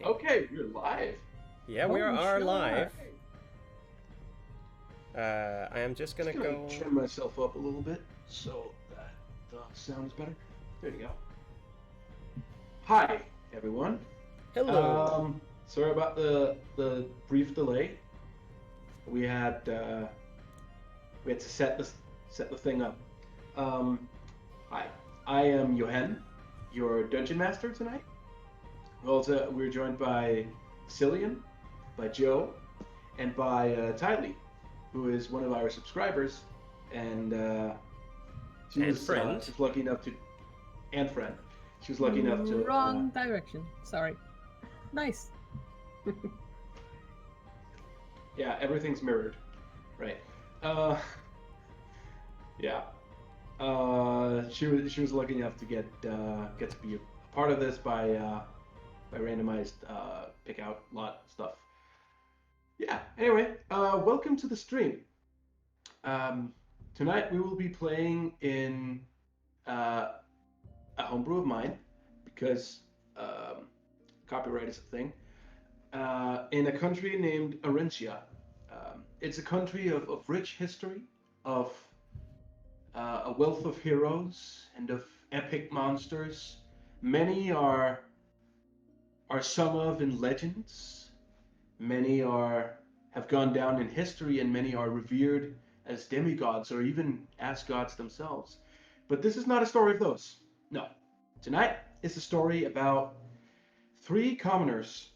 Okay, we're live. Yeah, we Holy are shit. live. I am just gonna go. Turn myself up a little bit so that the sound is better. There you go. Hi, everyone. Hello. Sorry about the brief delay. We had to set the thing up. Hi, I am Johan, your dungeon master tonight. We're joined by Sylien, by Joe, and by Teiley, who is one of our subscribers, and she was lucky enough to, and friend. She was lucky enough to. Wrong direction. Sorry. Nice. Yeah, everything's mirrored, right? Yeah. She was lucky enough to get to be a part of this by randomized pick out lot stuff. Yeah. Anyway, welcome to the stream. Tonight we will be playing in a homebrew of mine because copyright is a thing. In a country named Arencia. It's a country of rich history, of a wealth of heroes and of epic monsters. Many are sung of in legends. Many have gone down in history, and many are revered as demigods or even as gods themselves. But this is not a story of those. No. Tonight is a story about 3 commoners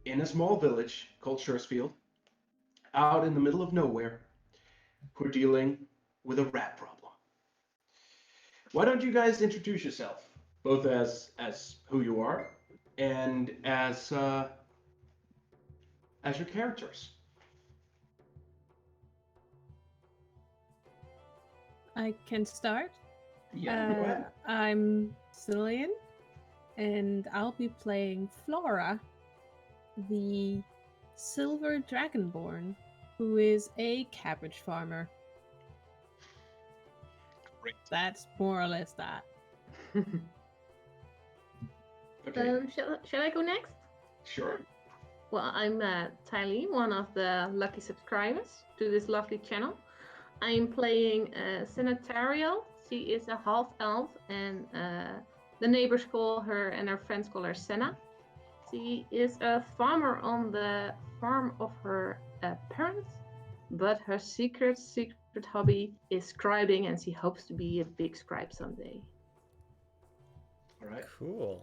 in a small village called Shursfield, out in the middle of nowhere, who are dealing with a rat problem. Why don't you guys introduce yourself, both as who you are and as your characters? I can start. Yeah, go ahead. I'm Sylien, and I'll be playing Flora, the silver dragonborn, who is a cabbage farmer. Great. That's more or less that. Okay. Shall I go next? Sure. Well, I'm Teiley, one of the lucky subscribers to this lovely channel. I'm playing Senatariel. She is a half-elf, and the neighbors call her, and her friends call her Senna. She is a farmer on the farm of her parents, but her secret hobby is scribing, and she hopes to be a big scribe someday. All right. Cool.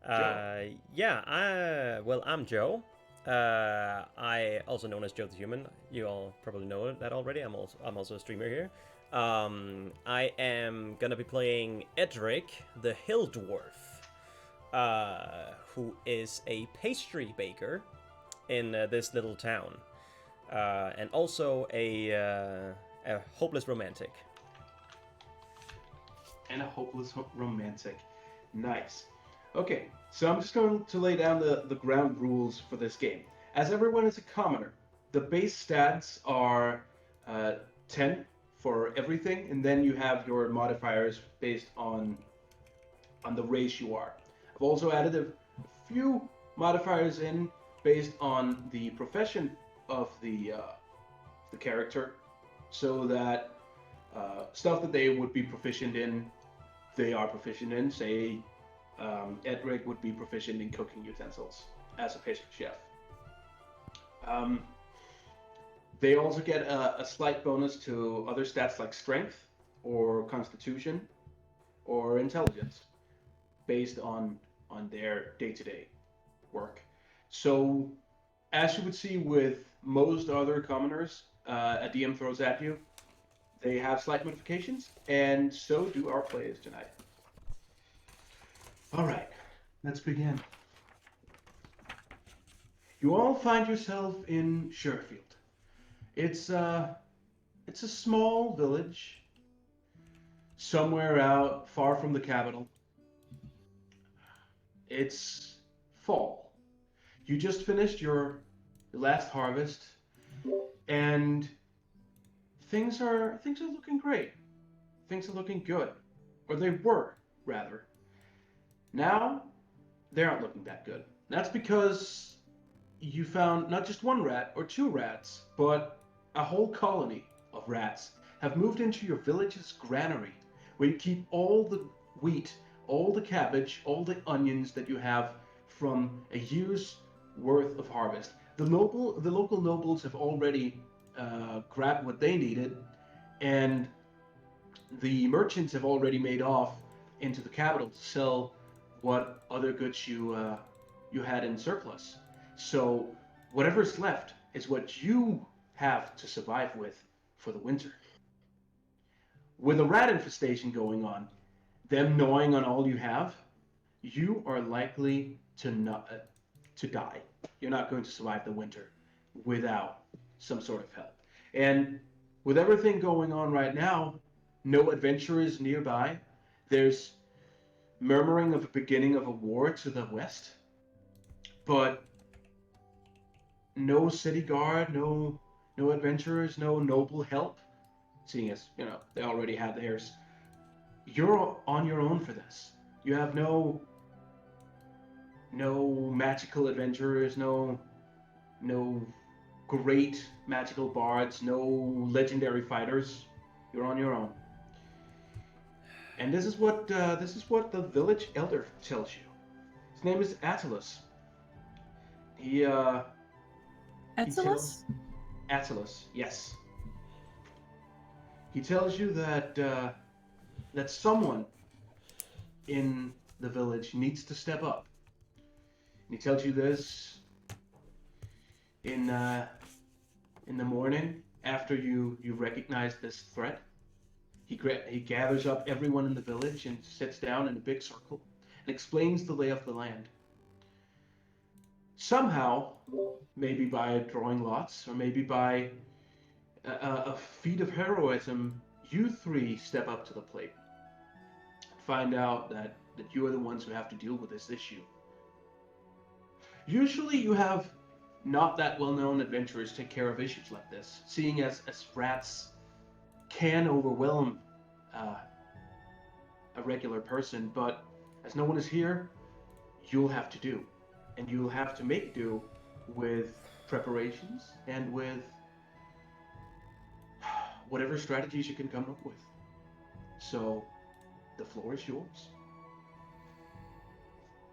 Joe. Well, I'm Joe. I also known as Joe the Human. You all probably know that already. I'm also a streamer here. I am gonna be playing Edric, the Hill Dwarf, who is a pastry baker in this little town, and also a hopeless romantic. And a hopeless romantic. Nice. Okay, so I'm just going to lay down the ground rules for this game. As everyone is a commoner, the base stats are 10 for everything, and then you have your modifiers based on the race you are. I've also added a few modifiers in based on the profession of the character, so that stuff that they would be proficient in, they are proficient in. Say, Edric would be proficient in cooking utensils as a pastry chef. They also get a slight bonus to other stats like strength or constitution or intelligence based on their day-to-day work. So, as you would see with most other commoners a DM throws at you, they have slight modifications, and so do our players tonight. All right, let's begin. You all find yourself in Shursfield. It's a small village, somewhere out far from the capital. It's fall. You just finished your last harvest, and things are looking great. Things are looking good, or they were rather. Now, they aren't looking that good. That's because you found not just one rat or two rats, but a whole colony of rats have moved into your village's granary, where you keep all the wheat, all the cabbage, all the onions that you have from a year's worth of harvest. The local nobles have already grabbed what they needed, and the merchants have already made off into the capital to sell what other goods you had in surplus. So whatever's left is what you have to survive with for the winter. With a rat infestation going on, them gnawing on all you have, you are likely to die. You're not going to survive the winter without some sort of help. And with everything going on right now, no adventurers nearby. There's murmuring of a beginning of a war to the west, but no city guard, no adventurers, no noble help. Seeing as they already had theirs, you're on your own for this. You have no magical adventurers, no great magical bards, no legendary fighters. You're on your own. And this is what the village elder tells you. His name is Attalus. He Attalus? Attalus, yes. He tells you that someone in the village needs to step up. And he tells you this in the morning after you recognize this threat. He gathers up everyone in the village and sits down in a big circle and explains the lay of the land. Somehow, maybe by drawing lots, or maybe by a feat of heroism, you three step up to the plate. Find out that you are the ones who have to deal with this issue. Usually you have not that well-known adventurers take care of issues like this, seeing as rats can overwhelm a regular person, but as no one is here, you'll have to do. And you'll have to make do with preparations and with whatever strategies you can come up with. So, the floor is yours.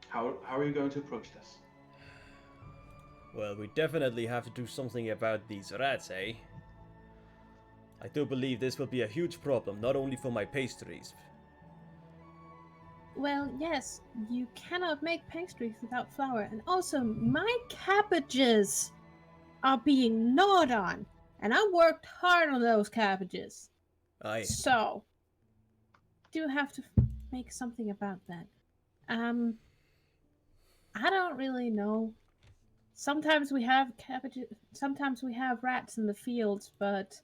How are you going to approach this? Well, we definitely have to do something about these rats, eh? I do believe this will be a huge problem, not only for my pastries. Well, yes, you cannot make pastries without flour. And also, my cabbages are being gnawed on. And I worked hard on those cabbages. Aye. So, do have to make something about that. I don't really know. Sometimes we have cabbages, sometimes we have rats in the fields, but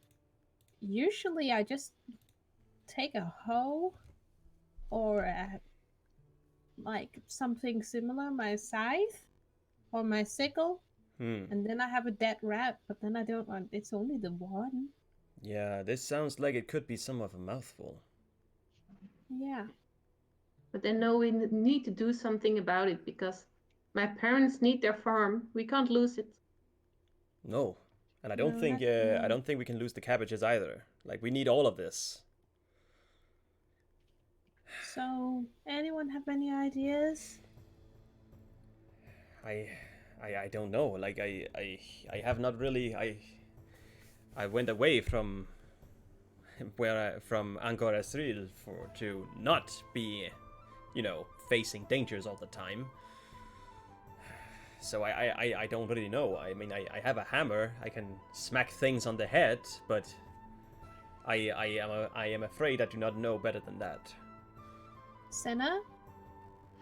usually I just take a hoe or like something similar, my scythe or my sickle, and then I have a dead rat, but then I don't want, it's only the one. Yeah, this sounds like it could be some of a mouthful. Yeah. But I know we need to do something about it because my parents need their farm. We can't lose it. No, and I don't No, think that's I don't think we can lose the cabbages either. Like, we need all of this. So, anyone have any ideas? I don't know. Like, I have not really. I went away from from Angkor Esril to not be, facing dangers all the time. So I don't really know. I mean, I have a hammer. I can smack things on the head, but I am afraid I do not know better than that. Senna,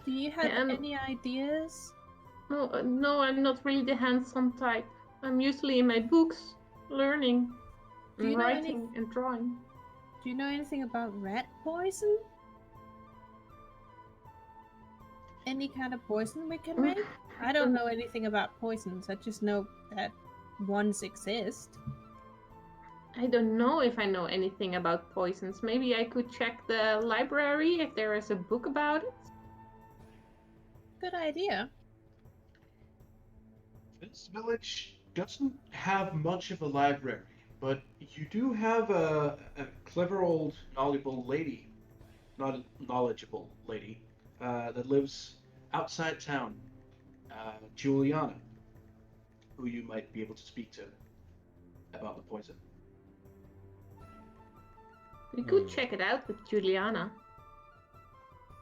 do you have any ideas? No, I'm not really the hands-on type. I'm usually in my books, learning, and writing and drawing. Do you know anything about rat poison? Any kind of poison we can make? I don't know anything about poisons. I just know that ones exist. I don't know if I know anything about poisons. Maybe I could check the library if there is a book about it. Good idea. This village doesn't have much of a library, but you do have a clever old knowledgeable lady that lives outside town, Juliana, who you might be able to speak to about the poison. We could check it out with Juliana.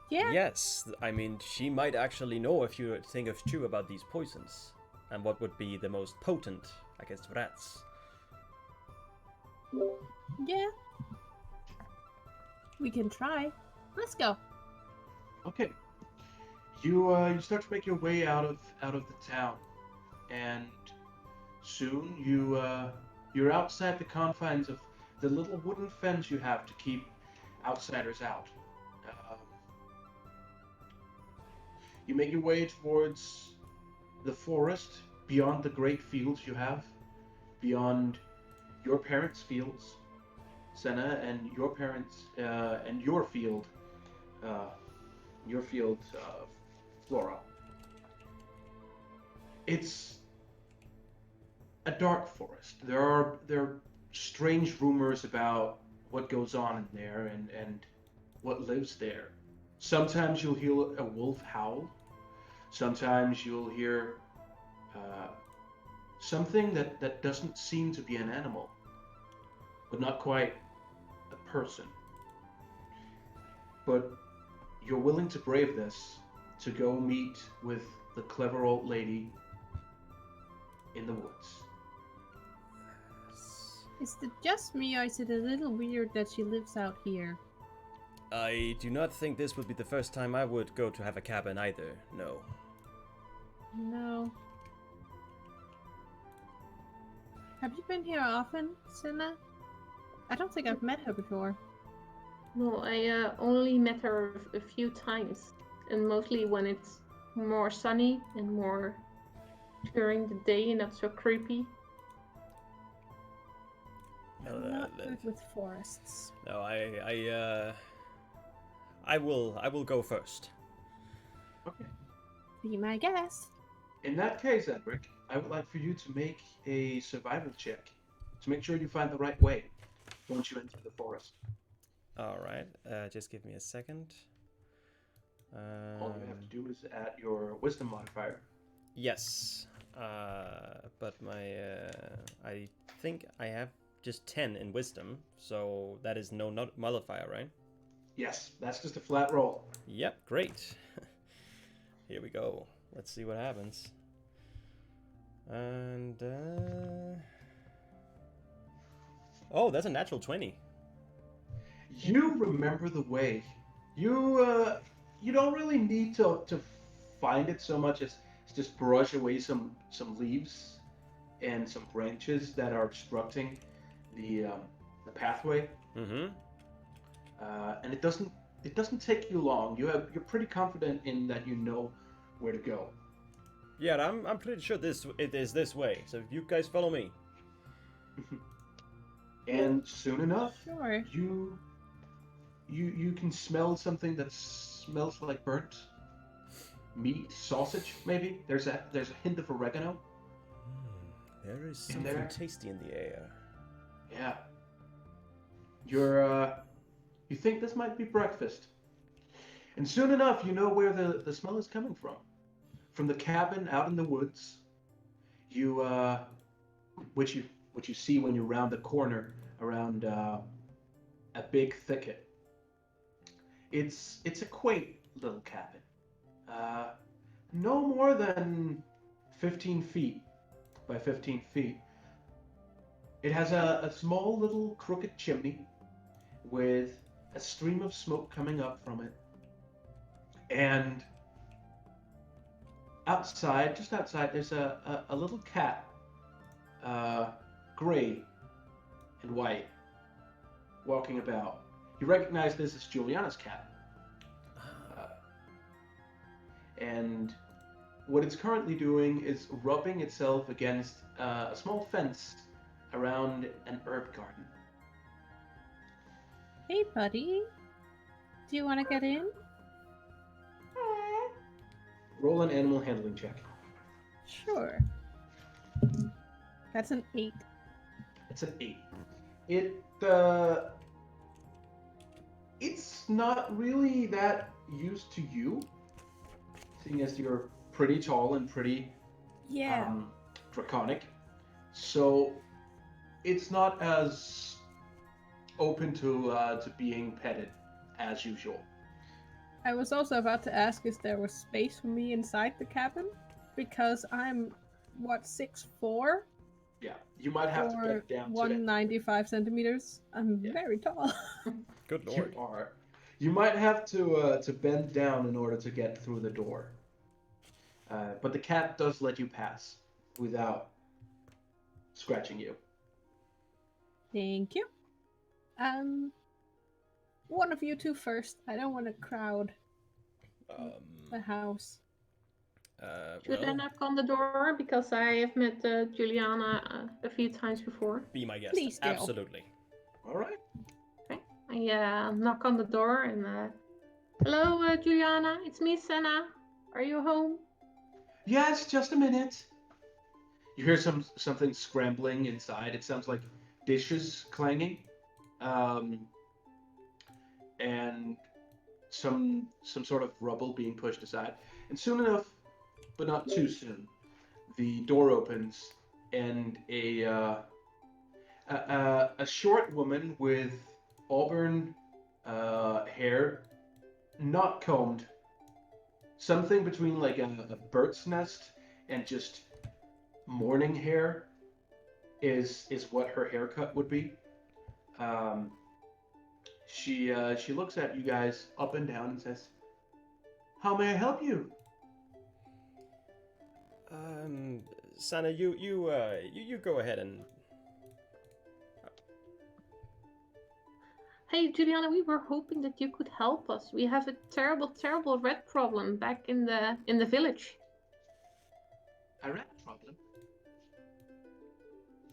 Yeah. Yes, I mean, she might actually know a few thing of two about these poisons. And what would be the most potent against rats. Yeah. We can try. Let's go. Okay. You start to make your way out of the town, and soon you're outside the confines of the little wooden fence you have to keep outsiders out. Um, you make your way towards the forest, beyond the great fields you have, beyond your parents' fields, Senna, and your parents and your field, uh, Flora. It's a dark forest. There are strange rumors about what goes on in there and what lives there. Sometimes you'll hear a wolf howl. Sometimes you'll hear uh, something that doesn't seem to be an animal, but not quite a person. But you're willing to brave this to go meet with the clever old lady in the woods. Is it just me, or is it a little weird that she lives out here? I do not think this would be the first time I would go to have a cabin either, no. No. Have you been here often, Senna? I don't think I've met her before. No, I only met her a few times, and mostly when it's more sunny and more during the day, not so creepy. No, I'm not good with forests. No, I will go first. Okay. Be my guest. In that case, Edric, I would like for you to make a survival check to make sure you find the right way once you enter the forest. All right, just give me a second. All you have to do is add your wisdom modifier. Yes, but my I think I have just 10 in wisdom, so that is no not modifier, right? Yes, that's just a flat roll. Yep, great. Here we go. Let's see what happens. And oh, that's a natural 20. You remember the way. You don't really need to find it so much as just brush away some leaves and some branches that are obstructing the pathway. Mm-hmm. And it doesn't take you long. You're pretty confident in that you know where to go. Yeah, I'm pretty sure it is this way. So you guys follow me. And soon enough, Sure. you can smell something that smells like burnt meat, sausage maybe. There's a hint of oregano. There is In something there? tasty in the air. Yeah. You think this might be breakfast. And soon enough, you know where the smell is coming from. From the cabin out in the woods. Which you see when you round the corner around a big thicket. It's a quaint little cabin. No more than 15 feet by 15 feet. It has a small little crooked chimney with a stream of smoke coming up from it. And outside, just outside, there's a little cat, gray and white, walking about. You recognize this as Juliana's cat. And what it's currently doing is rubbing itself against a small fence around an herb garden. Hey, buddy. Do you want to get in? Roll an animal handling check. Sure. That's an 8. It's an 8. It's not really that used to you, seeing as you're pretty tall and pretty Yeah. draconic. So it's not as open to being petted as usual. I was also about to ask if there was space for me inside the cabin, because I'm, 6'4"? Yeah, you might have to Or bend down to it. 195 centimeters. I'm Yeah. very tall. Good lord. You are. You might have to bend down in order to get through the door. But the cat does let you pass without scratching you. Thank you. One of you two first. I don't want to crowd the house. Should I Well, knock on the door? Because I have met Juliana a few times before. be my guest. Please do. Absolutely. All right. Okay. I knock on the door and hello, Juliana. It's me, Senna. Are you home? Yes, just a minute. You hear something scrambling inside. It sounds like dishes clanging, and some sort of rubble being pushed aside. And soon enough, but not too soon, the door opens, and a short woman with auburn hair, not combed, something between like a bird's nest and just morning hair is what her haircut would be. She looks at you guys up and down and says, "How may I help you?" Sana, you go ahead and. Hey, Juliana, we were hoping that you could help us. We have a terrible, terrible rat problem back in the village. A rat problem.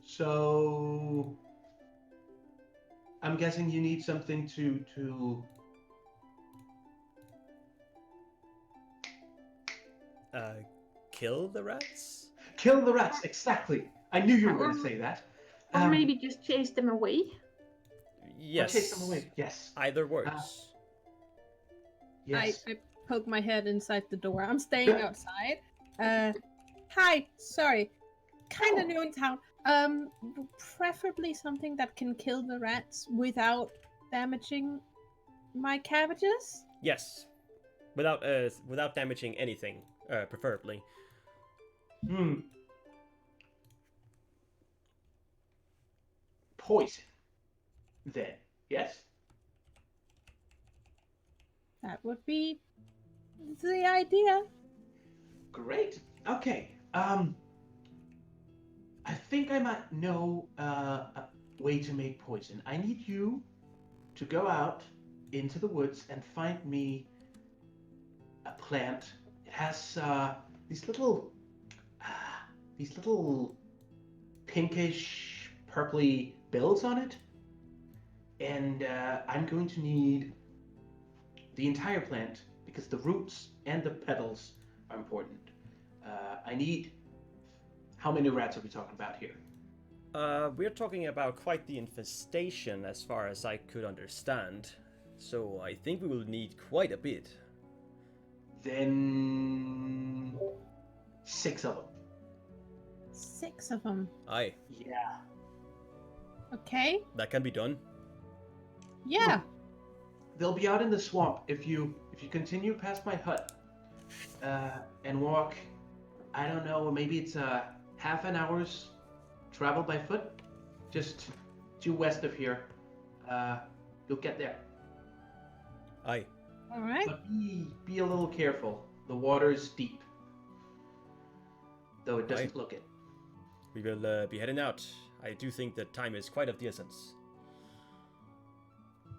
So I'm guessing you need something to Kill the rats? kill the rats. Exactly. I knew you were going to say that. Or maybe just chase them away. Yes. Or chase them away. Yes. Either works. Yes. I poke my head inside the door. I'm staying outside. Hi, sorry. Kind of new in town. Preferably something that can kill the rats without damaging my cabbages. Yes. Without damaging anything, preferably. Poison. Then, yes? That would be the idea. Great. Okay. I think I might know a way to make poison. I need you to go out into the woods and find me a plant. It has these little pinkish, purpley bills on it, and I'm going to need the entire plant because the roots and the petals are important. I need. How many rats are we talking about here? We're talking about quite the infestation as far as I could understand. So I think we will need quite a bit. Then 6 of them. 6 of them. Aye, Yeah. Okay. that can be done. Yeah. They'll be out in the swamp. If you continue past my hut and walk, I don't know, maybe it's half an hour's travel by foot, just due west of here. You'll get there. Aye. All right. But be a little careful. The water's deep, though it doesn't look it. We will be heading out. I do think that time is quite of the essence.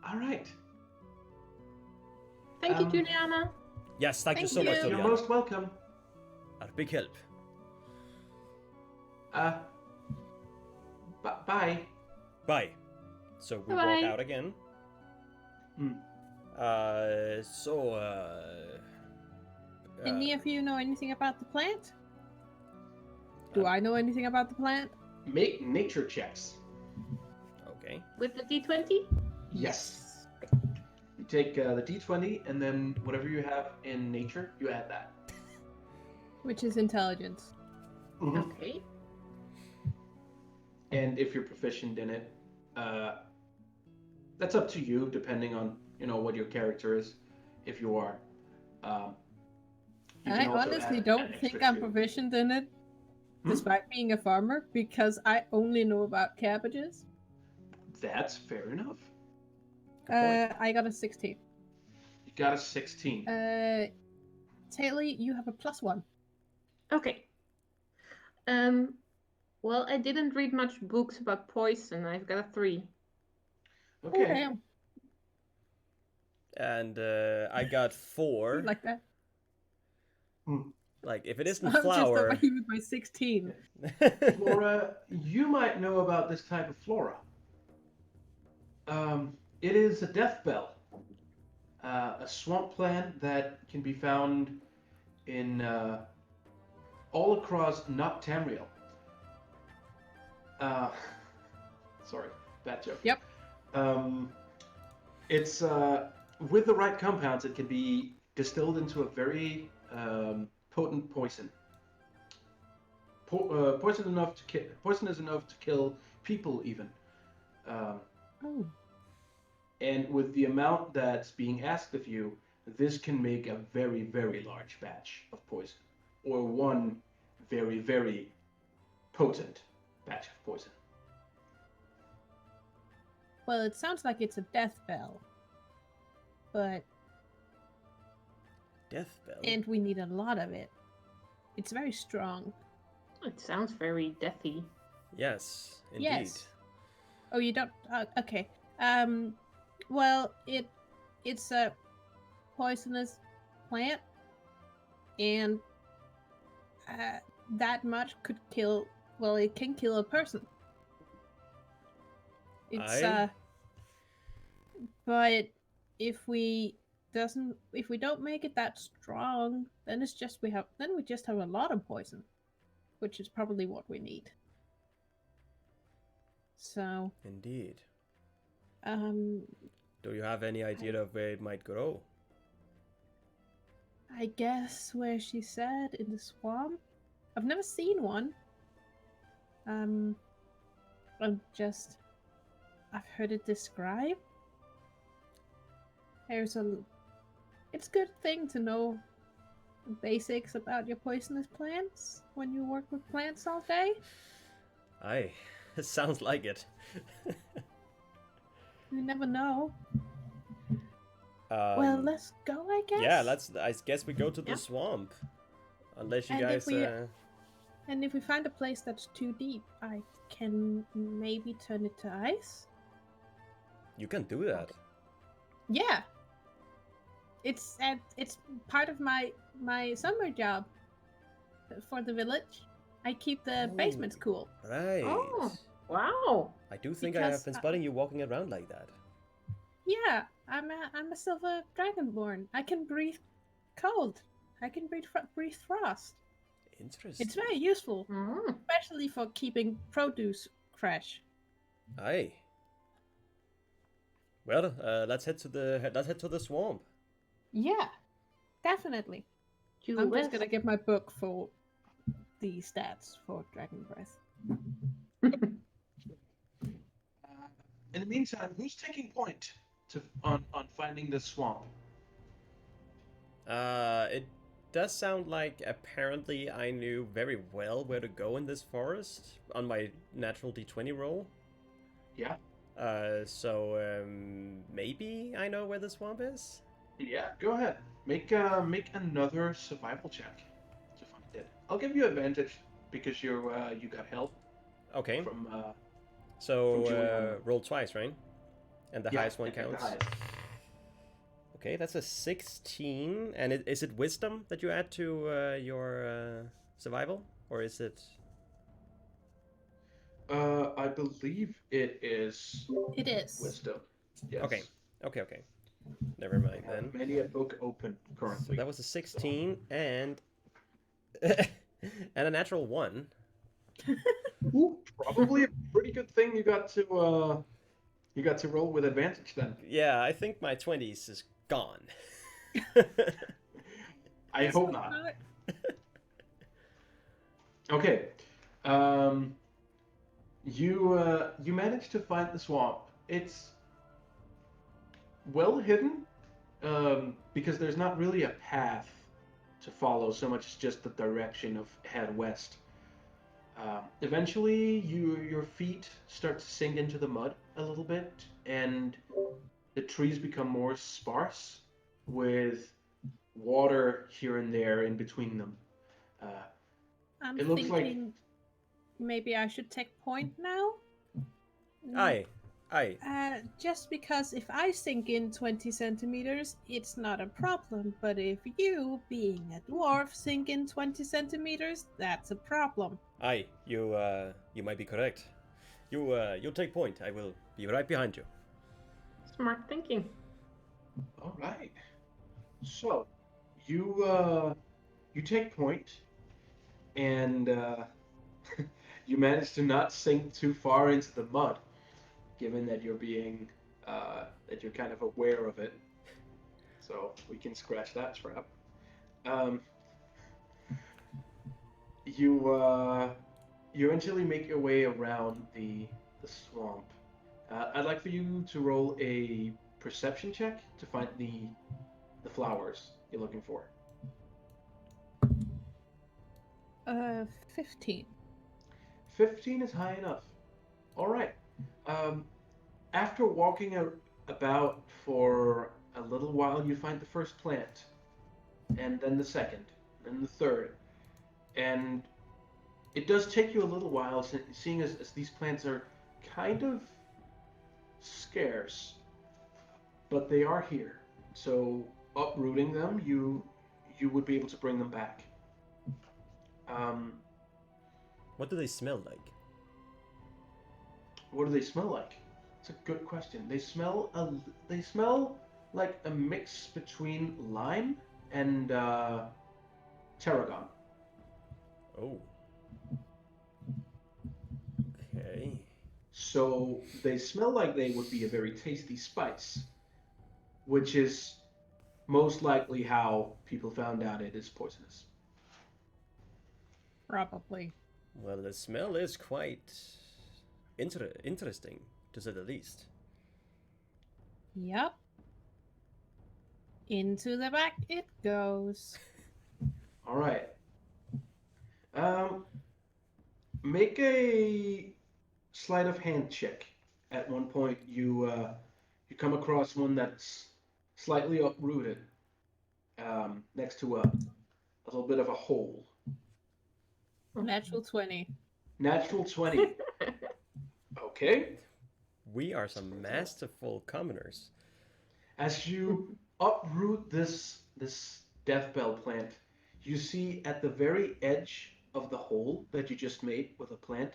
All right. Thank you, Juliana. Yes, thank you Thank so much, you. You're Juliana. most welcome. A big help. Bye. Bye. So we Bye-bye. walk out again. Any of you know anything about the plant? Do I know anything about the plant? make nature checks. Okay. With the D20? Yes. You take the d20, and then whatever you have in nature, you add that. Which is intelligence. Mhm. Okay. And if you're proficient in it, that's up to you, depending on what your character is. If you are, you I can also honestly add don't an think extra I'm 2. proficient in it, despite being a farmer, because I only know about cabbages. That's fair enough. Good point. I got a 16. You got a 16. Teiley, you have a +1. Okay. Well, I didn't read much books about poison. I've got a 3. Okay. Oh, damn. And I got 4. Like that. Like, if it isn't I'm just over flower... here with my 16. Flora, you might know about this type of flora. It is a death bell, a swamp plant that can be found in all across not Tamriel. Sorry, bad joke. Yep. It's with the right compounds, it can be distilled into a very potent poison. Poisonous enough to kill people even. Oh. And with the amount that's being asked of you, this can make a very, very large batch of poison, or one very, very potent batch of poison. Well, it sounds like it's a death bell. But... Death bell? And we need a lot of it. It's very strong. It sounds very deathy. Yes, indeed. Yes. Oh, you don't... okay. Well, it's a poisonous plant. And that much could kill... Well, it can kill a person. It's, but if we don't make it that strong, then we just have a lot of poison, which is probably what we need. So. Indeed. Do you have any idea of where it might grow? I guess where she said, in the swamp. I've never seen one. I've heard it described. It's a good thing to know the basics about your poisonous plants when you work with plants all day. Aye, it sounds like it. You never know. Well, let's go, I guess. Yeah, I guess we go to the swamp. Unless you guys... And if we find a place that's too deep, I can maybe turn it to ice. You can do that. Yeah. It's part of my summer job for the village. I keep the basements cool. Right. Oh, wow. I do think I have been spotting you walking around like that. Yeah, I'm a silver dragonborn. I can breathe cold. I can breathe frost. Interesting. It's very useful, especially for keeping produce fresh. Aye. Well, let's head to the swamp. Yeah, definitely. I'm just gonna get my book for the stats for Dragon Breath. In the meantime, who's taking point on finding the swamp? It does sound like apparently I knew very well where to go in this forest on my natural D20 roll. Yeah. So maybe I know where the swamp is? Yeah, go ahead. Make another survival check to find it. I'll give you advantage because you got help. Okay. From roll twice, right? And the highest one counts. Okay, that's a 16. And is it wisdom that you add to your survival, or is it? I believe it is. It is wisdom. Yes. Okay. Never mind then. Many a book open currently. So that was a 16 and and a natural 1. Ooh, probably a pretty good thing you got to roll with advantage then. Yeah, I think my 20s is gone. I hope not. Okay. You managed to find the swamp. It's well hidden, because there's not really a path to follow so much as just the direction of head west. Eventually, your feet start to sink into the mud a little bit, and the trees become more sparse, with water here and there in between them. Uh, I'm It looks like- thinking maybe I should take point now. Aye. Just because if I sink in 20 centimeters, it's not a problem. But if you, being a dwarf, sink in 20 centimeters, that's a problem. Aye, you might be correct. You'll take point. I will be right behind you. Smart thinking. All right. So, you take point, and you manage to not sink too far into the mud, given that you're being that you're kind of aware of it. So we can scratch that trap. You eventually make your way around the swamp. I'd like for you to roll a perception check to find the flowers you're looking for. 15. 15 is high enough. All right. After walking about for a little while, you find the first plant, and then the second, and the third. And it does take you a little while, seeing as these plants are kind of scarce, but they are here. So uprooting them, you would be able to bring them back. What do they smell like? What do they smell like? It's a good question. They smell like a mix between lime and tarragon. Oh. Okay. So they smell like they would be a very tasty spice, which is most likely how people found out it is poisonous. Probably. Well, the smell is quite interesting, to say the least. Yep. Into the back it goes. All right. Make a sleight of hand check. At one point, you come across one that's slightly uprooted, next to a little bit of a hole. Natural 20. Natural 20. Okay. We are some masterful commoners. As you uproot this death bell plant, you see at the very edge of the hole that you just made with a plant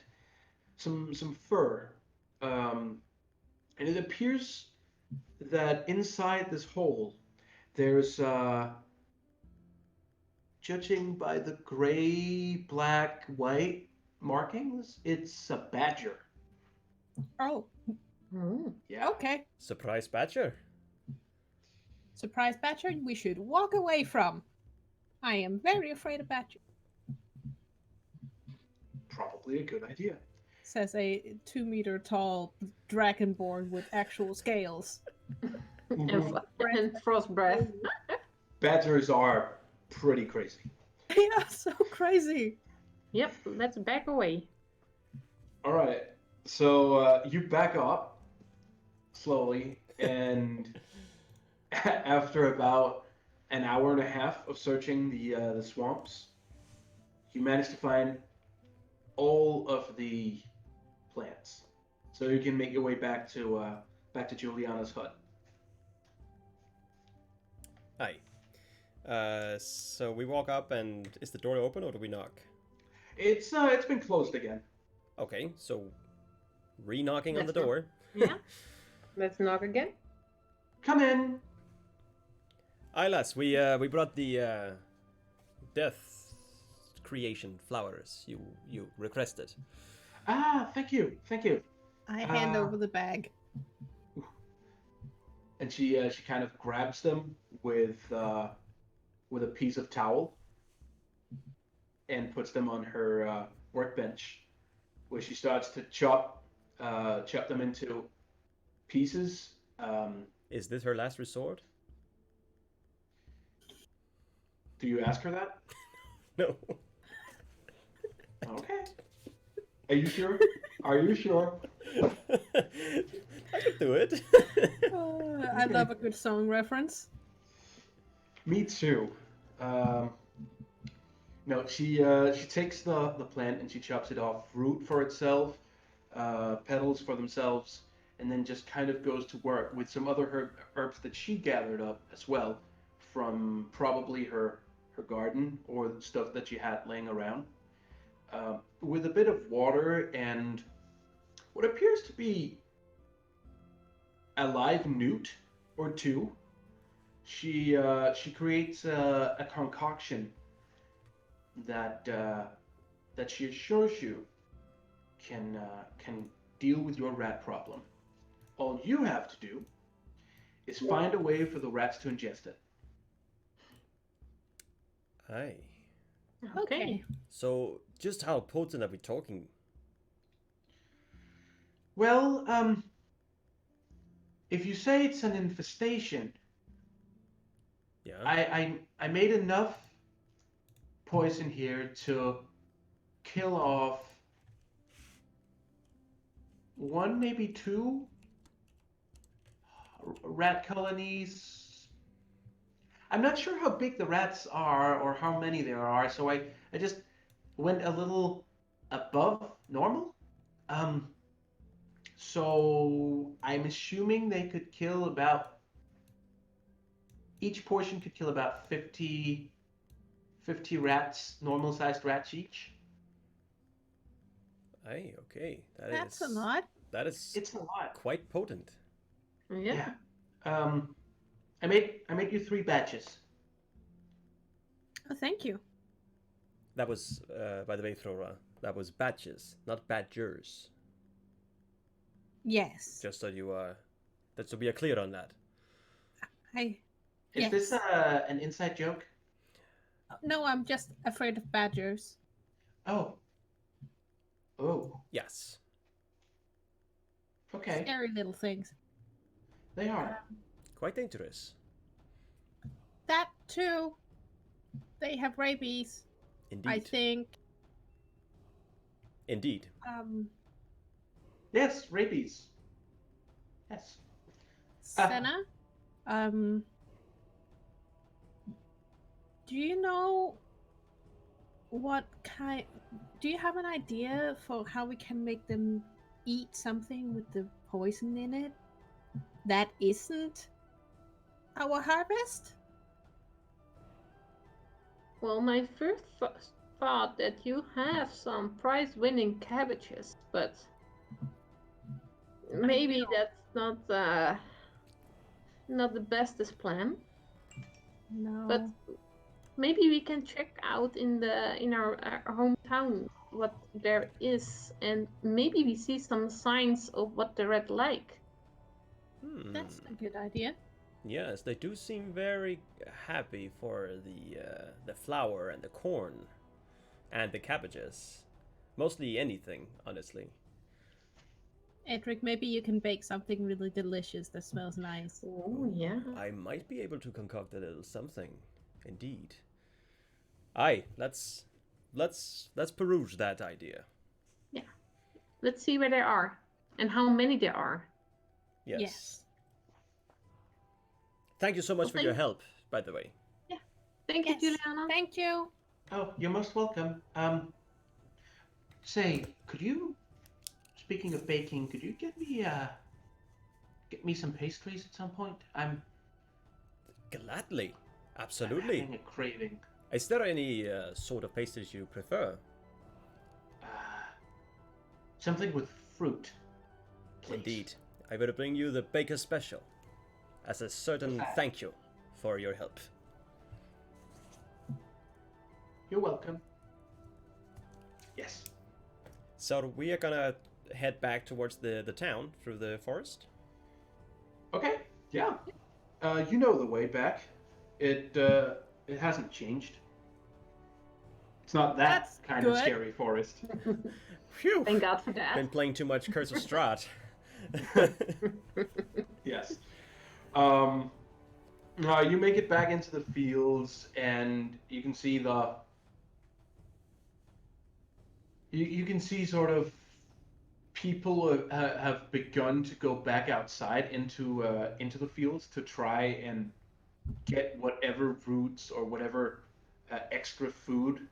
some fur, and it appears that inside this hole there's judging by the gray, black, white markings, it's a badger. Oh, Yeah. okay. Surprise badger. Surprise badger, we should walk away from. I am very afraid of badger, Probably a good idea. says a 2-meter tall dragonborn with actual scales. And frost breath. Badgers are pretty crazy. Yeah, so crazy. Yep, let's back away. All right. So you back up slowly, and after about an hour and a half of searching the swamps, you manage to find all of the plants. So you can make your way back to Juliana's hut. Aye. So we walk up, and is the door open, or do we knock? It's been closed again. Okay, so re-knocking on the Let's knock. door. Yeah. Let's knock again. Come in. Aye, lads, we brought the death creation flowers you requested. Ah, thank you, thank you. I hand Ah. over the bag. And she kind of grabs them with a piece of towel and puts them on her workbench, where she starts to chop them into pieces. Is this her last resort? Do you ask her that? No. Okay. Are you sure? Are you sure? I could do it. I love a good song reference. Me too. Um, no, she takes the plant and she chops it off, root for itself, petals for themselves, and then just kind of goes to work with some other herbs that she gathered up as well from probably her garden or stuff that she had laying around. With a bit of water and what appears to be a live newt or two, she creates a concoction that that she assures you can deal with your rat problem. All you have to do is find a way for the rats to ingest it. Aye. Okay. So, just how potent are we talking? Well, if you say it's an infestation, Yeah. I made enough poison here to kill off one, maybe two rat colonies. I'm not sure how big the rats are or how many there are, so I just went a little above normal. Um, so I'm assuming they could kill about each portion could kill about 50 rats, normal sized rats each. Aye, okay. That's a lot. That is It's a lot. quite potent. Yeah. I made you 3 batches. Oh, thank you. That was, by the way, Flora, that was batches, not badgers. Yes. Just so you that so we are clear on that. Is this Yes. an inside joke? No, I'm just afraid of badgers. Oh. Oh. Yes. Okay. Scary little things. They are. Quite dangerous. That too. They have rabies. Indeed. I think. Indeed. Yes, rabies. Yes. Senna, do you know what kind? Do you have an idea for how we can make them eat something with the poison in it that isn't our harvest? Well, my first thought that you have some prize-winning cabbages, but maybe that's not the bestest plan. No. But maybe we can check out in our hometown what there is, and maybe we see some signs of what the red like. That's a good idea. Yes, they do seem very happy for the flour and the corn and the cabbages. Mostly anything, honestly. Edric, maybe you can bake something really delicious that smells nice. Oh yeah. I might be able to concoct a little something. Indeed. Aye, let's peruse that idea. Yeah. Let's see where they are and how many there are. Yes. Thank you so much for your help, by the way. Yeah. Thank you, Juliana. Thank you. Oh, you're most welcome. Say, could you, speaking of baking, could you get me some pastries at some point? I'm Gladly. Absolutely. having a craving. Is there any sort of pastries you prefer? Something with fruit. Please. Indeed. I will bring you the Baker's Special as a certain thank you for your help. You're welcome. Yes. So we are gonna head back towards the town through the forest. Okay, yeah. You know the way back. It hasn't changed. It's not that That's kind of good. scary forest. Phew! Thank God for that. Been playing too much Curse of Strahd. Yes. You make it back into the fields, and you can see you can see sort of people have begun to go back outside into the fields to try and get whatever roots or whatever extra food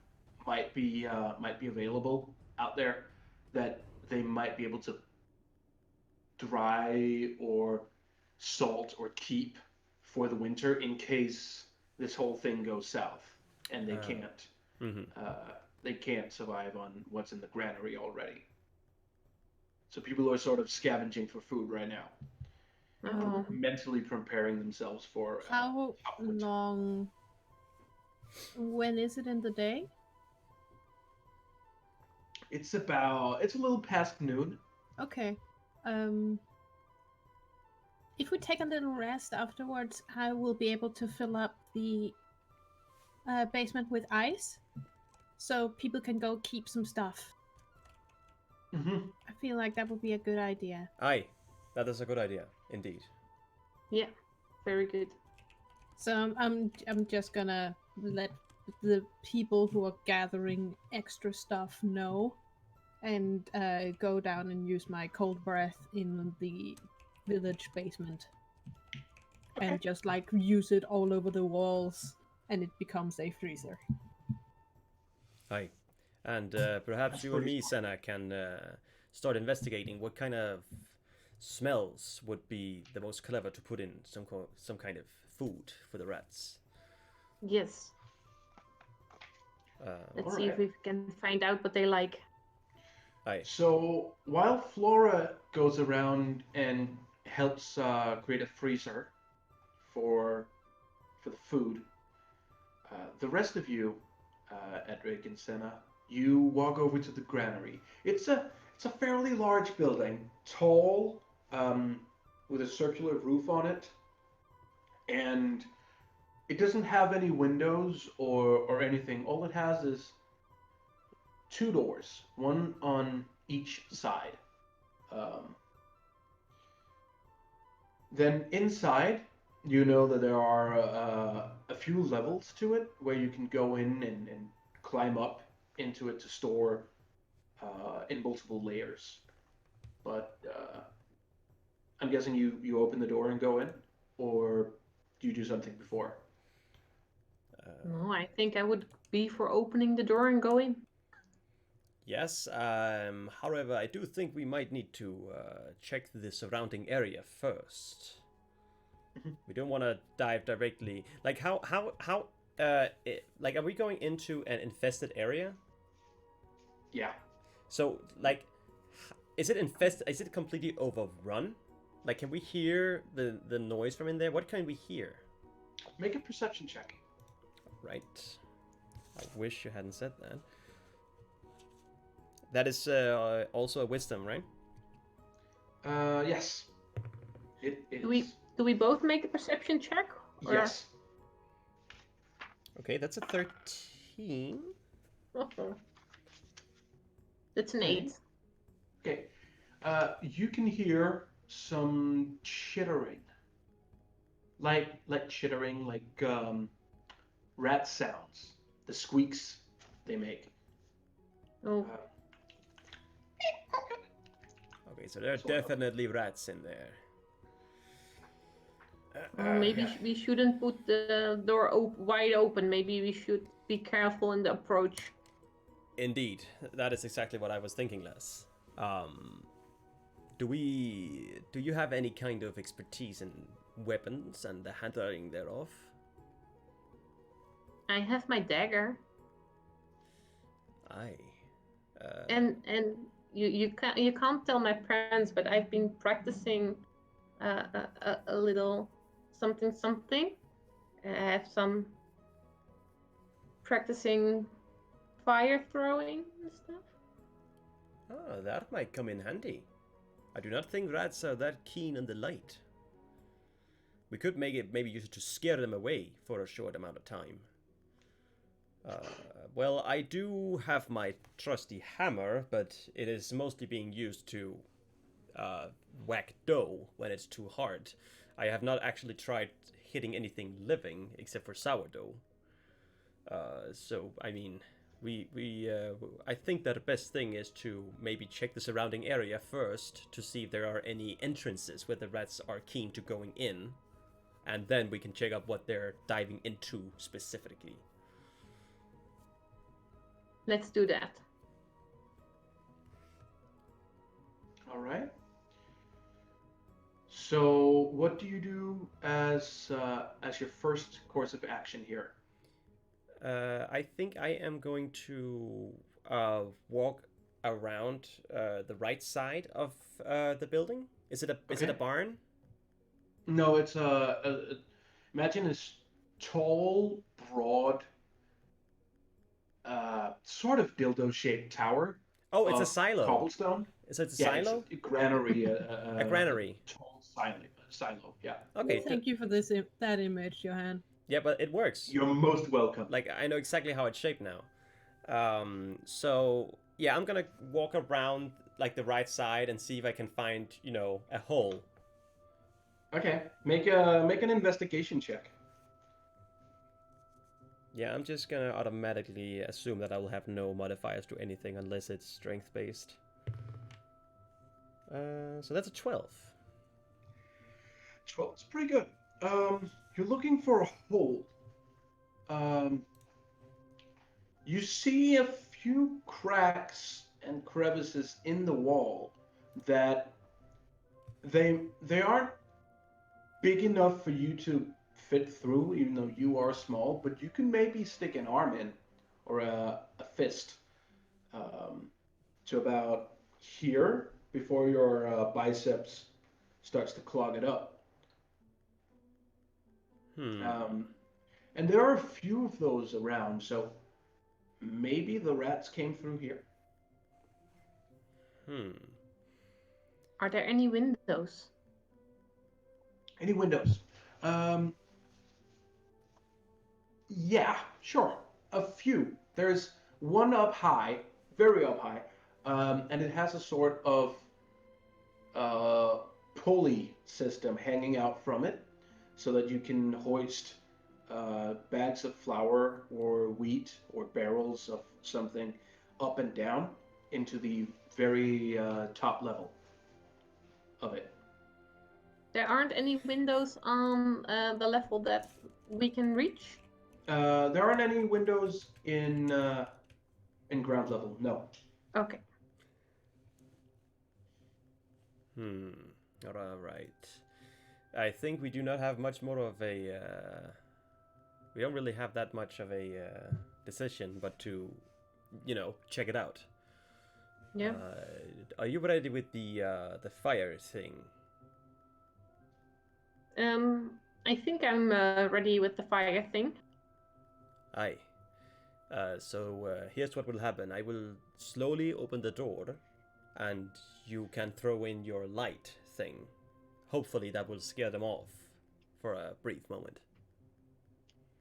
might be available out there that they might be able to dry or salt or keep for the winter in case this whole thing goes south and Mm-hmm. they can't survive on what's in the granary already. So people are sort of scavenging for food right now, Oh. mentally preparing themselves for How winter. long? When is it in the day? It's a little past noon. Okay. If we take a little rest afterwards, I will be able to fill up the basement with ice, so people can go keep some stuff. Mm-hmm. I feel like that would be a good idea. Aye, that is a good idea, indeed. Yeah, very good. So I'm just gonna let the people who are gathering extra stuff know, and go down and use my cold breath in the village basement, Okay. and just like use it all over the walls, and it becomes a freezer. Aye. And perhaps That's you and pretty me, Senna, can start investigating what kind of smells would be the most clever to put in some kind of food for the rats. Yes. Let's see if Alright. we can find out what they like. Aye. So while Flora goes around and helps create a freezer for the food, the rest of you, Edric and Senna, you walk over to the granary. It's a fairly large building, tall, with a circular roof on it, and it doesn't have any windows or anything. All it has is two doors, one on each side. Um, then inside, you know that there are a few levels to it where you can go in and climb up into it to store in multiple layers. But I'm guessing you open the door and go in, or do you do something before? No, I think I would be for opening the door and going. Yes, however, I do think we might need to check the surrounding area first. We don't want to dive directly. Like, like, are we going into an infested area? Yeah. So, like, is it infested? Is it completely overrun? Like, can we hear the noise from in there? What can we hear? Make a perception check. Right. I wish you hadn't said that. That is also a wisdom, right? Yes. It is. Do we both make a perception check? Or... Yes. Okay, that's a 13. Uh-oh. That's an 8. Okay. You can hear some chittering. Like chittering, like rat sounds. The squeaks they make. Oh. Okay, so there are Sort of. definitely rats in there. Maybe yeah. we shouldn't put the door wide open. Maybe we should be careful in the approach. Indeed, that is exactly what I was thinking, Les. Do you have any kind of expertise in weapons and the handling thereof? I have my dagger. Aye. And you can't tell my parents, but I've been practicing a little something. I have some practicing fire throwing and stuff. Ah, that might come in handy. I do not think rats are that keen on the light. We could maybe use it to scare them away for a short amount of time. Well, I do have my trusty hammer, but it is mostly being used to whack dough when it's too hard. I have not actually tried hitting anything living except for sourdough. So, I mean, I think that the best thing is to maybe check the surrounding area first to see if there are any entrances where the rats are keen to going in, and then we can check out what they're diving into specifically. Let's do that. All right. So, what do you do as your first course of action here? I think I am going to walk around the right side of the building. Is it a barn? No, it's imagine this tall, broad, sort of dildo-shaped tower. Oh, it's a silo. Cobblestone. Is it a silo? It's a granary. A granary. Tall silo. Yeah. Okay. Thank you for that image, Johan. Yeah, but it works. You're most welcome. Like, I know exactly how it's shaped now. So yeah, I'm gonna walk around like the right side and see if I can find, a hole. Okay. Make an investigation check. Yeah, I'm just gonna automatically assume that I will have no modifiers to anything unless it's strength based. So that's a 12. 12. It's pretty good. You're looking for a hole. You see a few cracks and crevices in the wall that they aren't big enough for you to fit through, even though you are small, but you can maybe stick an arm in or a fist to about here before your biceps starts to clog it up. And there are a few of those around, so maybe the rats came through here. Are there any windows? Any windows? Yeah, sure. A few. There's one up high, very up high, and it has a sort of pulley system hanging out from it so that you can hoist bags of flour or wheat or barrels of something up and down into the very top level of it. There aren't any windows on the level that we can reach? There aren't any windows in ground level, no. Okay. All right. I think we do not have much more of a... we don't really have that much of a decision, but to, check it out. Yeah. Are you ready with the fire thing? I think I'm ready with the fire thing. Aye. So here's what will happen. I will slowly open the door, and you can throw in your light thing. Hopefully that will scare them off for a brief moment.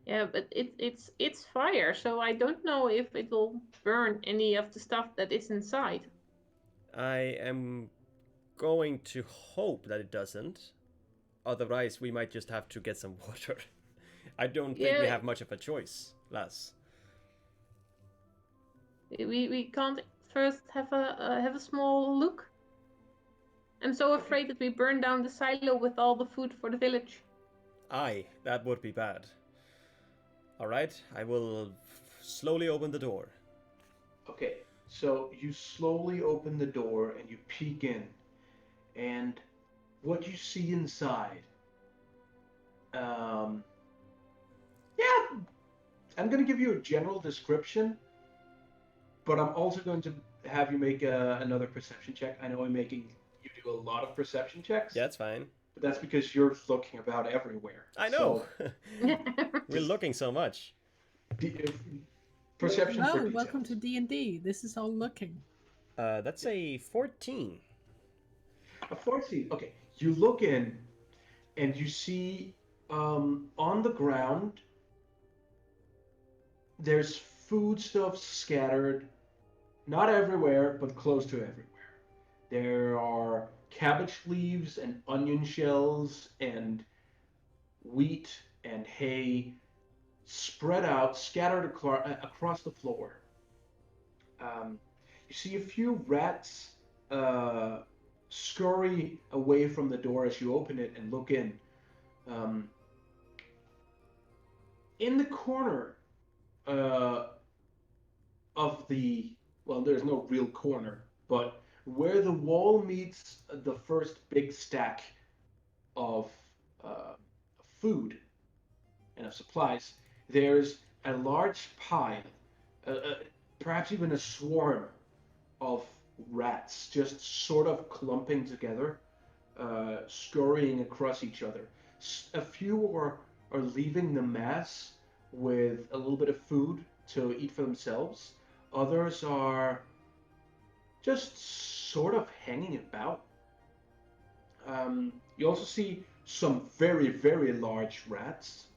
Yeah, but it's fire, so I don't know if it will burn any of the stuff that is inside. I am going to hope that it doesn't. Otherwise, we might just have to get some water. I don't think we have much of a choice, lass. We can't first have a small look. I'm so afraid that we burn down the silo with all the food for the village. Aye, that would be bad. Alright, I will slowly open the door. Okay, so you slowly open the door and you peek in, and what you see inside, yeah, I'm going to give you a general description, but I'm also going to have you make another perception check. I know I'm making you do a lot of perception checks. Yeah, that's fine. But that's because you're looking about everywhere. I know. So, we're looking so much. Perception for details. Welcome to D&D. This is all looking. That's a 14. A 14. Okay, you look in, and you see on the ground there's foodstuffs scattered, not everywhere, but close to everywhere. There are cabbage leaves and onion shells and wheat and hay spread out, scattered across the floor. You see a few rats uh, scurry away from the door as you open it and look in. Um, in the corner uh, of the, well, there's no real corner, but where the wall meets the first big stack of food and of supplies, there's a large pile, perhaps even a swarm of rats just sort of clumping together, scurrying across each other. A few are leaving the mass with a little bit of food to eat for themselves. Others are just sort of hanging about. You also see some very, very large rats,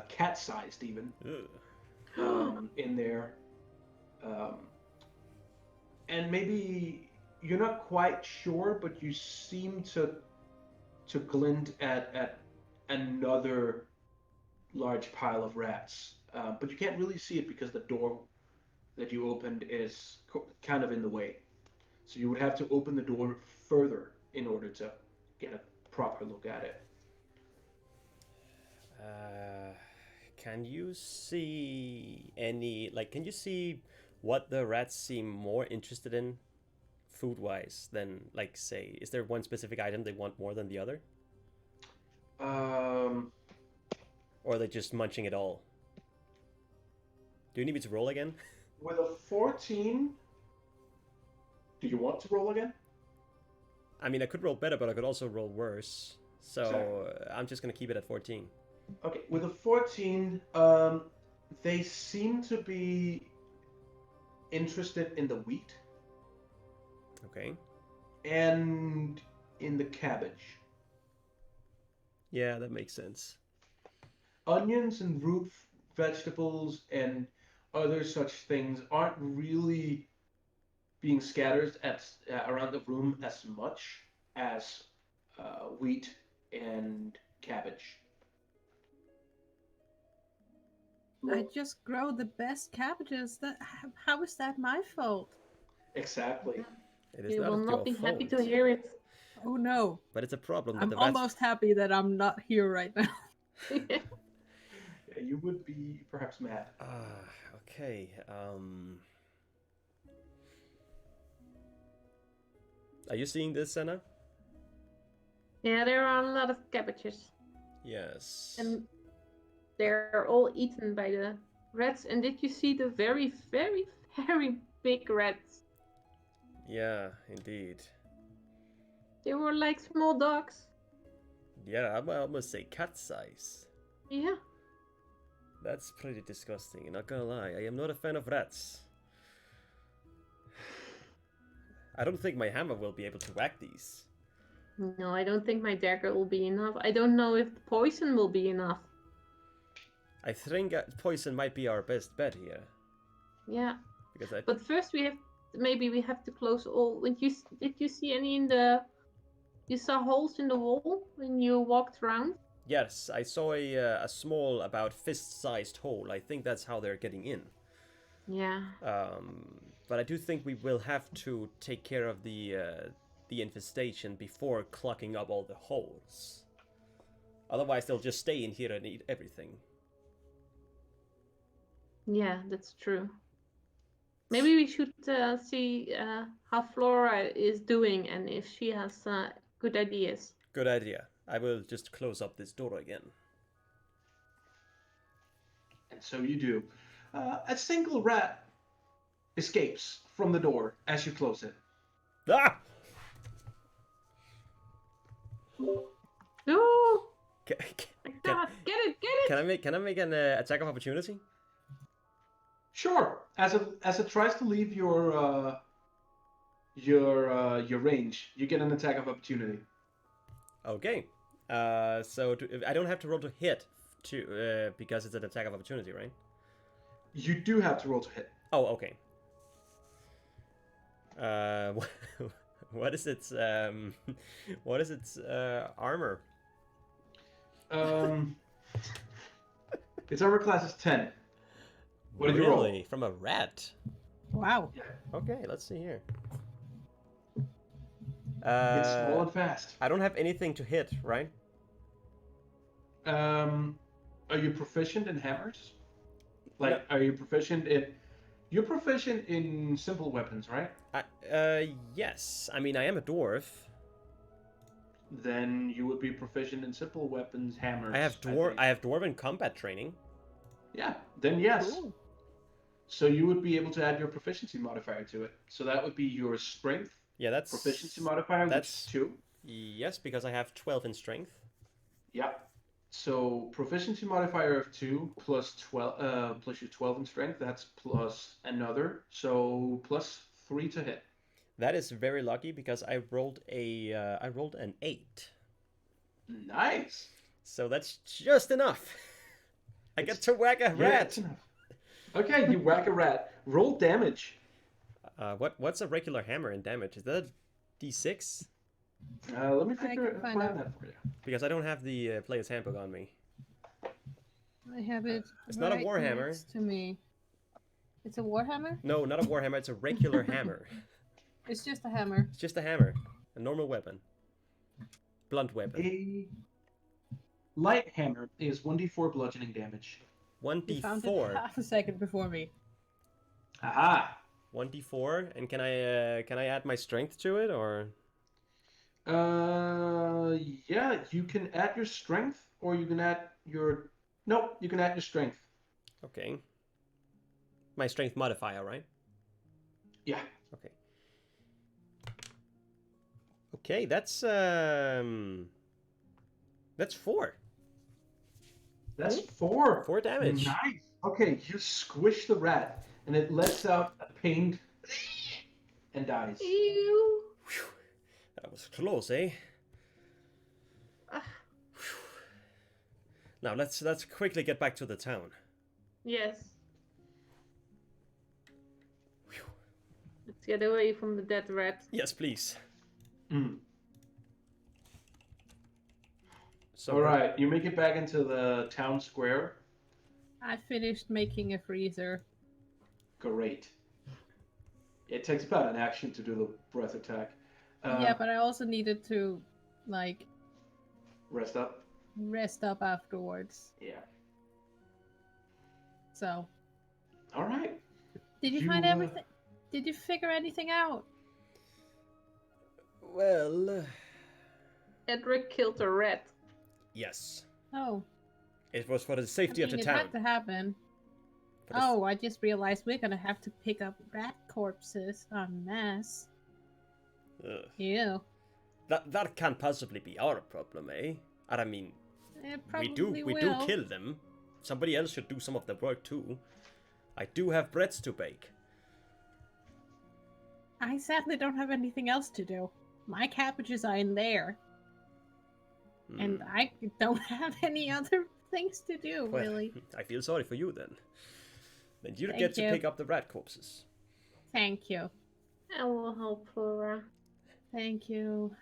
cat-sized even, in there. Um, and maybe you're not quite sure, but you seem to glint at another large pile of rats. But you can't really see it because the door that you opened is kind of in the way. So you would have to open the door further in order to get a proper look at it. Can you see any, like, can you see what the rats seem more interested in food-wise than, like, say, is there one specific item they want more than the other? Um, Or are they just munching it all? Do you need me to roll again? with a 14, do you want to roll again? I mean, I could roll better, but I could also roll worse. So Exactly. I'm just gonna keep it at 14. Okay, with a 14, they seem to be interested in the wheat Okay. and in the cabbage. Yeah, that makes sense. Onions and root vegetables and other such things aren't really being scattered around the room as much as wheat and cabbage. I just grow the best cabbages. How is that my fault? Exactly. It is You not will your not be happy to fault, hear it. Oh no. but it's a problem that I'm the rats. almost happy that I'm not here right now. Yeah, you would be perhaps mad. Okay. Are you seeing this, Senna? Yeah, there are a lot of cabbages. Yes. And they're all eaten by the rats. And did you see the very, very, very big rats? Yeah, indeed. They were like small dogs. Yeah, I would almost say cat size. Yeah. That's pretty disgusting, not gonna lie. I am not a fan of rats. I don't think my hammer will be able to whack these. No, I don't think my dagger will be enough. I don't know if the poison will be enough. I think poison might be our best bet here. Yeah. Because But first we have to close all. Did you see any in the? You saw holes in the wall when you walked around. Yes, I saw a small, about fist-sized hole. I think that's how they're getting in. Yeah. But I do think we will have to take care of the infestation before clogging up all the holes. Otherwise, they'll just stay in here and eat everything. Yeah, that's true. Maybe we should see how Flora is doing and if she has good ideas. Good idea. I will just close up this door again. And so you do. A single rat escapes from the door as you close it. Ah! No! Can, God, get it! can I make an attack of opportunity? Sure. As it tries to leave your your range. You get an attack of opportunity. Okay. So I don't have to roll to hit because it's an attack of opportunity, right? You do have to roll to hit. Oh, okay. What is its what is its armor? Its armor class is 10. What did you roll? Really? From a rat? Wow. Yeah. Okay, let's see here. It's small and fast. I don't have anything to hit, right? Are you proficient in hammers? Like, No. are you proficient in... You're proficient in simple weapons, right? Yes. I mean, I am a dwarf. Then you would be proficient in simple weapons, hammers. I have think. I have dwarven combat training. Yeah, then yes. Cool. So you would be able to add your proficiency modifier to it. So that would be your strength Yeah, that's proficiency modifier, that's- which is 2. Yes, because I have 12 in strength. Yeah. So proficiency modifier of 2 plus 12 plus your 12 in strength, that's plus another. So plus 3 to hit. That is very lucky because I rolled an 8. Nice. So that's just enough. I get to whack a Yeah, rat. that's enough. Okay, you whack a rat. Roll damage. What's a regular hammer in damage? Is that a D6? Let me can find find out. that for you. Because I don't have the player's handbook on me. I have it. It's not a right warhammer. next to me. It's a warhammer. No, not a warhammer. It's a regular hammer. It's just a hammer. It's just a hammer, a normal weapon, blunt weapon. A light hammer is 1d4 bludgeoning damage. You found it 1d4. half a second before me. Aha. 1d4, and can I add my strength to it or? Yeah, you can add your strength, or you can add your... Nope, you can add your strength. Okay. My strength modifier, right? Yeah. Okay. Okay, that's 4. That's 4. 4 damage. Nice. Okay, you squish the rat, and it lets out a pained and dies. Ew. That was close, eh? Ah. Now let's quickly get back to the town. Yes. Let's get away from the dead rat. Yes, please. Mm. So All right, you make it back into the town square. I finished making a freezer. Great. It takes about an action to do the breath attack. Yeah, but I also needed to, like, Rest up. rest up afterwards. Yeah. So, All right. did you You, find everything? Did you figure anything out? Well, Edric killed a rat. yes. Oh, It was for the safety of the it town. had to happen. For the- Oh, I just realized we're gonna have to pick up rat corpses en masse. Ugh. Ew. That can't possibly be our problem, eh? I mean, It we probably do will. kill them. Somebody else should do some of the work too. I do have breads to bake. I sadly don't have anything else to do. My cabbages are in there, and Hmm. I don't have any other things to do, Well, really. I feel sorry for you then. Then you Thank get to you. pick up the rat corpses. Thank you. I will help Flora. Thank you.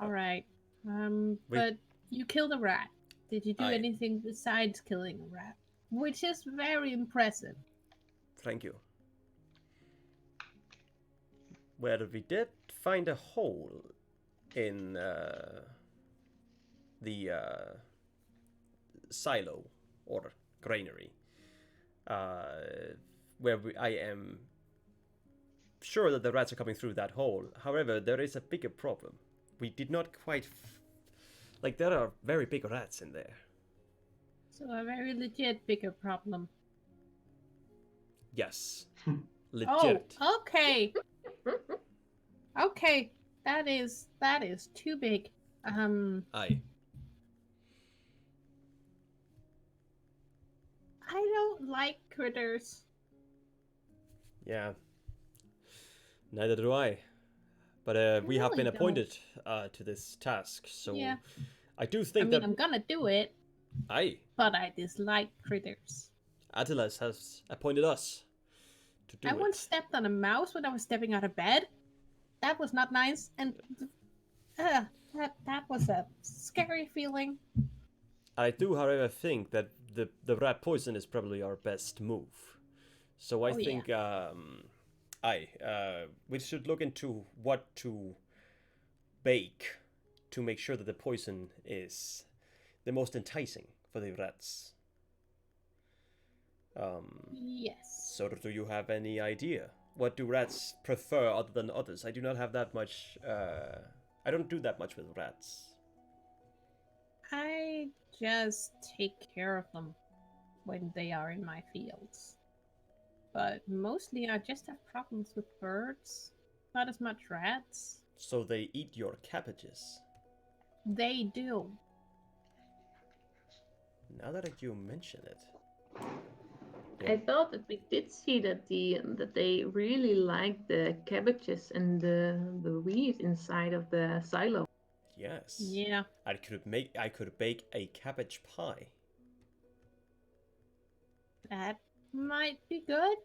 All right. We- But you killed a rat. Did you do I- anything besides killing a rat? Which is very impressive. Thank you. Well, we did find a hole in the silo or granary, where I am sure that the rats are coming through that hole. However, there is a bigger problem. We did not quite like there are very big rats in there. So a very legit bigger problem. Yes, Oh, legit. okay. Okay, that is too big. Aye. I don't like critters. Yeah. Neither do I. But we have really been don't. appointed to this task, so Yeah. I do I think mean, that I'm gonna do it, but I dislike critters. Attilas has appointed us to do I it. once stepped on a mouse when I was stepping out of bed. That was not nice, and that was a scary feeling. I do, however, think that the rat poison is probably our best move. So I Oh, yeah. think we should look into what to bake to make sure that the poison is the most enticing for the rats. Yes. So do you have any idea? What do rats prefer other than others? I do not have that much. I don't do that much with rats. I just take care of them when they are in my fields. But mostly I just have problems with birds, not as much rats. So they eat your cabbages. They do. Now that you mention it. I thought that we did see that they really like the cabbages and the wheat inside of the silo. Yes. Yeah. I could bake a cabbage pie. That might be good.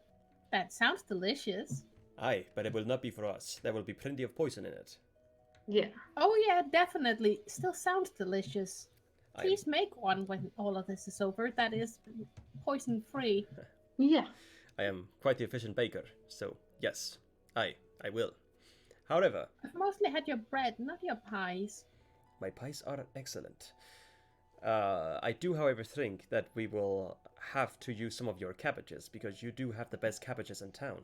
That sounds delicious. Aye, but it will not be for us. There will be plenty of poison in it. Yeah. Oh yeah, definitely. Still sounds delicious. I- Please make one when all of this is over. That is poison free. Yeah. I am quite the efficient baker, so yes, I will. However, I've mostly had your bread, not your pies. my pies are excellent. I do, however, think that we will have to use some of your cabbages because you do have the best cabbages in town.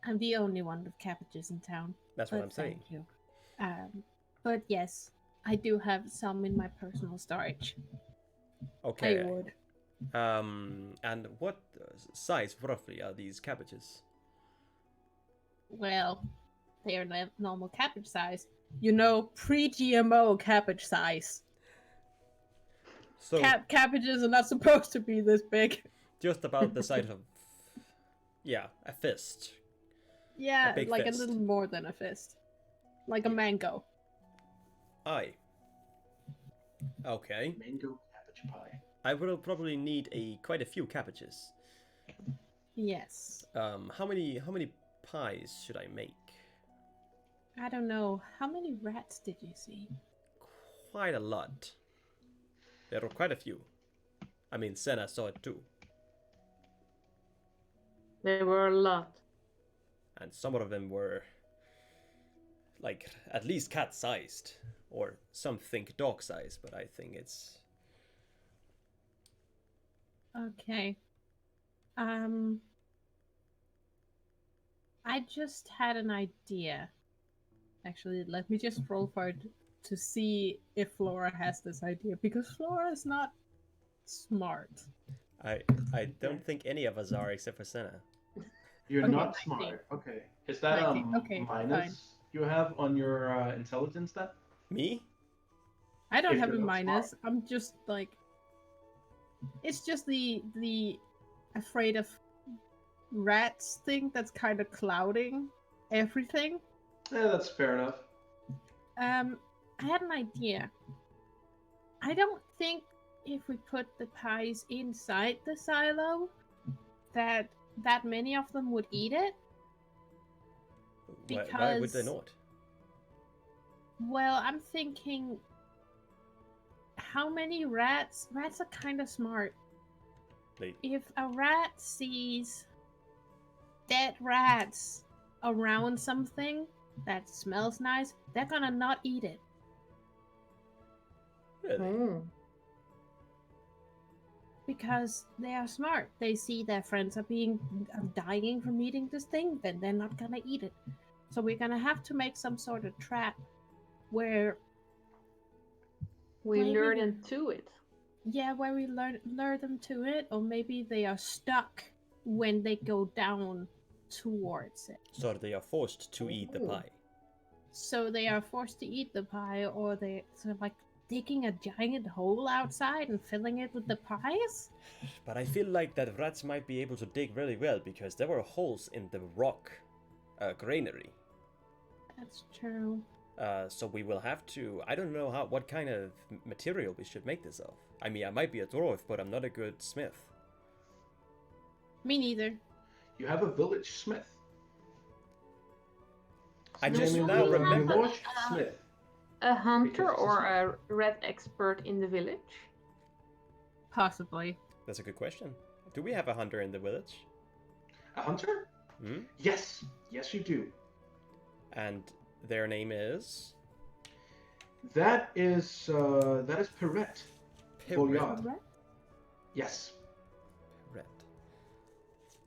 I'm the only one with cabbages in town. That's what I'm saying. Thank you. But yes, I do have some in my personal storage. Okay. I would. And what size roughly are these cabbages? Well, they are normal cabbage size. You know, pre-GMO cabbage size. So Cabbages are not supposed to be this big. just about the size of, yeah, a fist. Yeah, big like fist. a little more than a fist. Like a mango. Aye. Okay. Mango cabbage pie. I will probably need quite a few cabbages. Yes. How many pies should I make? I don't know. How many rats did you see? Quite a lot. There were quite a few. I mean, Senna saw it too. There were a lot. And some of them were like at least cat-sized, or some think dog-sized, but I think it's... Okay. I just had an idea. Actually, let me just roll for it to see if Flora has this idea, because Flora is not smart. I don't think any of us are except for Senna. You're Okay, not 19. smart. Okay. Is that 19. Okay, minus fine. you have on your intelligence stat? Me? I don't If have a you're not minus. smart. I'm just like, it's just the afraid of rats thing that's kind of clouding everything. Yeah, that's fair enough. I had an idea. I don't think if we put the pies inside the silo, that many of them would eat it. Why would they Because- not? Well, I'm thinking, how many rats? Rats are kind of smart. They... If a rat sees dead rats around something that smells nice, they're gonna not eat it. Really? Mm. Because they are smart. They see their friends are dying from eating this thing, then they're not gonna eat it. So we're gonna have to make some sort of trap where, We Maybe lure the- them to it. yeah, where we lure them to it, or maybe they are stuck when they go down towards it. So they are forced to eat the Ooh. pie. So they are forced to eat the pie, or they sort of like digging a giant hole outside and filling it with the pies. But I feel like that rats might be able to dig really well because there were holes in the rock a granary. That's true. So we will have to. I don't know what kind of material we should make this of. I mean, I might be a dwarf, but I'm not a good smith. Me neither. You have a village smith. I His just name is, now remember. Milosh Smith. A hunter Because or a red expert in the village? Possibly. That's a good question. Do we have a hunter in the village? A hunter? Hmm? Yes. Yes, you do. And their name is That is Perrette. Voyard. Correct? Yes. Perrette.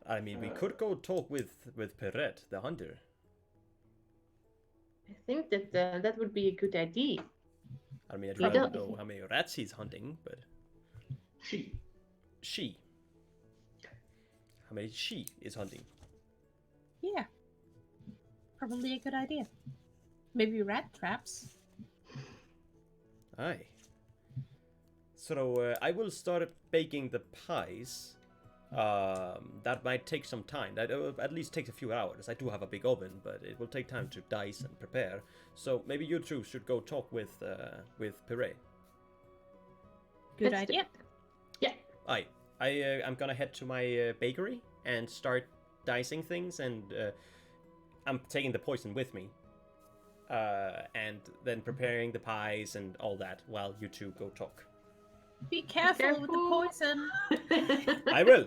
I mean, we could go talk with Perrette, the hunter. I think that that would be a good idea. I mean, I'd We rather don't- know how many rats he's hunting, but She. she. How many she is hunting? Yeah. Probably a good idea. Maybe rat traps. Aye. So I will start baking the pies. That might take some time. That at least takes a few hours. I do have a big oven, but it will take time to dice and prepare. So maybe you two should go talk with Perret. Good Let's do idea. it. Yeah. Aye. I'm gonna head to my bakery and start dicing things, and I'm taking the poison with me. And then preparing the pies and all that while you two go talk. Be careful with the poison. I will.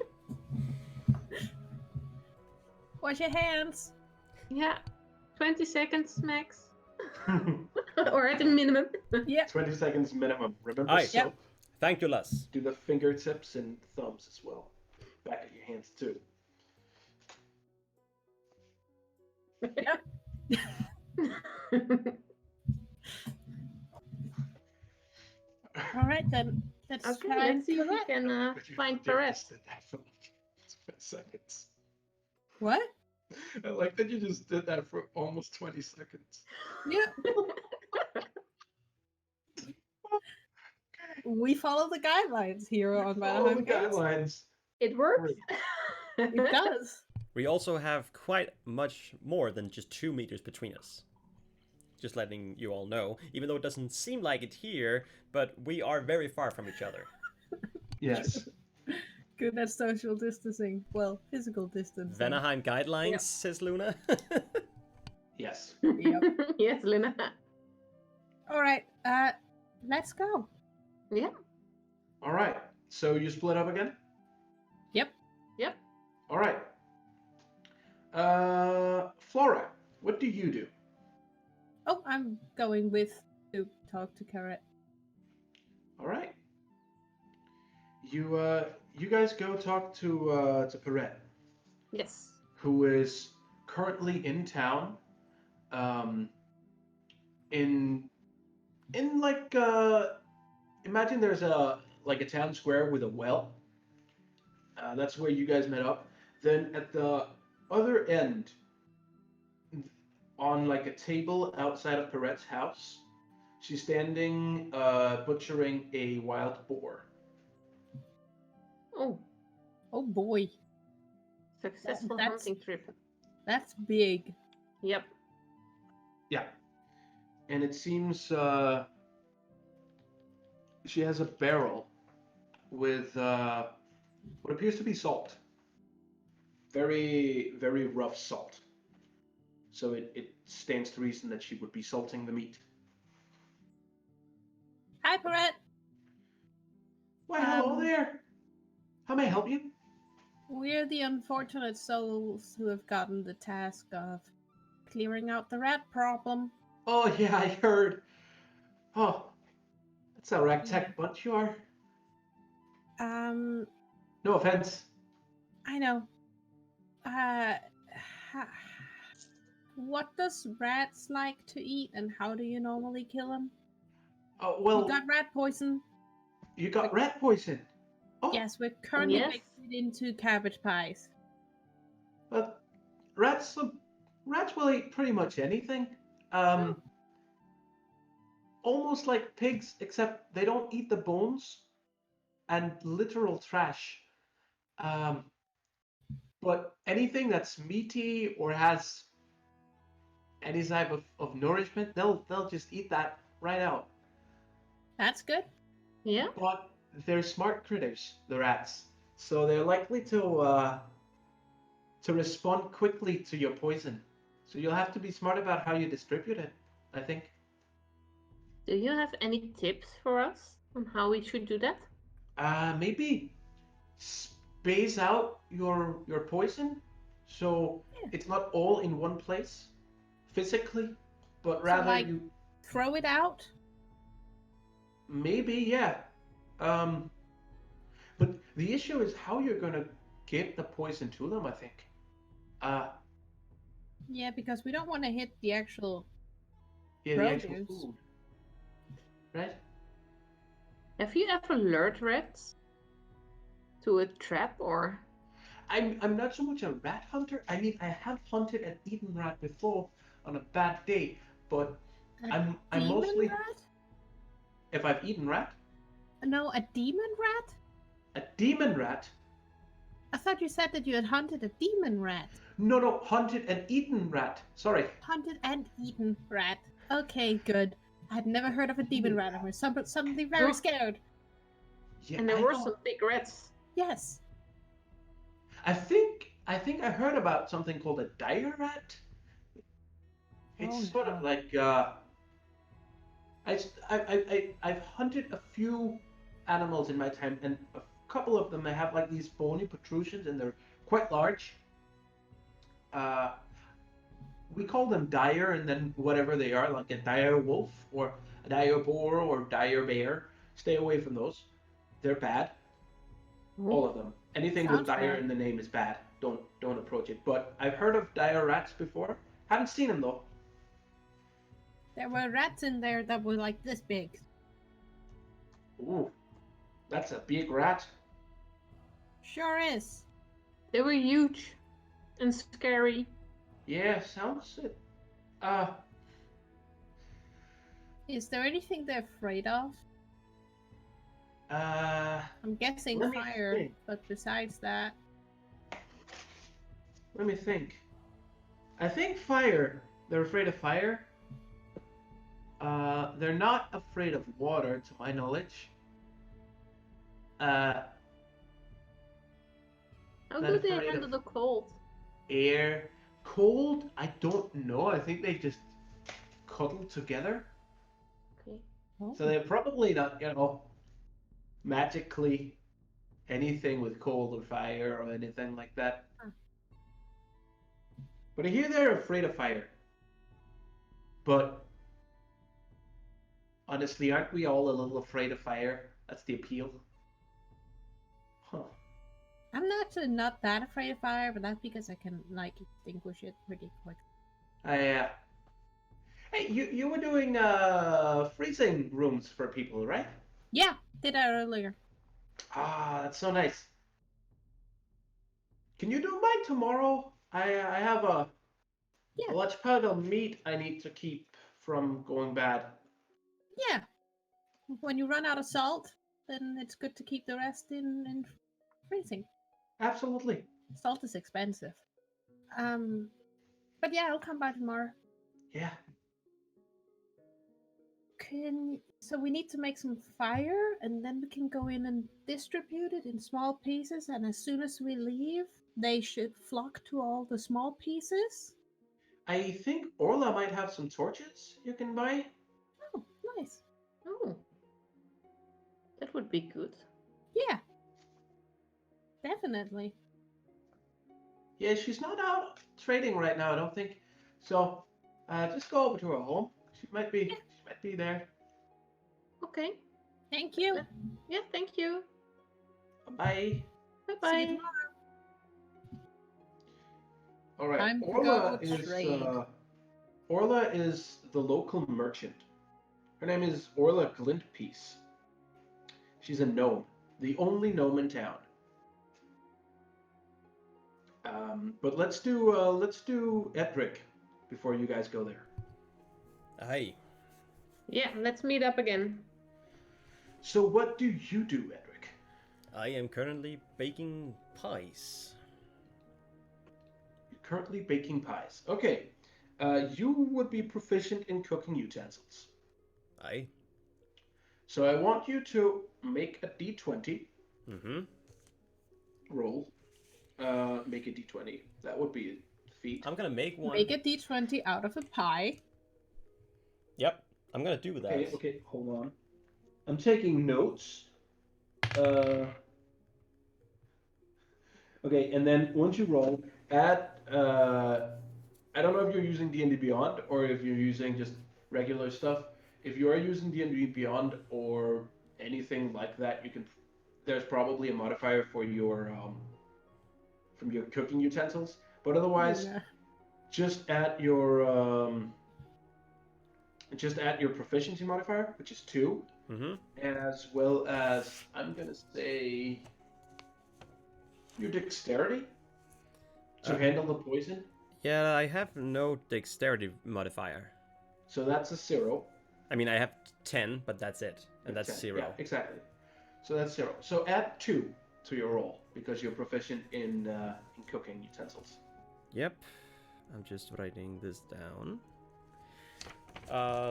Wash your hands. Yeah. 20 seconds max. Or at a minimum. Yep. 20 seconds minimum. Remember Aye. soap. Yep. Thank you, Les. Do the fingertips and thumbs as well. Back of your hands too. All right then. Let's Okay, try let's see if we Perrette. can find Perret. Did that for like 20 seconds. What? I like that you just did that for almost 20 seconds. Yeah. We follow the guidelines here on Follow the VanaheimGames. guidelines. It works. It does. We also have quite much more than just 2 meters between us. Just letting you all know, even though it doesn't seem like it here, but we are very far from each other. Yes. Good at social distancing. Well, physical distancing. Vanaheim guidelines, Yep. says Luna. Yes. Yep. Yes, Luna. All right. Let's go. Yeah. All right. So you split up again? Yep. Yep. All right. Flora, what do you do? Oh, I'm going with to talk to Carrot. All right. You guys go talk to Perrette, Yes. who is currently in town. In like imagine there's a town square with a well. That's where you guys met up. Then at the other end, on like a table outside of Perrette's house, she's standing butchering a wild boar. Oh, Oh boy, successful That's- hunting trip. that's big. Yep. Yeah. And it seems she has a barrel with what appears to be salt. Very, very rough salt. So it stands to reason that she would be salting the meat. Hi, Carrot. Why, hello Um, there. How may I help you? We're the unfortunate souls who have gotten the task of clearing out the rat problem. Oh, yeah, I heard. Oh, that's a ragtag bunch you are. No offense. I know. What does rats like to eat, and how do you normally kill them? Oh, well, We got rat poison. you got rat poison. Oh, Yes, we're currently Yes. making it into cabbage pies. but rats will eat pretty much anything. Almost like pigs, except they don't eat the bones and literal trash. But anything that's meaty or has any type of nourishment, they'll just eat that right out. That's good. Yeah. But they're smart critters, the rats, so they're likely to respond quickly to your poison. So you'll have to be smart about how you distribute it, I think. Do you have any tips for us on how we should do that? Maybe space out your poison so Yeah. it's not all in one place physically, but So, rather like, you throw it out. maybe, yeah. Um, but the issue is how you're gonna get the poison to them, I think. Uh, Yeah, because we don't want to hit the actual yeah, the actual produce. food, right? Have you ever lured rats to a trap or? I'm not so much a rat hunter. I mean, I have hunted and eaten rat before on a bad day, but A I'm demon mostly rat? if I've eaten rat, No, a demon rat? a demon rat. I thought you said that you had hunted a demon rat. No, hunted and eaten rat. Sorry. Hunted and eaten rat. Okay, good. I'd never heard of a demon rat. I was suddenly very No. scared. Yeah, And there I were don't- some big rats. Yes. I think I heard about something called a dire rat. It's Oh, sort of no. like I've hunted a few animals in my time, and a couple of them they have like these bony protrusions, and they're quite large. Uh, we call them dire, and then whatever they are, like a dire wolf or a dire boar or dire bear. Stay away from those. They're bad. All of them. Anything with Sounds dire bad. in the name is bad. Don't approach it. But I've heard of dire rats before. Haven't seen them though. There were rats in there that were like this big. Ooh, that's a big rat. Sure is. They were huge and scary. Yeah, sounds it. Uh, Is there anything they're afraid of? uh, I'm guessing Let me fire, think. but besides that, let me think. I think fire. They're afraid of fire. They're not afraid of water, to my knowledge. Uh, How Not do they afraid of- handle the cold? Air, cold. I don't know. I think they just cuddle together. Okay. So they're probably not, magically anything with cold or fire or anything like that. Huh. But I hear they're afraid of fire. But honestly, aren't we all a little afraid of fire? That's the appeal. Huh. I'm actually not that afraid of fire, but that's because I can like extinguish it pretty quick. Hey, you were doing freezing rooms for people, right? Yeah, did that earlier. Ah, that's so nice. Can you do mine tomorrow? I have a Yeah. large pile of meat I need to keep from going bad. Yeah. When you run out of salt, then it's good to keep the rest in freezing. Absolutely. Salt is expensive. But yeah, I'll come by tomorrow. Yeah. So we need to make some fire, and then we can go in and distribute it in small pieces. And as soon as we leave, they should flock to all the small pieces. I think Orla might have some torches you can buy. Oh, nice. Oh. That would be good. Yeah. Definitely. Yeah, she's not out trading right now, I don't think. So, just go over to her home. She might be there. Okay. Thank you. Yeah, thank you. Bye. Bye See you bye. tomorrow. All right. Time to Orla go trade. Orla is the local merchant. Her name is Orla Glintpiece. She's a gnome, the only gnome in town. But let's do Edric before you guys go there. Aye. Yeah, let's meet up again. So what do you do, Edric? I am currently baking pies. You're currently baking pies. Okay. You would be proficient in cooking utensils. Aye. So I want you to make a d20 Mm-hmm. roll. Make a d20. That would be feat. I'm gonna make one. Make a d20 out of a pie. Yep, I'm gonna do that. Okay, hold on. I'm taking notes. Okay, and then once you roll, add. I don't know if you're using D&D Beyond or if you're using just regular stuff. If you are using D&D Beyond or anything like that, you can. There's probably a modifier for your from your cooking utensils, but otherwise, Yeah. just add your proficiency modifier, which is 2, as well as I'm gonna say your dexterity to handle the poison. Yeah, I have no dexterity modifier. So that's a 0. I mean, I have 10, but that's it, and that's 10. 0. Yeah, exactly. So that's 0. So add 2 to your roll because you're proficient in cooking utensils. Yep, I'm just writing this down.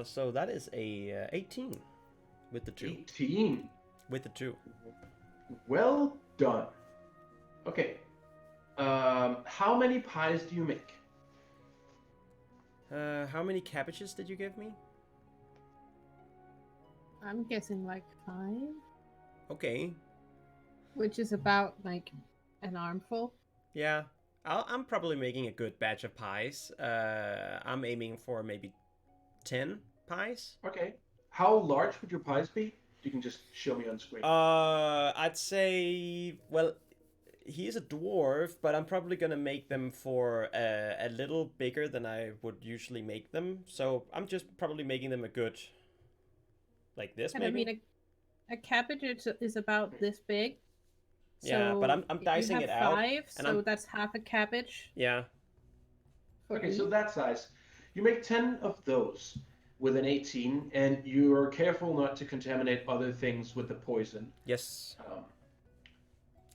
So that is a 18 with the 2. 18. With the 2. Well done. Okay. How many pies do you make? How many cabbages did you give me? I'm guessing like 5, Okay. which is about like an armful. Yeah, I'm probably making a good batch of pies. I'm aiming for maybe 10 pies. Okay. How large would your pies be? You can just show me on screen. I'd say, well, he is a dwarf, but I'm probably gonna make them for a little bigger than I would usually make them. So I'm just probably making them a good, like this, And maybe. I mean, a cabbage is about this big. Yeah, but I'm you dicing have it out, 5, and so that's half a cabbage. Yeah. Okay, so that size. You make 10 of those with an 18, and you're careful not to contaminate other things with the poison. Yes.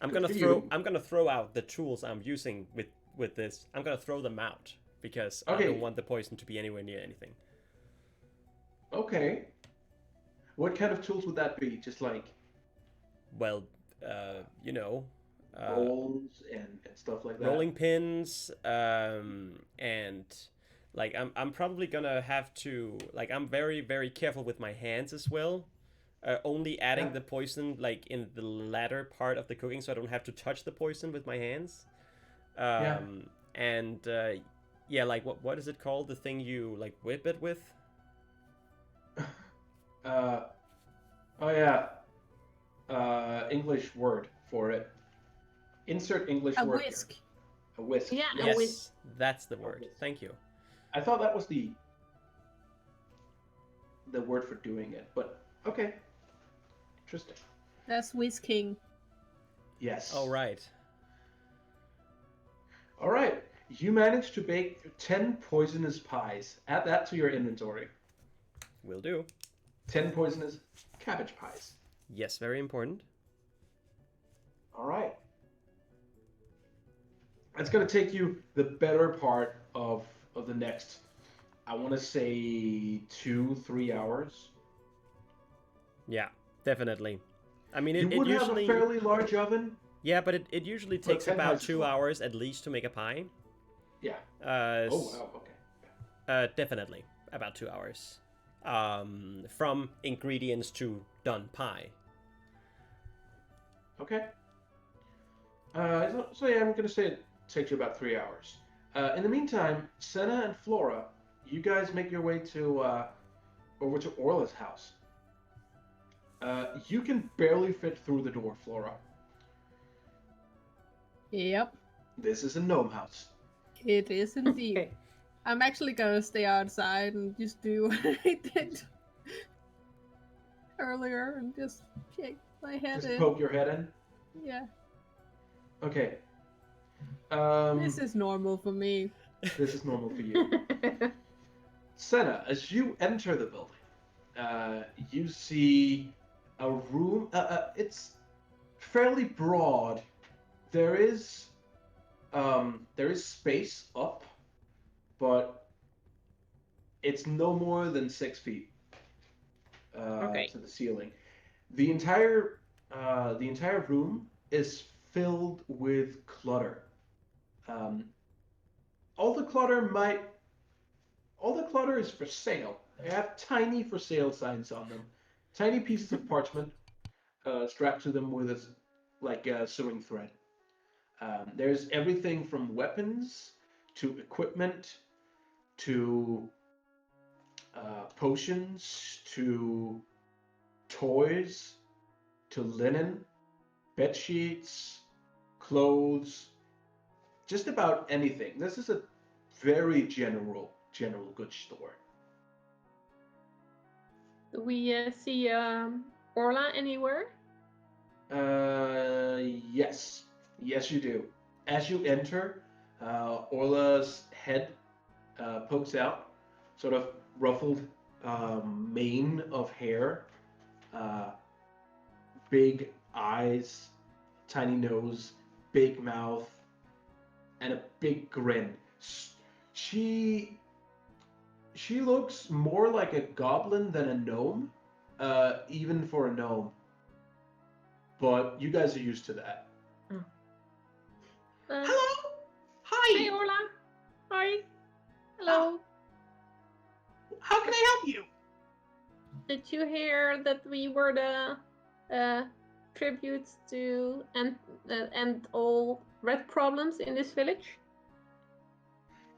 I'm Good gonna for throw. you. I'm gonna throw out the tools I'm using with this. I'm gonna throw them out because I Okay. don't want the poison to be anywhere near anything. Okay. What kind of tools would that be? Just like Well, you know, rolls and stuff like that? rolling pins, and like I'm probably gonna have to like I'm very careful with my hands as well. Only adding Yeah. the poison like in the latter part of the cooking, so I don't have to touch the poison with my hands. Yeah. And yeah, like what is it called? The thing you like whip it with? Oh yeah. English word for it. Insert English A word whisk. here. A whisk. Yeah, Yes, whisk. that's the word. whisk. Thank you. I thought that was the word for doing it, but okay. Interesting. That's whisking. Yes. All right. All right. You managed to bake 10 poisonous pies. Add that to your inventory. Will do. 10 poisonous cabbage pies. Yes, very important. All right. It's going to take you the better part of the next, I want to say 2-3 hours. Yeah, definitely. I mean, You it would usually have a fairly large oven. yeah, but it usually But takes 10 about pies is 2 fine. hours at least to make a pie. Yeah. Oh Oh, wow. Okay. Definitely about 2 hours. From ingredients to done pie. Okay. So yeah, I'm going to say it takes you about 3 hours. In the meantime, Senna and Flora, you guys make your way to over to Orla's house. You can barely fit through the door, Flora. Yep, This is a gnome house. it is indeed. Okay. I'm actually gonna stay outside and just do what I did earlier and just shake my head Just in. poke your head in. Yeah, Okay. this is normal for me. This is normal for you. Senna, as you enter the building, you see a room. It's fairly broad. There is space up, but It's no more than 6 feet Okay. to the ceiling. The entire room is filled with clutter. Um, all the clutter might all the clutter is for sale. They have tiny for sale signs on them, tiny pieces of parchment strapped to them with a sewing thread. There's everything from weapons to equipment to potions to toys to linen, bed sheets, clothes, just about anything. This is a very general goods store. Do we see Orla anywhere? Yes, yes, you do. As you enter, Orla's head pokes out, sort of ruffled mane of hair, uh, big eyes, tiny nose, big mouth, and a big grin. She she looks more like a goblin than a gnome, even for a gnome. But you guys are used to that. Hello. Hey, Hi. Orla. Hi. Hello. How can I help you? Did you hear that we were the tributes to end all red problems in this village?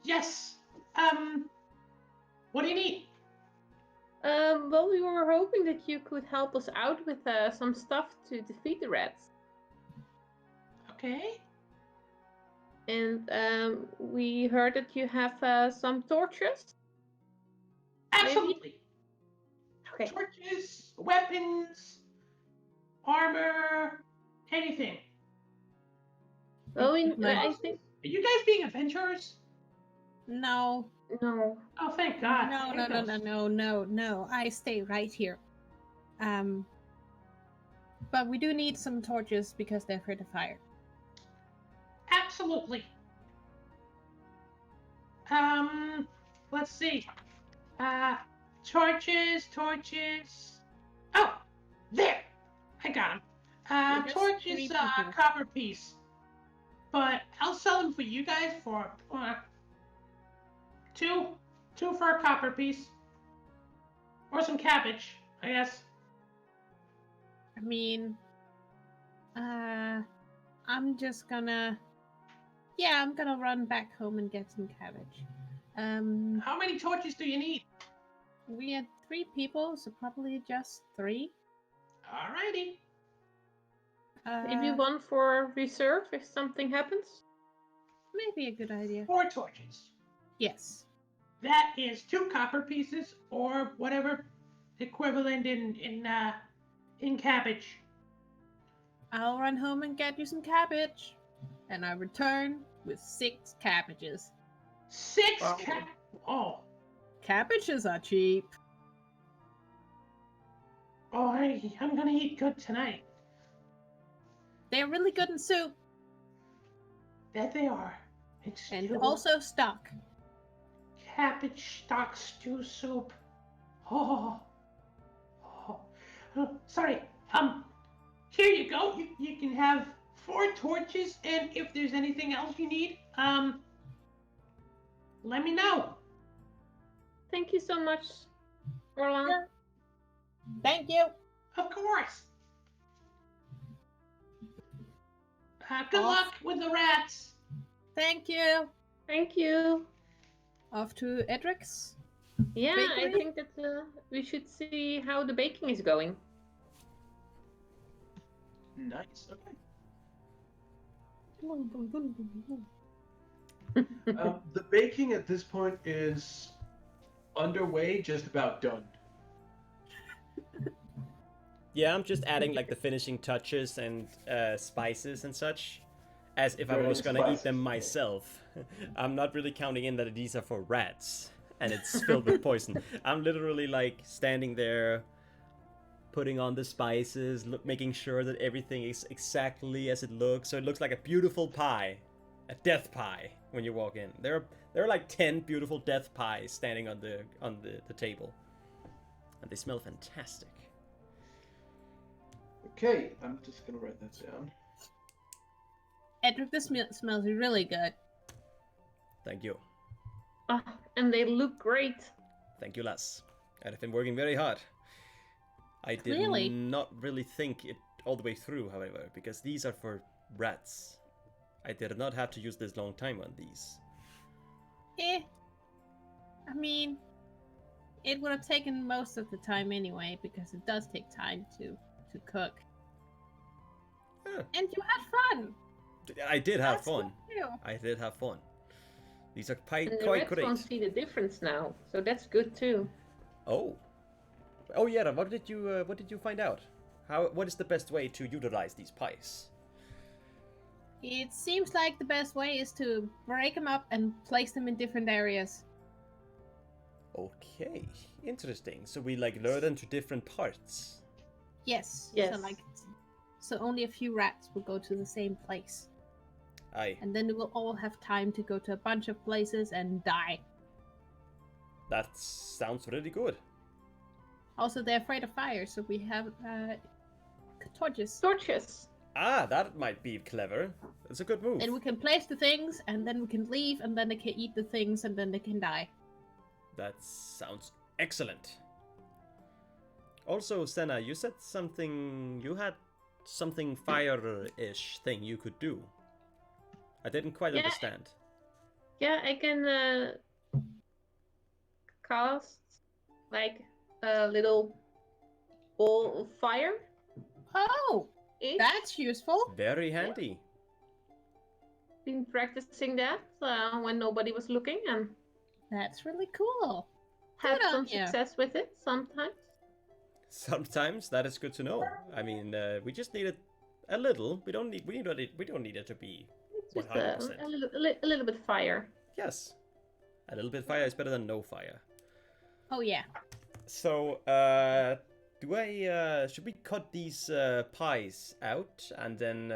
Yes. What do you need? Well, we were hoping that you could help us out with some stuff to defeat the rats. Okay. And we heard that you have some torches. Absolutely. Okay. Torches, weapons, armor, anything. Well, My- I think Are you guys being adventurers? No, no. Oh, thank God. no, no, no, no, no, no, no. I stay right here. But we do need some torches because they're afraid of fire. Absolutely. Let's see. Torches. Oh, there. I got them. We're just Torches, three people. copper piece. But I'll sell them for you guys for two for a copper piece, or some cabbage, I guess. I mean, I'm just gonna. Yeah, I'm gonna run back home and get some cabbage. How many torches do you need? We had 3 people, so probably just 3. Alrighty. Maybe one for reserve if something happens. Maybe a good idea. 4 torches. Yes. That is 2 copper pieces, or whatever equivalent in cabbage. I'll run home and get you some cabbage. And I return with 6 cabbages. 6 Wow. Oh, Cabbages are cheap. I'm gonna eat good tonight. They're really good in soup. That they are. It's And still also stock. cabbage stock stew soup. Oh. Sorry. Here you go. You can have 4 torches, and if there's anything else you need, let me know. Thank you so much, Orla. Yeah. Thank you. Of course. Good Off. luck with the rats. Thank you. Thank you. Off to Edric's. Yeah, I Bakery? think that we should see how the baking is going. Nice. Okay. The baking at this point is underway, just about done. Yeah, I'm just adding like the finishing touches and spices and such, as if I was gonna eat them myself. I'm not really counting in that these are for rats and it's filled with poison. I'm literally like standing there, putting on the spices, making sure that everything is exactly as it looks, so it looks like a beautiful pie. a death pie when you walk in. There are like 10 beautiful death pies standing on the table, and they smell fantastic. Okay, I'm just gonna write that down. Edric, this smells really good. Thank you. Oh, and they look great. Thank you, lass. I've been working very hard. I did Clearly. not really think it all the way through, however, because these are for rats. I did not have to use this long time on these. I mean, it would have taken most of the time anyway, because it does take time to cook. Yeah. And you had fun. I did have That's fun. good too. I did have fun. These are And the quite rats great. won't see the difference now, so that's good too. Oh yeah. What did you find out? What is the best way to utilize these pies? It seems like the best way is to break them up and place them in different areas. Okay, interesting. So we like lure them to different parts. Yes. Yes. So only a few rats will go to the same place. Aye, And then they will all have time to go to a bunch of places and die. that sounds really good. Also, they're afraid of fire, so we have torches. Torches. Ah, that might be clever. It's a good move. And we can place the things, and then we can leave, and then they can eat the things, and then they can die. That sounds excellent. Also, Senna, you said you had something fire-ish thing you could do. I didn't quite understand. Yeah, I can cast like a little ball of fire. Oh, Ish. that's useful. Very handy. Been practicing that when nobody was looking and That's really cool. had Good on some you. success with it sometimes. Sometimes that is good to know. I mean, we just needed a little. We don't need it to be It's just 100%. a little bit fire. Yes, a little bit fire is better than no fire. Oh yeah. So, should we cut these pies out and then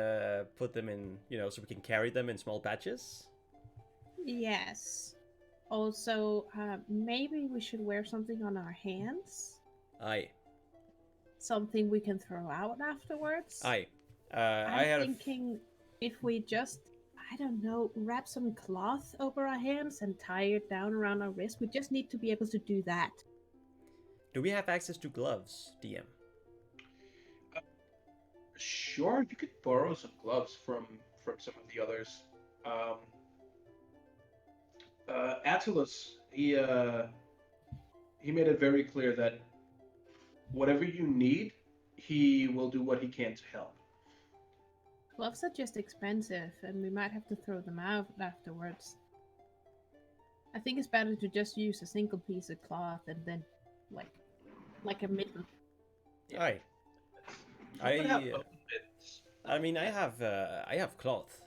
put them in, so we can carry them in small batches? Yes. Also, maybe we should wear something on our hands. Aye. Something we can throw out afterwards. Aye. I'm thinking if we just, I don't know, wrap some cloth over our hands and tie it down around our wrist. We just need to be able to do that. Do we have access to gloves, DM? Sure, you could borrow some gloves from some of the others. Attilus, he made it very clear that whatever you need, he will do what he can to help. Gloves are just expensive, and we might have to throw them out afterwards. I think it's better to just use a single piece of cloth and then, like a mitten. Aye. You could have both bits. I mean, I have cloth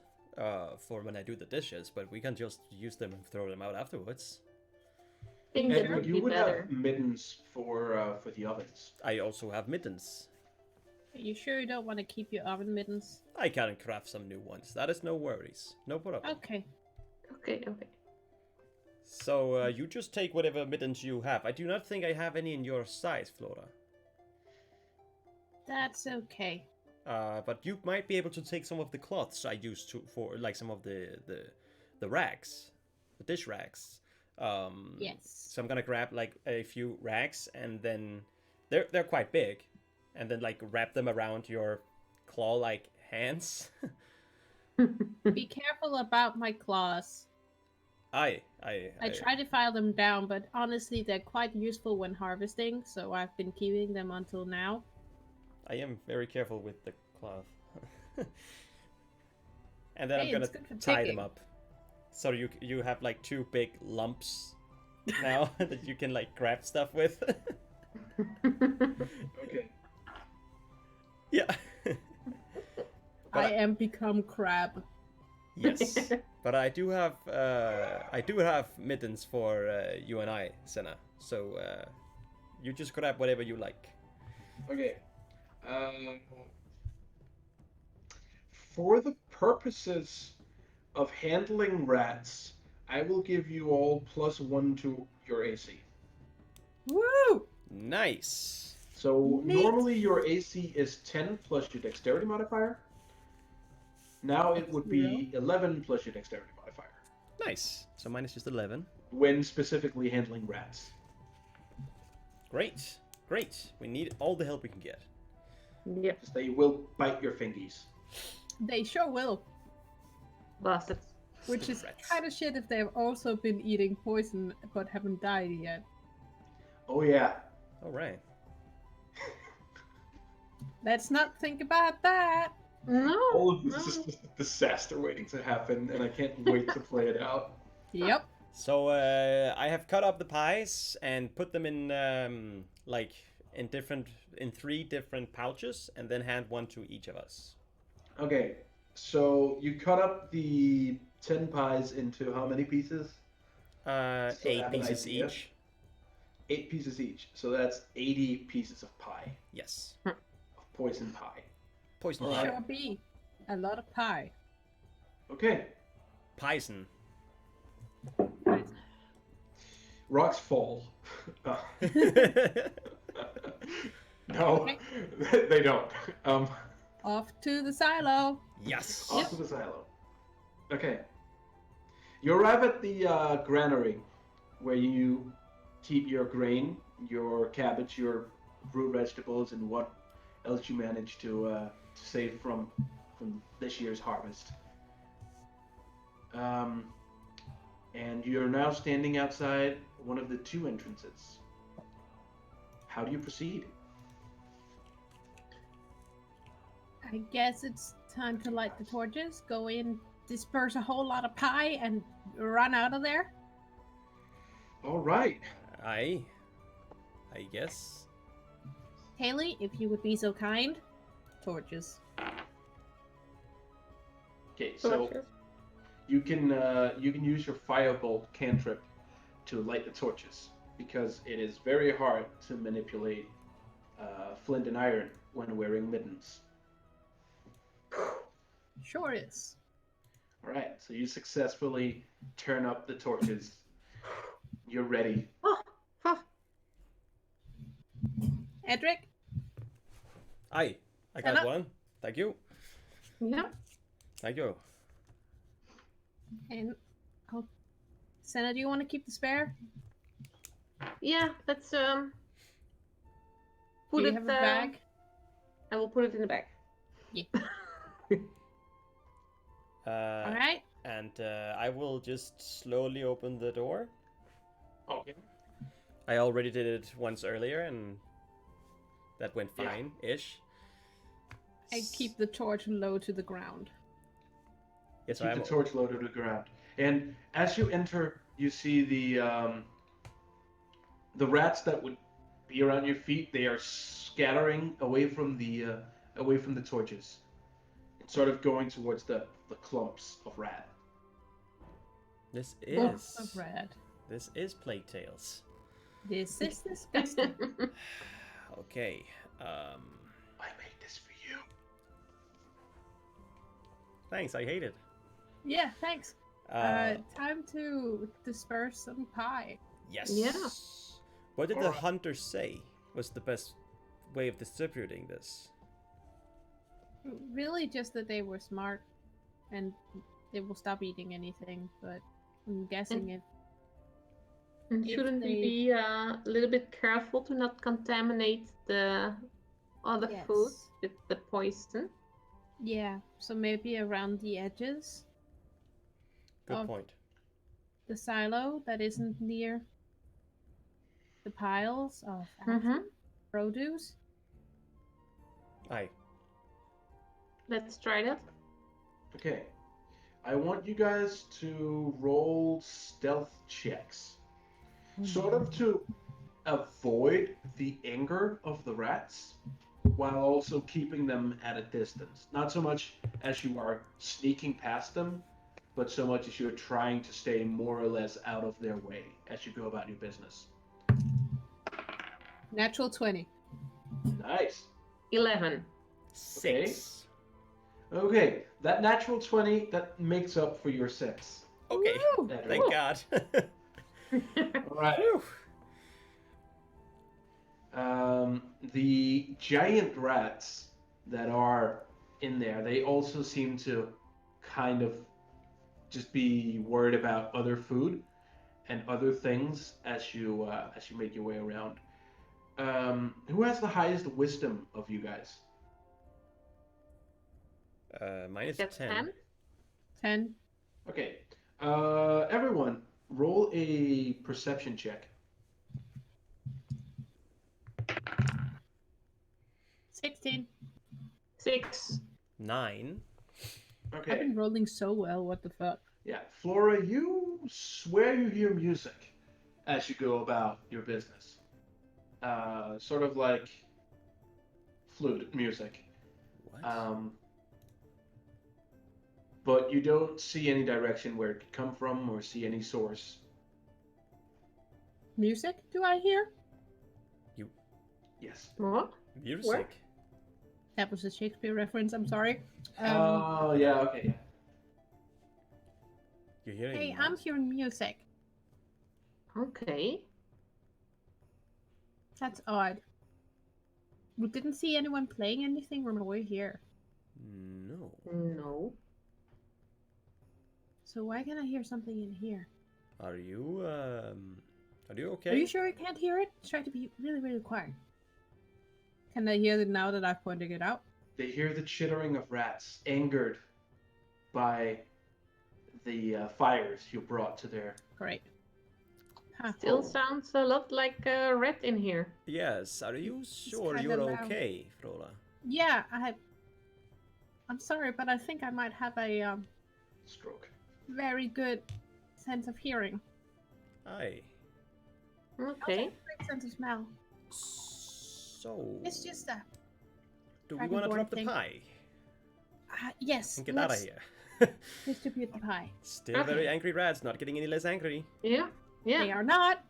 for when I do the dishes, but we can just use them and throw them out afterwards. I think that And would you be would better. have mittens for the ovens. I also have mittens. Are you sure you don't want to keep your oven mittens? I can craft some new ones. That is no worries. No problem. Okay. Okay. So you just take whatever mittens you have. I do not think I have any in your size, Flora. That's okay. But you might be able to take some of the cloths I used for like some of the rags, the dish rags. Yes. So I'm gonna grab like a few rags, and then they're quite big, and then like wrap them around your claw-like hands. Be careful about my claws. I try to file them down, but honestly, they're quite useful when harvesting, so I've been keeping them until now. I am very careful with the cloth. And then Hey, I'm gonna it's good for tie picking. them up. So you have like two big lumps now that you can like grab stuff with. Okay. Yeah. But I am become crab. yes. But I do have mittens for you and I, Senna. So you just grab whatever you like. Okay. For the purposes of handling rats, I will give you all +1 to your AC. Woo! Nice. So Neat. normally your AC is 10 plus your dexterity modifier. Now it would be 11 plus your dexterity modifier Nice. So mine is just 11. when specifically handling rats. Great. Great. We need all the help we can get. Yep, Because they will bite your fingies. They sure will. bastards. Which is Rats. kind of shit if they've also been eating poison but haven't died yet. Oh yeah. All right. Let's not think about that. No. All of this no. is just a disaster waiting to happen, and I can't wait to play it out. Yep. So I have cut up the pies and put them in in 3 different pouches, and then hand one to each of us. Okay, so you cut up the 10 pies into how many pieces? So I 8 have an pieces idea. each. 8 pieces each. So that's 80 pieces of pie, Yes. of poison pie. Poison All pie. right. Sure be. A lot of pie. Okay, Poison. rocks fall. No, Okay. they don't. Off to the silo. Yes. Off to the silo. Okay. You arrive at the granary where you keep your grain, your cabbage, your root vegetables, and what else you manage to save from this year's harvest. And you're now standing outside one of the 2 entrances. How do you proceed? I guess it's time to light the torches, go in, disperse a whole lot of pie, and run out of there. All right. I guess. Teiley, if you would be so kind. Torches. Okay, so Torches. you can use your firebolt cantrip to light the torches because it is very hard to manipulate flint and iron when wearing mittens. Sure is. All right, so you successfully turn up the torches. You're ready. Oh, oh. Edric, I Stand got up. one. Thank you. Yeah. Thank you. and Senna, do you want to keep the spare? Yeah, let's Do put you it have a bag? I will put it in the bag. All right. And I will just slowly open the door. Okay. I already did it once earlier, and that went Yeah. fine-ish. I keep the torch low to the ground. Yes, Keep I am. the torch low to the ground. And as you enter, you see the rats that would be around your feet. They are scattering away from the torches, and sort of going towards the clumps of rat. This Clumps is of red. this is Plague Tales. This is disgusting. Okay. I made this for you. Thanks. I hate it. Yeah, thanks. Time to disperse some pie. Yes. Yeah. What did the Alright. hunter say was the best way of distributing this? Really, just that they were smart and they will stop eating anything. But I'm guessing if And If shouldn't we they- be a little bit careful to not contaminate the other Yes. food with the poison? yeah, so maybe around the edges, Good Oh. point. the silo that isn't near the piles of actual Mm-hmm. produce. Aye. Let's try that. Okay. I want you guys to roll stealth checks. Sort of to avoid the anger of the rats while also keeping them at a distance. Not so much as you are sneaking past them, but so much as you're trying to stay more or less out of their way as you go about your business. Natural 20. Nice. 11. 6. Okay, that natural 20 that makes up for your 6. Okay, Woo! thank God. All right. Whew. The giant rats that are in there, they also seem to kind of just be worried about other food and other things as you make your way around. Who has the highest wisdom of you guys? Mine is That's 10. 10. Okay. Everyone, roll a perception check. 16. 6. 9. I've Okay. been rolling so well, what the fuck? Yeah, Flora, you swear you hear music as you go about your business. Sort of like flute music. What? But you don't see any direction where it could come from or see any source. Music, do I hear? Yes. What? Music? That was a Shakespeare reference, I'm sorry. Oh, yeah, okay. Yeah. You're hearing Hey, what? I'm hearing music. Okay. That's odd. We didn't see anyone playing anything on the way here. No. No. So why can I hear something in here? Are you okay? Are you sure I can't hear it? Try to be really, really quiet. Can I hear it now that I've pointed it out? They hear the chittering of rats, angered by the fires you brought to their... Great. Huh. Still sounds a lot like a rat in here. Yes, are you sure kinda you're loud. okay, Frola? Yeah, I'm sorry, but I think I might have a Stroke. very good sense of hearing. Aye. Okay. Great sense of smell. So... It's just a... do we want to dragonborn drop the thing. pie yes, and get out of let's here? distribute the pie. Still very angry rats, not getting any less angry. Yeah. Yeah. They are not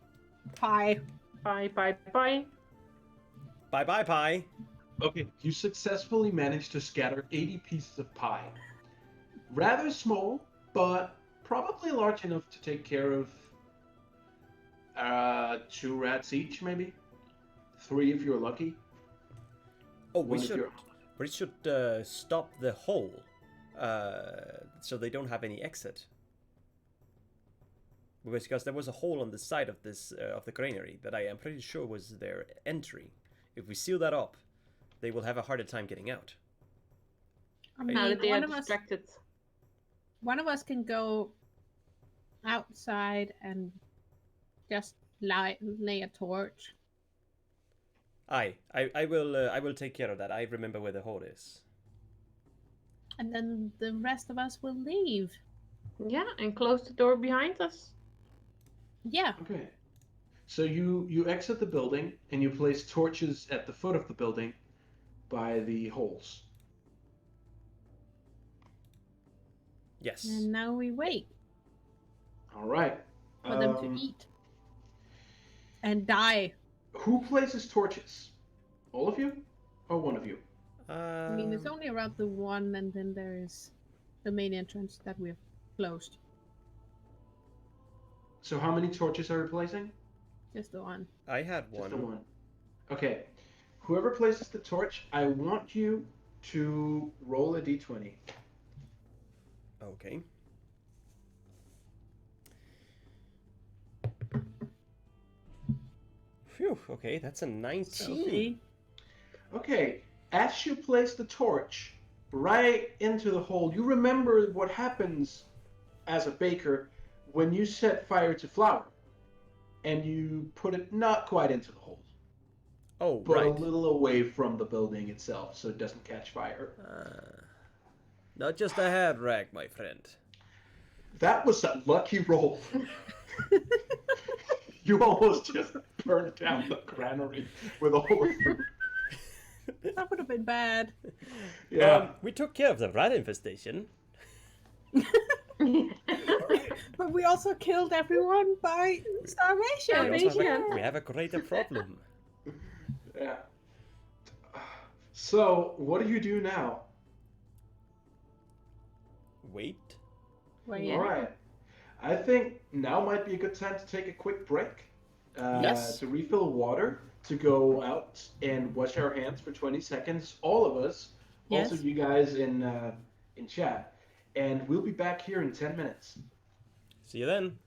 pie. Bye, bye, bye. Bye-bye, pie. Okay, you successfully managed to scatter 80 pieces of pie. Rather small, but probably large enough to take care of 2 rats each, maybe? 3 if you're lucky. Oh, we 1 if you're... should stop the hole, so they don't have any exit. Because there was a hole on the side of this of the granary that I am pretty sure was their entry. If we seal that up, they will have a harder time getting out. I Now that they are one of us distracted. One of us can go outside and just lay a torch. Aye, I will take care of that. I remember where the hole is. And then the rest of us will leave. Yeah, and close the door behind us. Yeah. Okay. So you exit the building and you place torches at the foot of the building by the holes. Yes. And now we wait All right. for them to eat and die. Who places torches? All of you? Or one of you? I mean, there's only around the one, and then there is the main entrance that we've closed. So how many torches are we placing? Just the one. I had Just one. the one. Okay. Whoever places the torch, I want you to roll a d20. Okay. Phew, okay, that's a 19. Sophie. Okay. As you place the torch right into the hole, you remember what happens as a baker when you set fire to flour and you put it not quite into the hole, Oh, but right. a little away from the building itself so it doesn't catch fire. Not just a hair rag, my friend. That was a lucky roll. You almost just burned down the granary with all the food. That would have been bad. Yeah. We took care of the rat infestation. But we also killed everyone by starvation. We have a greater problem. Yeah. So, what do you do now? wait. Wait. All right. I think now might be a good time to take a quick break. Yes. To refill water, to go out and wash our hands for 20 seconds. All of us, also Yes. you guys in chat, and we'll be back here in 10 minutes. See you then.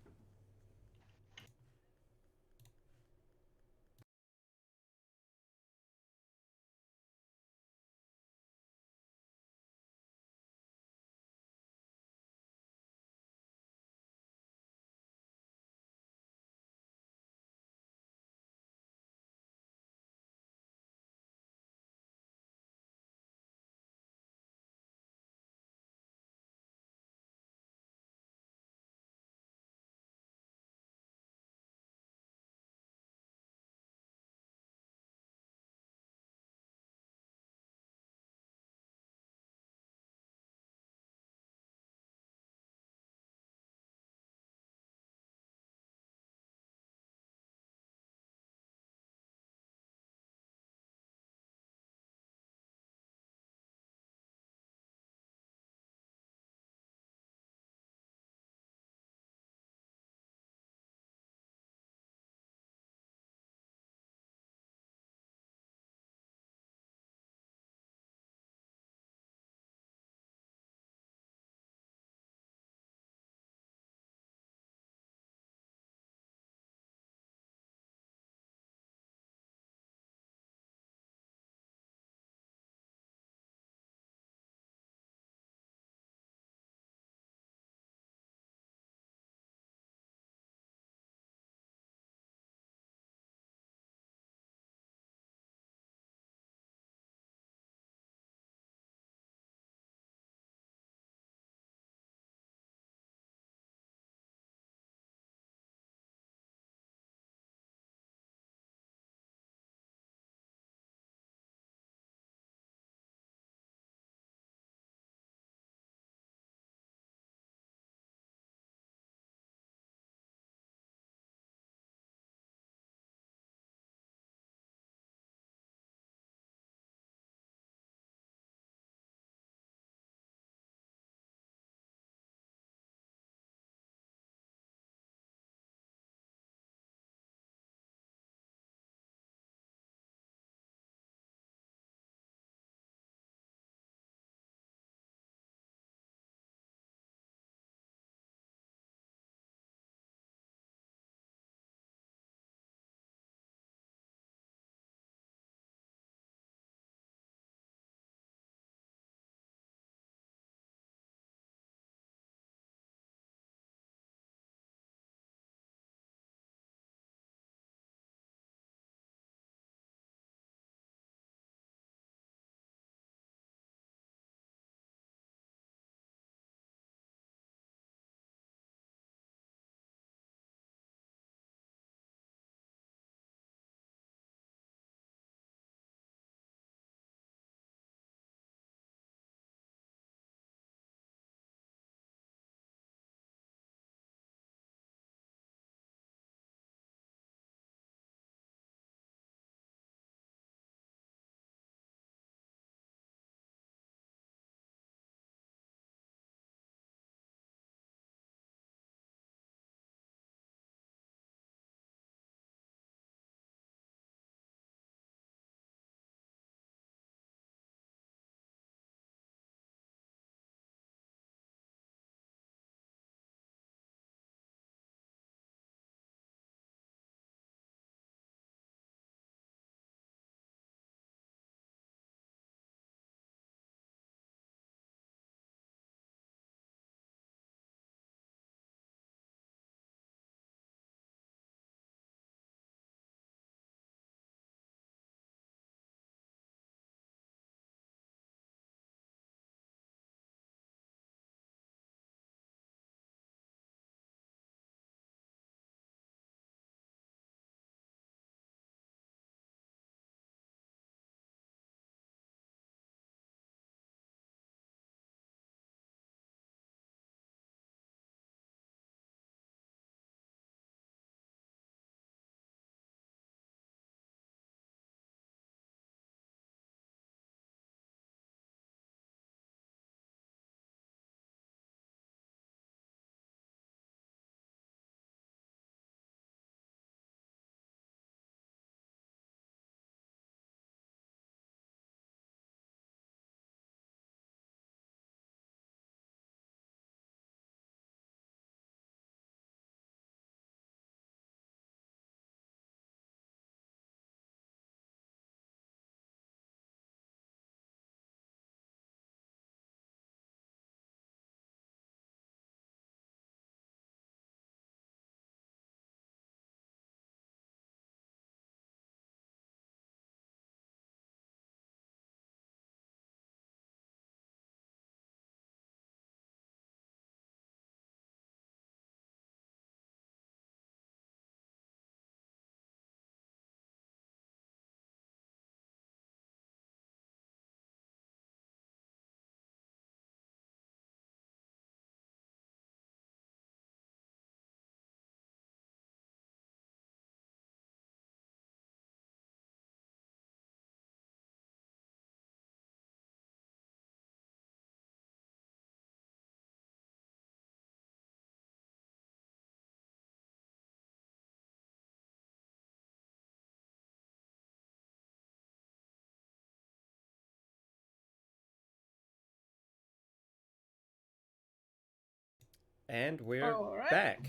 And we're All right. back.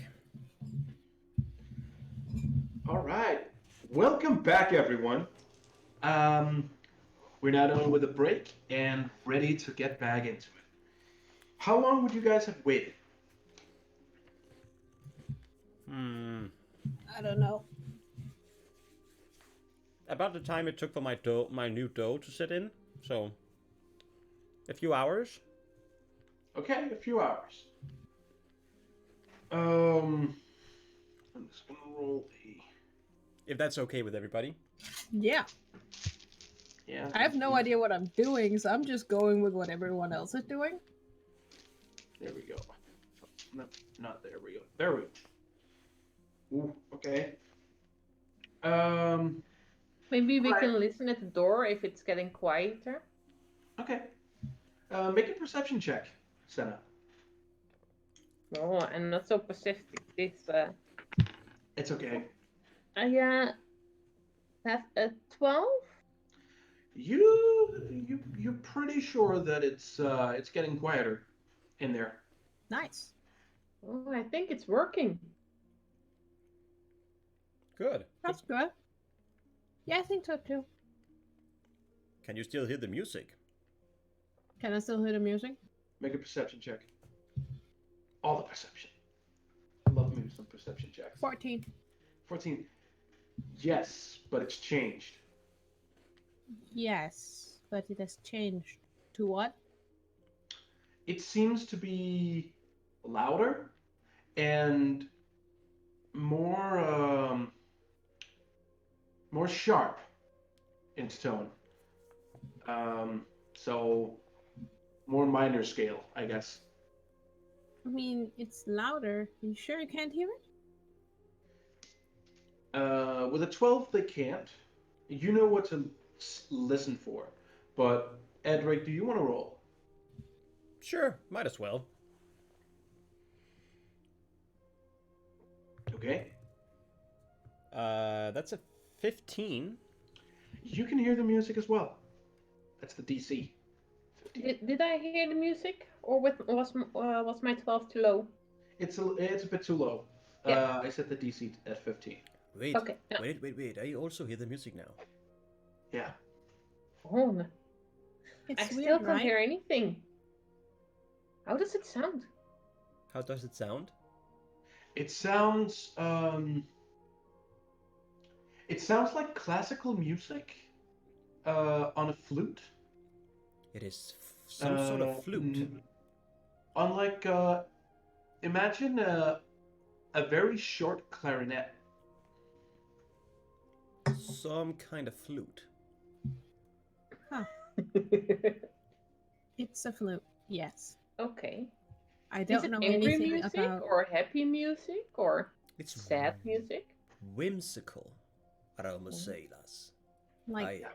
All right. Welcome back, everyone. We're now done with a break and ready to get back into it. How long would you guys have waited? I don't know. About the time it took for my new dough to sit in, so a few hours. Okay, a few hours. I'm just gonna roll a. If that's okay with everybody. Yeah. Yeah. I have no idea what I'm doing, so I'm just going with what everyone else is doing. There we go. No, not there we go. There we go. Ooh, okay. Maybe we Right. can listen at the door if it's getting quieter. Okay. Make a perception check, Senna. Oh, I'm not so Pacific. This. It's okay. I have a 12. You're pretty sure that it's getting quieter in there. Nice. Oh, I think it's working. Good. That's good. Yeah, I think so too. Can you still hear the music? Can I still hear the music? Make a perception check. All the perception. I love me some perception checks. 14. 14. Yes, but it's changed. Yes, but it has changed. To what? It seems to be louder and more more sharp in tone. So more minor scale, I guess. I mean, it's louder. You sure you can't hear it? With a 12, they can't. You know what to listen for. But, Edric, do you want to roll? Sure, might as well. Okay. That's a 15. You can hear the music as well. That's the DC. 15. Did I hear the music, or was my 12 too low? It's a bit too low. Yeah. I set the DC at 15. Wait, Okay, no. wait. I also hear the music now. Yeah. Oh, no. It's I weird, still can't right? hear anything. How does it sound? How does it sound? It sounds like classical music on a flute. It is some sort of flute. Unlike imagine a very short clarinet. Some kind of flute. It's a flute. Yes. Okay. I Is don't it know angry anything music, about. or happy music, or It's sad music? whimsical, I'd almost say, lass. Like I-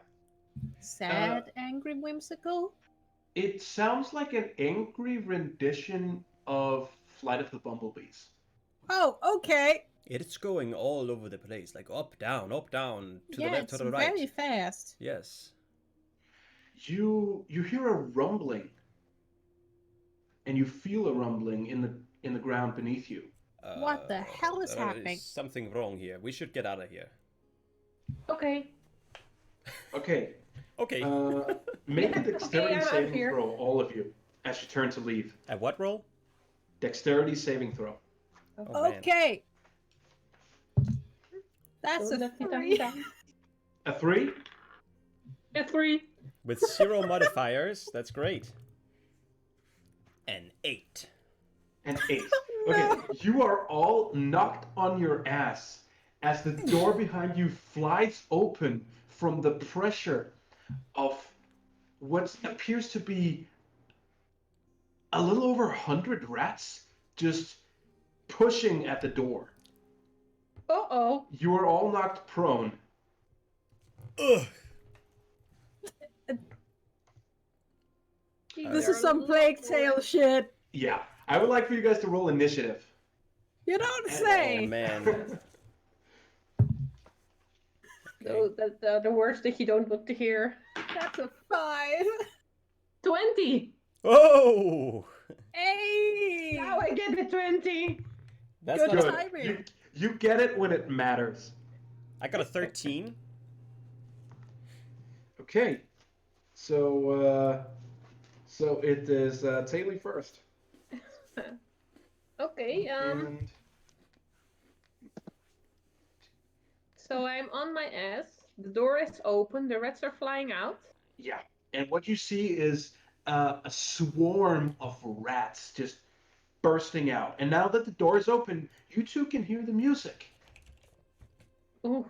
sad, angry, whimsical. It sounds like an angry rendition of Flight of the Bumblebees. Oh, okay. It's going all over the place, like up, down, to the Yeah, left, it's to the right. very fast. Yes. You hear a rumbling, and you feel a rumbling in the ground beneath you. What the hell is there happening? something wrong here. We should get out of here. Okay. Okay. Okay. Make a dexterity I'm out saving here. throw, all of you, as you turn to leave. At what roll? Dexterity saving throw. Oh, man. Okay. That's Don't a let me 3. down. A 3? A 3. With 0 modifiers, that's great. An 8. An 8. Okay, you are all knocked on your ass as the door behind you flies open from the pressure of what appears to be a little over 100 rats just pushing at the door. Uh-oh. You are all knocked prone. Ugh. This is some Plague Tale shit. Yeah, I would like for you guys to roll initiative. You don't Oh, say. man. So that's the words that you don't want to hear. That's a 5. 20. Oh! Hey! Now I get the 20. That's Good not Good. timing. You get it when it matters. I got a 13. Okay. So it is Teiley first. Okay, And so I'm on my ass. The door is open. The rats are flying out. yeah. And what you see is a swarm of rats just bursting out. And now that the door is open, you two can hear the music. Ooh.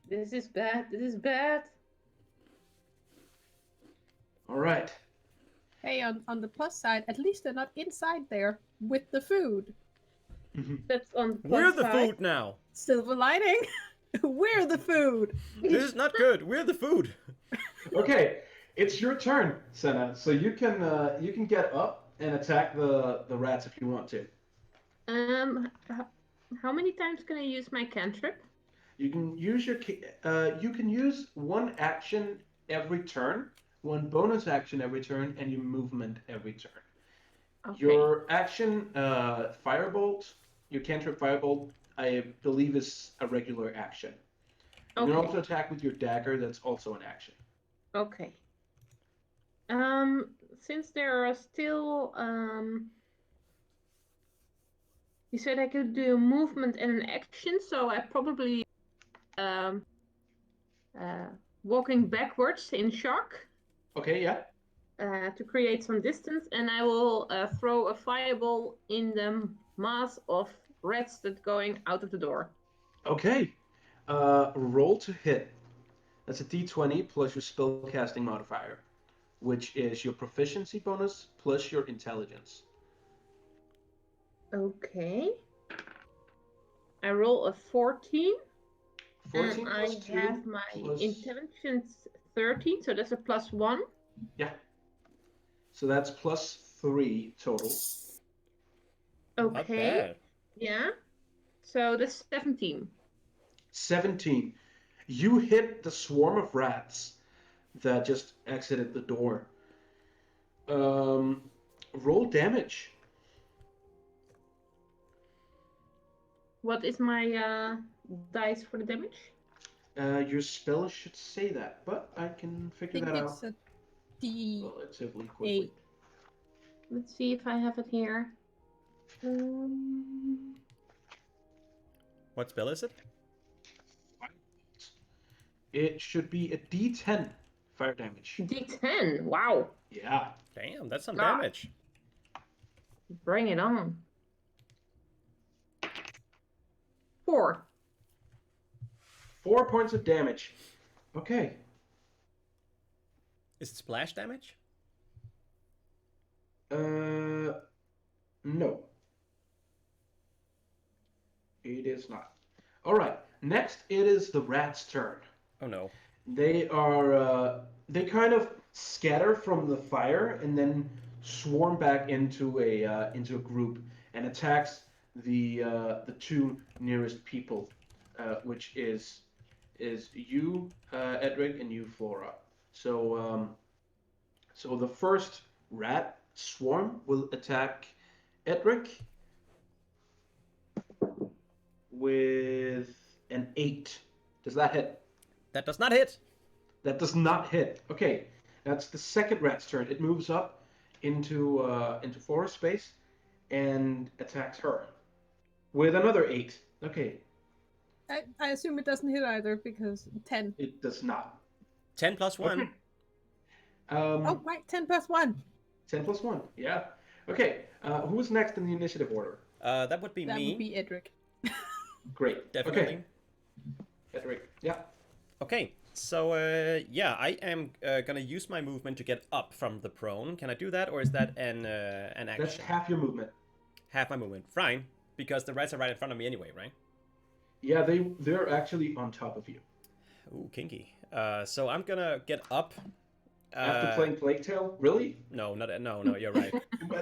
This is bad. This is bad. All right. Hey, on the plus side, at least they're not inside there with the food. That's on the We're plus the side. food now. Silver lining. We're the food. This is not good. We're the food. Okay, it's your turn, Senna. So you can get up and attack the rats if you want to. How many times can I use my cantrip? You can use you can use one action every turn, one bonus action every turn, and your movement every turn. Okay. Your action firebolt, your cantrip firebolt, I believe is a regular action. You can Okay. also attack with your dagger. That's also an action. Okay. Since there are still you said I could do a movement and an action, so I probably um walking backwards in shock Okay, yeah. to create some distance, and I will throw a fireball in the mass of rats that going out of the door. Okay. Roll to hit. That's a d20 plus your spellcasting modifier, which is your proficiency bonus plus your intelligence. Okay. I roll a 14. 14 And plus I 2 have my plus... intelligence 13, so that's a +1. Yeah. So that's plus 3 total. Not Okay. bad. Yeah. So that's 17. 17. You hit the swarm of rats that just exited the door. Roll damage. What is my dice for the damage? Your spell should say that, but I can I figure think that it's out a D8. relatively quickly. Let's see if I have it here. What spell is it? It should be a d10 fire damage. D10. Wow. Yeah. Damn, that's some God. damage. Bring it on. 4. 4 points of damage. Okay. Is it splash damage? No. It is not. All right. Next, it is the rat's turn. Oh no. They are they kind of scatter from the fire and then swarm back into a group and attacks the two nearest people, which is you, Edric, and you, Flora. So the first rat swarm will attack Edric with an 8. Does that hit? That does not hit. That does not hit. Okay, that's the second rat's turn. It moves up into Flora's space and attacks her with another 8. Okay, I assume it doesn't hit either because 10. it does not. 10 plus 1. Okay. Oh, right, 10 plus 1. 10 plus 1. Yeah. Okay. Who's next in the initiative order? That would be That me. would be Edric. Great. Definitely. Okay. Edric. Yeah. Okay, so yeah, I am gonna use my movement to get up from the prone. Can I do that, or is that an action? That's half your movement. Half my movement. Fine, because the rats are right in front of me anyway, right? Yeah, they're actually on top of you. Ooh, kinky. So I'm gonna get up. After playing Plague Tale? Really? No, no, you're right.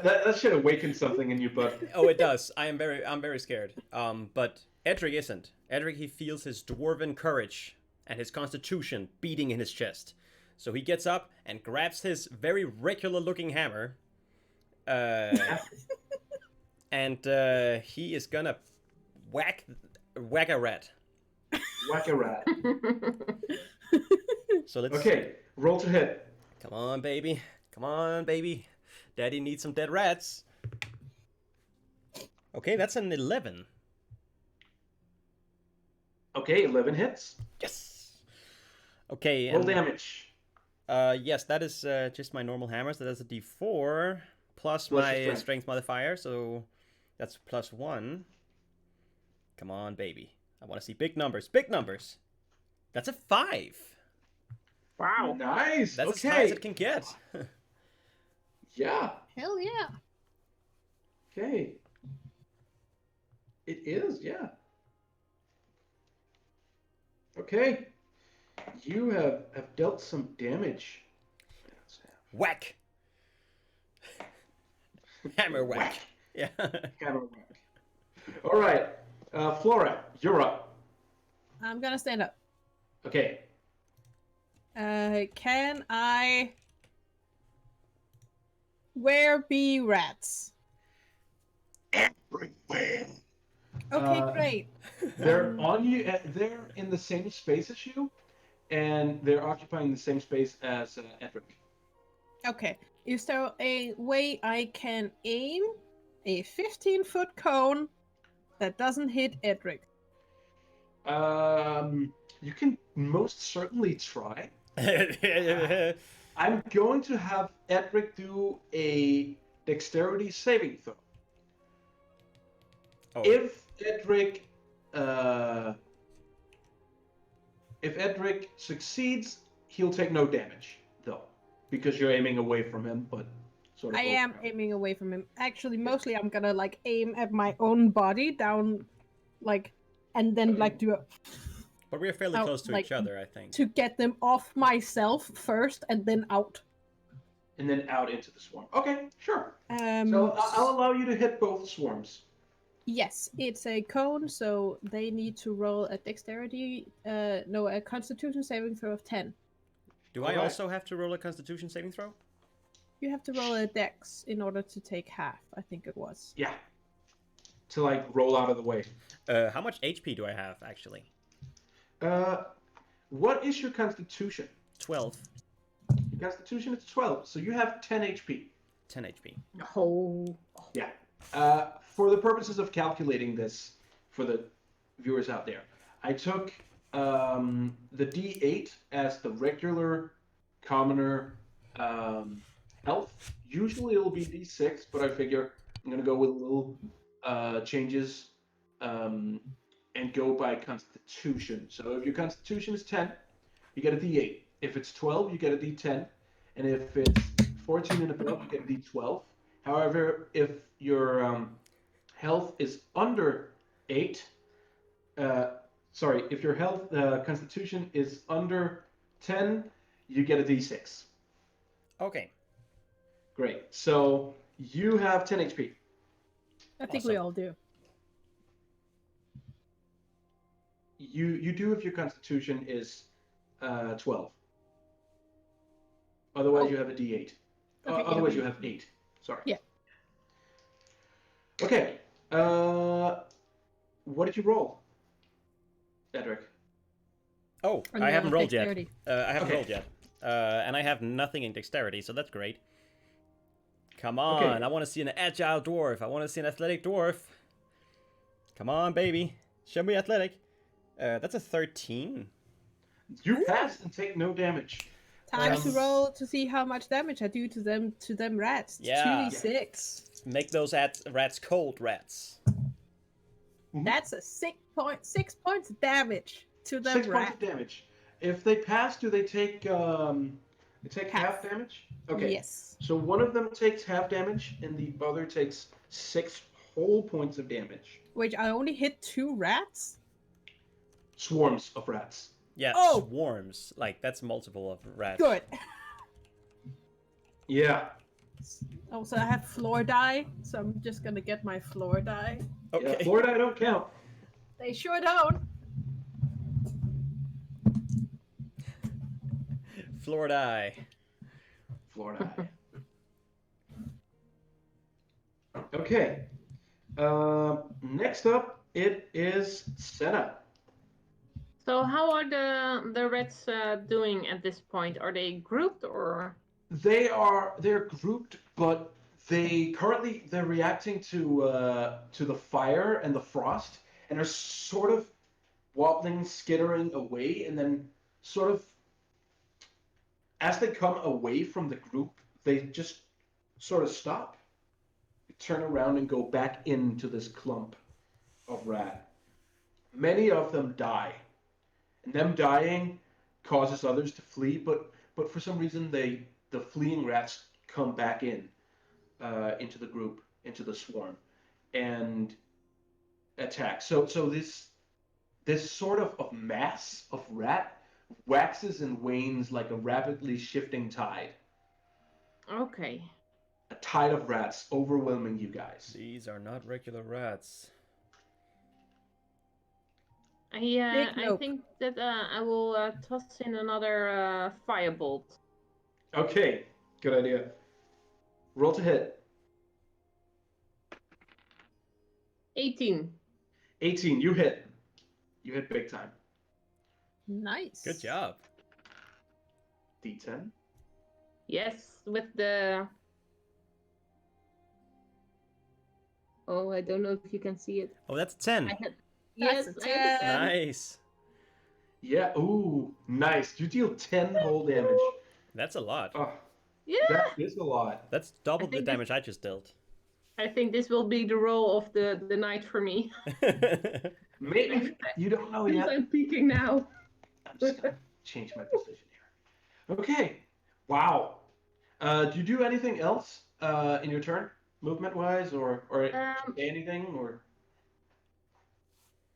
That should awaken something in you, bud. Oh, it does. I'm very scared. But Edric isn't. Edric, he feels his dwarven courage and his constitution beating in his chest. So he gets up and grabs his very regular looking hammer And he is gonna whack a rat. Whack a rat. So let's. Okay, roll to hit. Come on, baby. Come on, baby. Daddy needs some dead rats. Okay, that's an 11. Okay, 11 hits. Yes. Okay. Roll damage. Yes, that is just my normal hammers. That is a D4 plus Plus my your strength. strength modifier, so that's +1. Come on, baby. I want to see big numbers. Big numbers. That's a 5. Wow. Nice. That's okay. as high as it can get. Yeah. Hell yeah. Okay. It is, yeah. Okay. You have dealt some damage. Whack. Hammer whack. Yeah. Hammer whack. All right. Flora, you're up. I'm gonna stand up. Okay. Can I... Where be rats? Everywhere. Okay, great. They're on you. They're in the same space as you, and they're occupying the same space as Edric. Okay. Is there a way I can aim a 15-foot cone that doesn't hit Edric? You can most certainly try. I'm going to have Edric do a dexterity saving throw. Oh. If Edric succeeds, he'll take no damage, though, because you're aiming away from him. But sort of. I am aiming away from him. Actually, mostly I'm gonna like aim at my own body down, like, and then like do a But we're fairly Oh, close to like, each other, I think. to get them off myself first, and then out. And then out into the swarm. Okay, sure. Um. So I'll allow you to hit both swarms. Yes, it's a cone, so they need to roll a dexterity, a constitution saving throw of 10. Do I also have to roll a constitution saving throw? You have to roll a dex in order to take half, I think it was. Yeah. To like roll out of the way. How much HP do I have, actually? What is your constitution? 12. Your constitution is 12, so you have 10 HP. 10 HP. Oh. Yeah. For the purposes of calculating this, for the viewers out there, I took the D8 as the regular, commoner health. Usually it'll be D6, but I figure I'm going to go with little changes and go by constitution. So if your constitution is 10, you get a D8. If it's 12, you get a D10. And if it's 14 and above, you get a D12. However, if your health is under 8, if your health constitution is under 10, you get a D6. Okay. Great. So you have 10 HP. I think Awesome. we all do. You do if your constitution is 12. Otherwise, you have a D8. Okay, Otherwise, yeah. you have 8. Sorry. Yeah. Okay. What did you roll, Edric? Oh, On I your haven't rolled yet. dexterity. I haven't Okay. rolled yet. And I have nothing in dexterity, so that's great. Come on, Okay. I want to see an agile dwarf. I want to see an athletic dwarf. Come on, baby. Show me athletic. That's a 13. You pass and take no damage. Time to roll to see how much damage I do to them rats. It's Yeah. 2d6. Make those rats cold rats. That's a 6 points of damage to them 6 points rats. of damage. If they pass, do they take half damage? Okay. Yes. So one of them takes half damage, and the other takes 6 whole points of damage. Which I only hit 2 rats? Swarms of rats. Yeah, Oh! swarms. Like, that's multiple of rats. Good. Yeah. Also, I have floor die, so I'm just gonna get my floor die. Okay. Yeah, Florida, I don't count. They sure don't. Florida. Florida. Okay. Next up, it is Senna. So how are the rats doing at this point? Are they grouped or? They're grouped, but they're reacting to the fire and the frost, and are sort of wobbling, skittering away, and then sort of as they come away from the group, they just sort of stop, turn around, and go back into this clump of rat. Many of them die, and them dying causes others to flee, but for some reason the fleeing rats come back into the group, into the swarm, and attack. So this sort of mass of rat waxes and wanes like a rapidly shifting tide. Okay. A tide of rats overwhelming you guys. These are not regular rats. I think that I will toss in another firebolt. Okay, good idea. Roll to hit. 18. 18, you hit. You hit big time. Nice. Good job. D10. Yes, with the... Oh, I don't know if you can see it. Oh, that's a 10. I had... That's Yes, a I had 10. Nice. Yeah, ooh, nice. You deal 10 whole damage. That's a lot. Oh, Yeah! that is a lot. That's double I the think damage I just dealt. I think this will be the role of the night for me. Maybe you don't know Since yet. I'm peeking now. I'm just gonna change my position here. Okay. Wow. Do you do anything else in your turn, movement-wise, or say anything, or?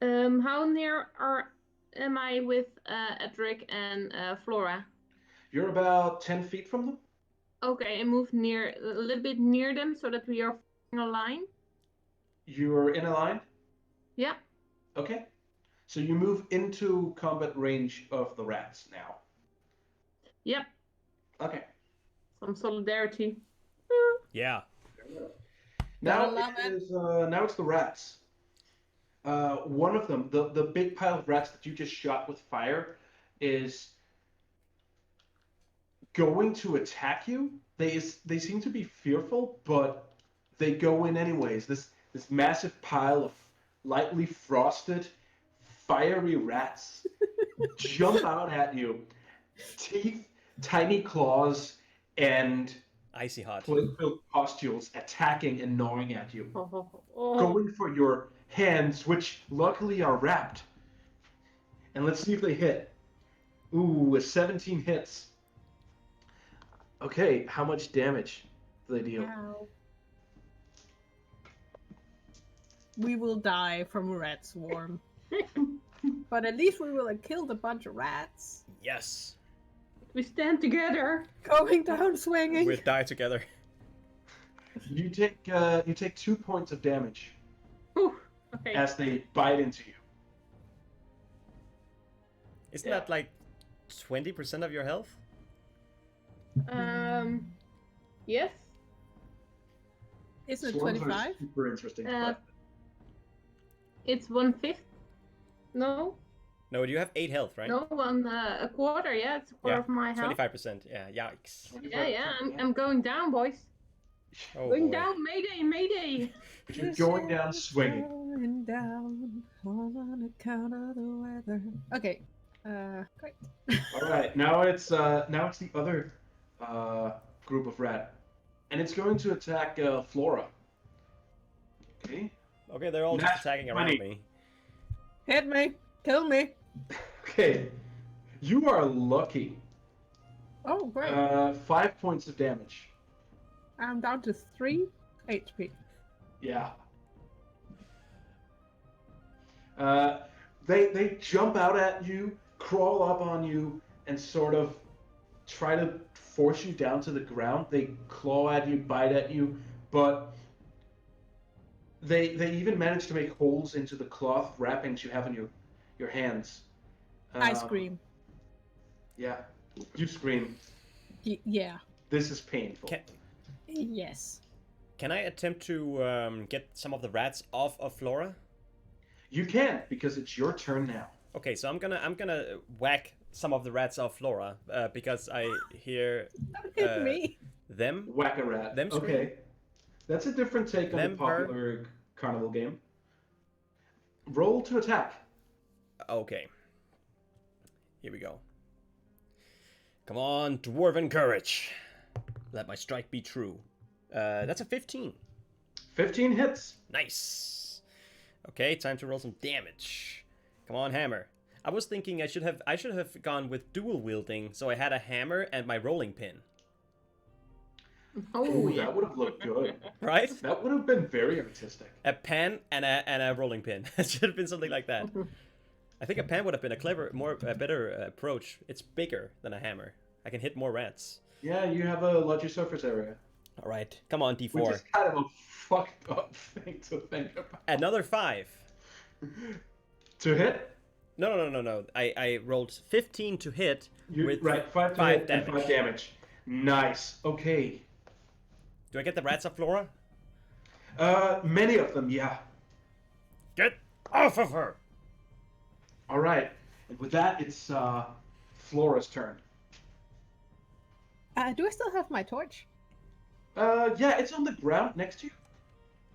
How near am I with Edric and Flora? You're about 10 feet from them. Okay, I move near a little bit near them so that we are in a line. You're in a line. Yeah. Okay. So you move into combat range of the rats now. Yep. Okay. Some solidarity. Yeah. Now Gotta love it. now it's the rats. One of them, the big pile of rats that you just shot with fire, is going to attack you. They seem to be fearful, but they go in anyways. This massive pile of lightly frosted, fiery rats jump out at you, teeth, tiny claws, and Icy hot. plate-filled pustules attacking and gnawing at you. Oh. Going for your hands, which luckily are wrapped. And let's see if they hit. Ooh, a 17 hits. Okay, how much damage do they deal? Ow. We will die from a rat swarm. But at least we will have killed a bunch of rats. Yes. We stand together. Going down swinging. We'll die together. You take 2 points of damage Whew. Okay. as they bite into you. Isn't Yeah. that like 20% of your health? Yes. Isn't it Swarms are 25? super interesting. Uh, but It's 1/5. No. No, you have 8 health, right? No, a quarter. Yeah, it's a quarter of my health. 25%. Yeah, yikes. Yeah. I'm going down, boys. Oh, Going boy. down. Mayday, mayday. But you're going down swinging. Going down, all on account of the weather. Okay. Great. All right, now it's the other group of rat, and it's going to attack Flora. Okay. Okay, they're all just Nat attacking 20. around me. Hit me. Kill me. Okay. You are lucky. Oh, great. 5 points of damage. I'm down to 3 HP. Yeah. They jump out at you, crawl up on you, and sort of try to force you down to the ground. They claw at you, bite at you, but they even manage to make holes into the cloth wrappings you have in your hands. I scream. Yeah. You scream. Yeah. This is painful. Yes. Can I attempt to get some of the rats off of Flora? You can, because it's your turn now. Okay, so I'm gonna whack some of the rats off Flora because I hear Don't hit me. them. Whack a rat. Them scream? Okay. That's a different take on Them, the popular carnival game. Roll to attack. Okay. Here we go. Come on, dwarven courage. Let my strike be true. That's a 15. 15 hits. Nice. Okay, time to roll some damage. Come on, hammer. I was thinking I should have gone with dual wielding, so I had a hammer and my rolling pin. Oh, Ooh, yeah. that would have looked good. Right? That would have been very artistic. A pen and a rolling pin. It should have been something like that. I think a pen would have been a better approach. It's bigger than a hammer. I can hit more rats. Yeah, you have a larger surface area. All right, come on, D4. Which is kind of a fucked up thing to think about. Another 5. To hit? No. I rolled 15 to hit with right, 5 to 5 hit damage. and 5 damage. Nice. Okay. Do I get the rats off Flora? Many of them, yeah. Get off of her! All right. And with that, it's Flora's turn. Do I still have my torch? Yeah, it's on the ground next to you.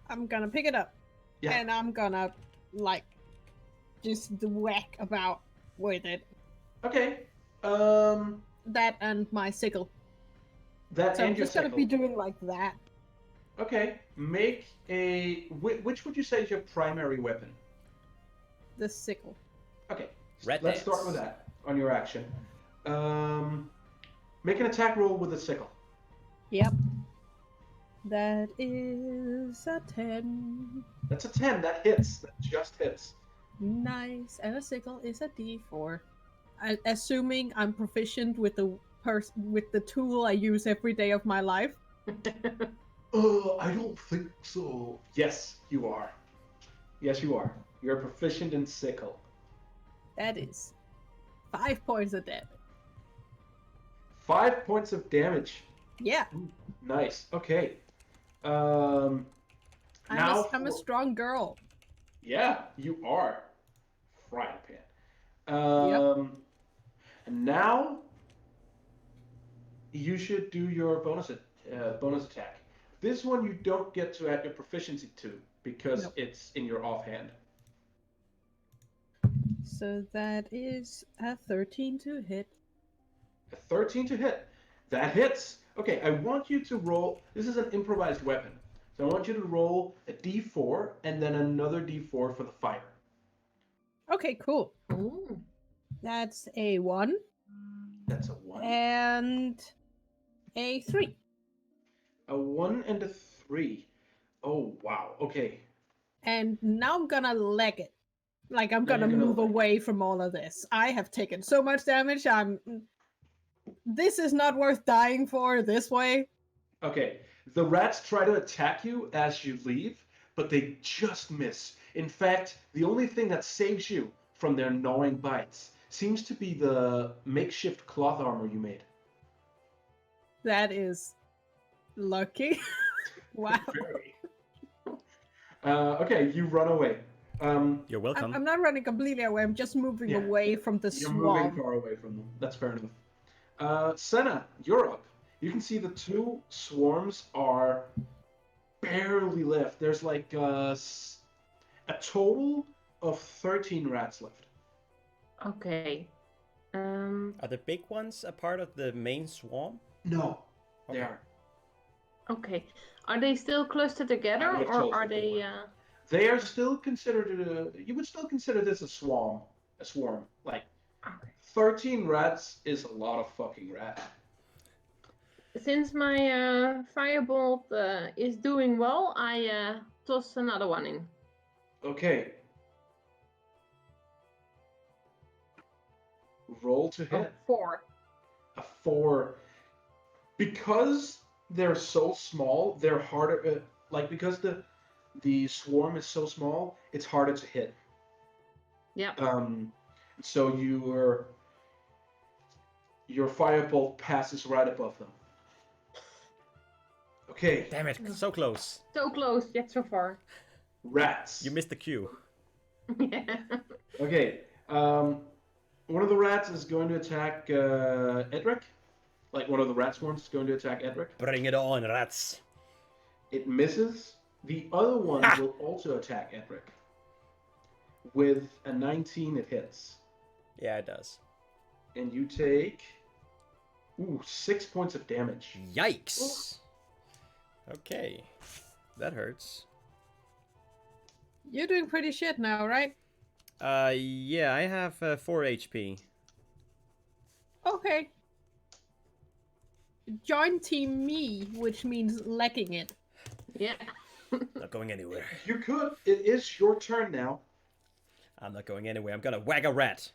I'm gonna pick it up. Yeah. And I'm gonna, like, just whack about with it. Okay. That and my sickle. That So and I'm your just gonna sickle. be doing like that. Okay. Make a... Which would you say is your primary weapon? The sickle. Okay. Red Let's dance. start with that on your action. Make an attack roll with a sickle. Yep. That is a 10. That's a 10. That hits. That just hits. Nice. And a sickle is a D4. Assuming I'm proficient with the tool I use every day of my life. I don't think so. Yes, you are. Yes, you are. You're proficient in sickle. That is 5 points of damage. 5 points of damage. Yeah. Nice. Okay. I'm a for- strong girl. Yeah, you are. Frying pan. And now you should do your bonus attack. This one you don't get to add your proficiency to because Nope. it's in your offhand. So that is a 13 to hit. A 13 to hit. That hits. Okay, I want you to roll. This is an improvised weapon. So I want you to roll a d4 and then another d4 for the fire. Okay, cool. Ooh. That's a 1 That's a 1. and a 3. A 1 and a 3. Oh, wow. Okay. And now I'm gonna leg it. Like, I'm Now gonna you're gonna move leg it. away from all of this. I have taken so much damage. This is not worth dying for this way. Okay. The rats try to attack you as you leave, but they just miss. In fact, the only thing that saves you from their gnawing bites seems to be the makeshift cloth armor you made. That is lucky. Wow. Very. Okay, you run away. You're welcome. I'm not running completely away. I'm just moving Yeah. away from the You're swarm. moving far away from them. That's fair enough. Senna, you're up. You can see the two swarms are barely left. There's like a total of 13 rats left. Okay. Are the big ones a part of the main swarm? No, they Okay. aren't. Okay. Are they still clustered together, I would or tell are you they? they They are still considered. You would still consider this a swarm. A swarm. Like Okay. 13 rats is a lot of fucking rats. Since my firebolt is doing well, I toss another one in. Okay. Roll to Oh, hit. 4. A 4. Because they're so small, they're harder. Because the swarm is so small, it's harder to hit. Yep. So your firebolt passes right above them. Okay, Damn it, so close. So close, yet so far. rats. You missed the cue. Yeah. Okay, one of the rats is going to attack Edric. Like one of the rat swarms is going to attack Edric. Bring it on, rats. It misses. The other one Ha! will also attack Edric. With a 19, it hits. Yeah, it does. And you take 6 points of damage. Yikes. Okay, that hurts. You're doing pretty shit now, right? Yeah, I have 4 HP. Okay. Join Team Me, which means lecking it. Yeah. Not going anywhere. You could. It is your turn now. I'm not going anywhere. I'm gonna whack a rat.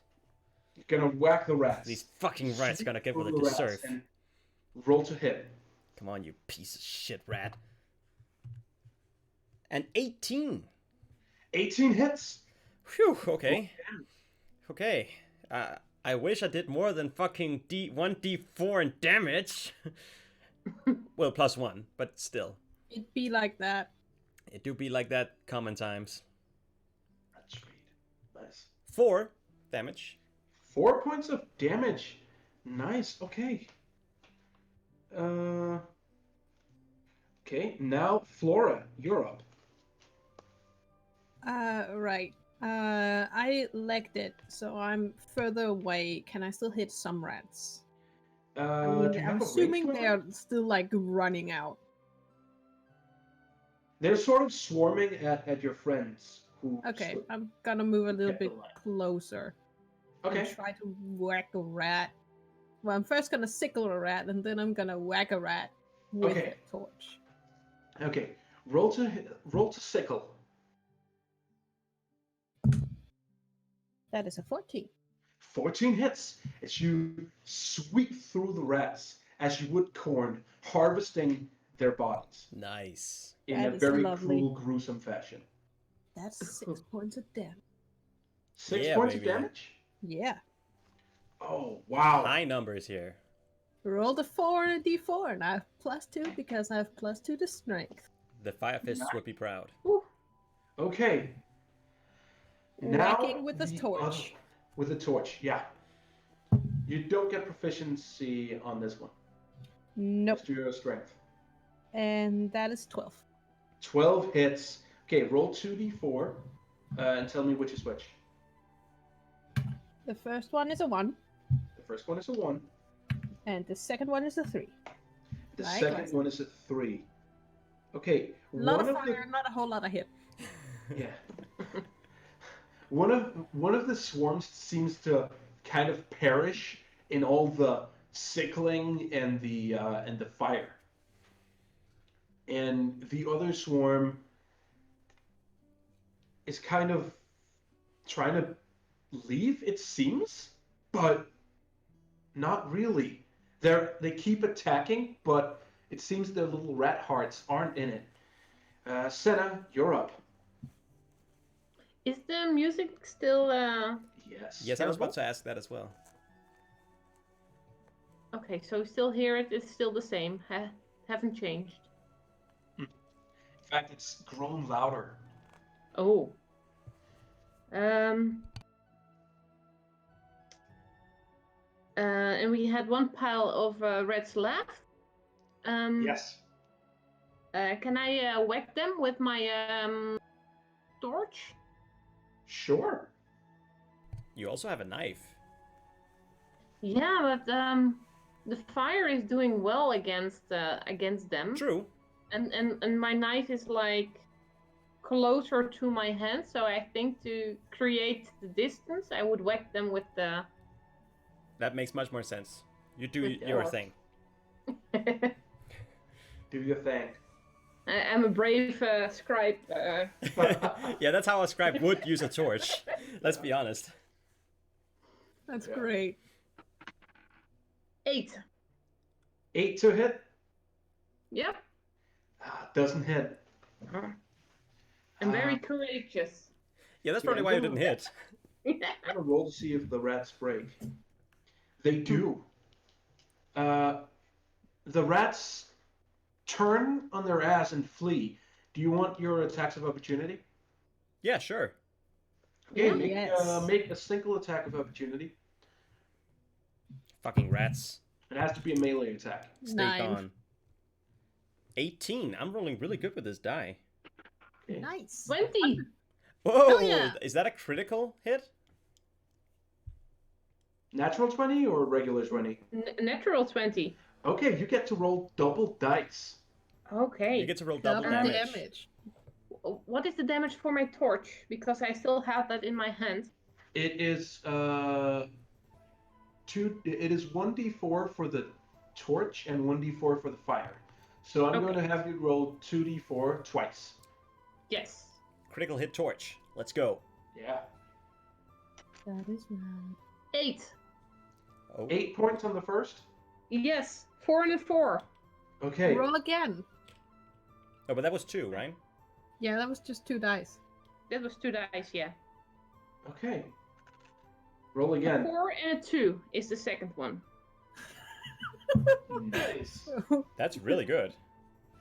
You're gonna whack the rats. These fucking rats are gonna get what they Through the rats deserve. and roll to hit. Come on, you piece of shit rat. And 18. 18 hits. Whew, okay. Okay. I wish I did more than fucking 1d4 in damage. Well, +1, but still. It'd be like that. It do be like that common times. That's sweet. Nice. 4 damage. 4 points of damage. Nice. Okay. Okay. Now, Flora, you're up. Right. I legged it, so I'm further away. Can I still hit some rats? Do you I'm have a assuming range they're weapon? still like running out. They're sort of swarming at your friends. Who Okay, slipped. I'm gonna move a little Get the bit line. closer Okay. and try to whack a rat. Well, I'm first gonna sickle a rat, and then I'm gonna whack a rat with Okay. a torch. Okay. Roll to sickle. That is a 14. 14 hits as you sweep through the rats as you would corn, harvesting their bodies Nice. in That a is very lovely. cruel, gruesome fashion. That's 6 points of damage. 6 Yeah, points baby. of damage? Yeah. Oh, wow. High numbers here. Rolled a 4 and a d4, and I have +2 because I have +2 to strength. The Fire Fists would be proud. Okay. Now Whacking with the torch. other- with a torch, yeah. You don't get proficiency on this one. Nope. Just your strength. And that is 12. 12 hits. Okay, roll 2d4 and tell me which is which. The first one is a 1, The first one is a 1. and the second one is a 3. The Right, second classic. one is a 3. Okay, A lot one of of fire, not a whole lot of hit. yeah. One of the swarms seems to kind of perish in all the sickling and the fire. And the other swarm is kind of trying to leave, it seems, but not really. They keep attacking, but it seems their little rat hearts aren't in it. Senna, you're up. Is the music still Yes. Yes, I was about to ask that as well. okay? So we still hear it. It's still the same. Haven't changed. In fact, it's grown louder. Oh. And we had one pile of rats left. Yes. Can I whack them with my torch? Sure. You also have a knife. Yeah, but the fire is doing well against them. True. And my knife is like closer to my hand, so I think to create the distance, I would whack them with the. That makes much more sense. You do With your yours. thing. Do your thing. I'm a brave scribe. Yeah, that's how a scribe would use a torch. Let's be honest. That's Yeah. great. 8. 8 to hit. Yep. Doesn't hit. I'm very courageous. Yeah, that's Yeah, probably why you no. didn't hit. I'm gonna roll to see if the rats break. They do. The rats turn on their ass and flee. Do you want your attacks of opportunity? Yeah, sure. Okay, Yeah. Yes. make a single attack of opportunity. Fucking rats. It has to be a melee attack. Stay 9. gone. 18. I'm rolling really good with this die. Okay. Nice. 20. Whoa! yeah. Is that a critical hit? Natural 20 or regular 20? Natural 20. Okay, you get to roll double dice. Okay. You get to roll double Double damage. What is the damage for my torch? Because I still have that in my hand. It is It is 1d4 for the torch and 1d4 for the fire. So I'm going to have you roll 2d4 twice. Yes. Critical hit torch. Let's go. Yeah. That is right. 8. Oh. 8 points on the first. Yes. 4 and a 4. Okay. Roll again. Oh, but that was 2, right? Yeah, that was just 2 dice. That was 2 dice, yeah. Okay. Roll A again. 4 and a 2 is the second one. Nice. That's really good.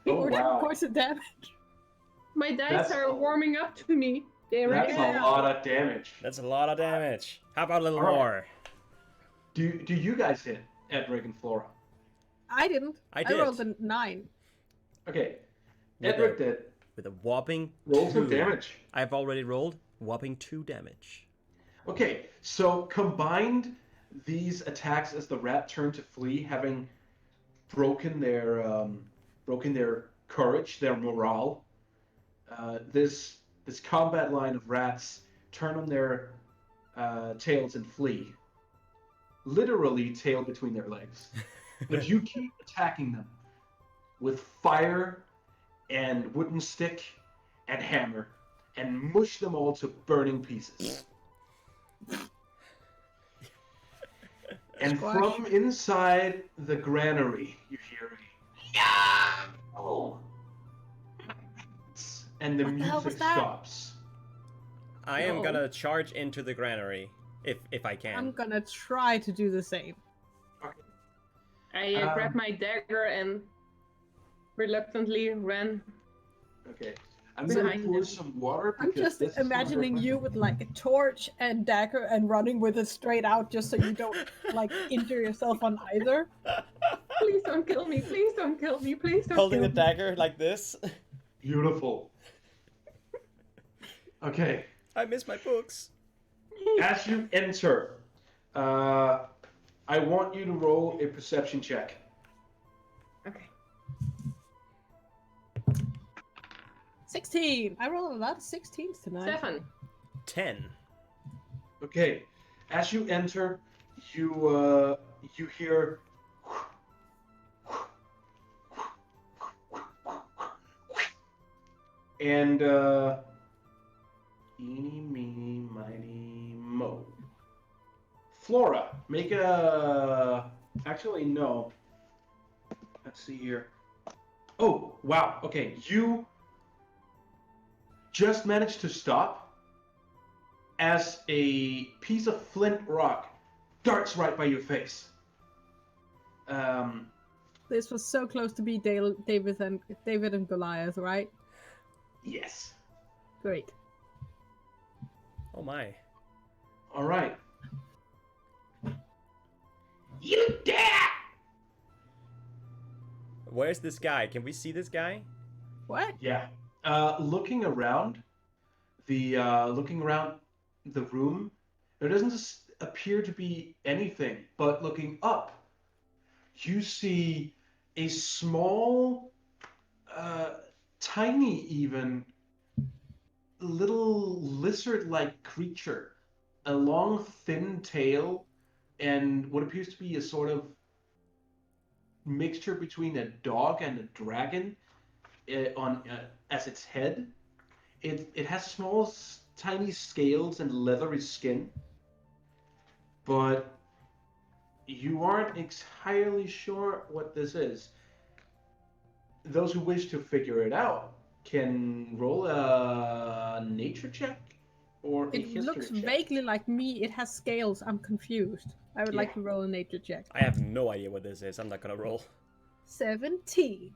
Oh, 14 wow. points of damage. My dice That's are a- warming up to me. They're That's ready. a lot of damage. That's a lot of damage. How about a little All right. more? Do you guys hit Edric and Flora? I didn't. I did. rolled a 9. Okay. With Edric a- did. With a whopping Roll 2. some damage. I've already rolled whopping 2 damage. Okay, so combined these attacks as the rat turned to flee, having broken their courage, their morale. This combat line of rats turn on their tails and flee, literally tail between their legs. But you keep attacking them with fire and wooden stick and hammer, and mush them all to burning pieces. And Squash. from inside the granary, you hear a "Oh!" and the What the hell was music that? stops. I am No. gonna charge into the granary if I can. I'm gonna try to do the same. I grabbed my dagger and reluctantly ran. Okay, I'm gonna Behind pour them. some water. I'm because just this is imagining gonna- you with like a torch and dagger and running with it straight out just so you don't like injure yourself on either. Please don't kill me. Please don't kill me. Please don't Holding kill the me. dagger like this. Beautiful. Okay, I miss my books. as you enter, I want you to roll a perception check. Okay. 16. I rolled a lot of 16s tonight. 7. 10. Okay, as you enter, you hear and eeny, meeny, miny, mo. Flora, make a. Actually, no. Let's see here. Oh, wow. Okay, you just managed to stop as a piece of flint rock darts right by your face. This was so close to be David and Goliath, right? Yes. Great. Oh my. All right. You dare! Where's this guy? Can we see this guy? What? Yeah. Looking around the room, there doesn't appear to be anything. But looking up, you see a small, tiny, even little lizard-like creature, a long, thin tail, and what appears to be a sort of mixture between a dog and a dragon as its head. It has small, tiny scales and leathery skin, but you aren't entirely sure what this is. Those who wish to figure it out can roll a nature check or a It history looks check. vaguely like me. It has scales. I'm confused. I would like Yeah. to roll a nature check. I have no idea what this is. I'm not gonna roll. 17.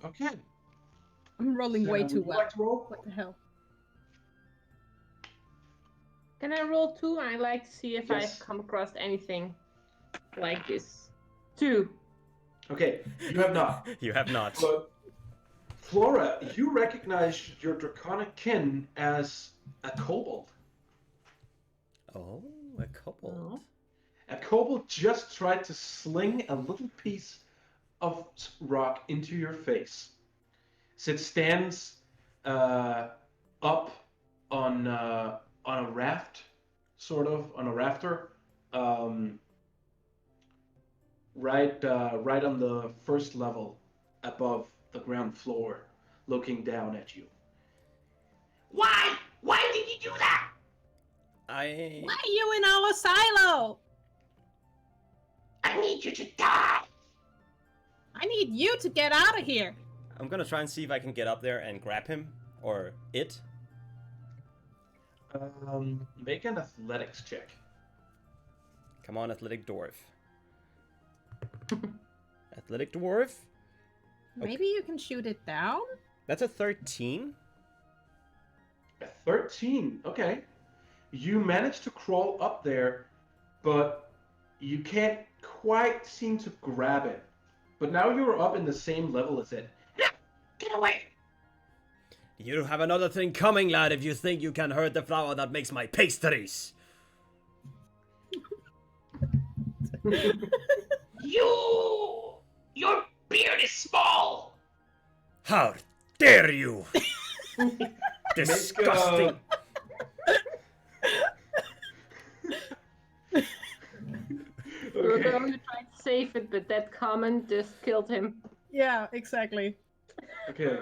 Okay. I'm rolling way Would too you well. like to roll? What the hell? Can I roll 2? I like to see if Yes. I've come across anything like this. 2. Okay, you have not. You have not. But Flora, you recognize your draconic kin as a kobold. Oh, a kobold. A kobold just tried to sling a little piece of rock into your face. So it stands up on a raft, sort of on a rafter, right on the first level, above the ground floor, looking down at you. Why? Why did you do that? I... Why are you in our silo? I need you to die. I need you to get out of here. I'm gonna try and see if I can get up there and grab him. Or it. Make an athletics check. Come on, athletic dwarf. Athletic dwarf? Maybe you can shoot it down? That's a 13. A 13. Okay. You manage to crawl up there, but you can't quite seem to grab it. But now you're up in the same level as it. Get away. You have another thing coming, lad, if you think you can hurt the flower that makes my pastries. Your beard is small. How dare you! Disgusting! Okay. Rodolfo tried to save it, but that comment just killed him. Yeah, exactly. Okay.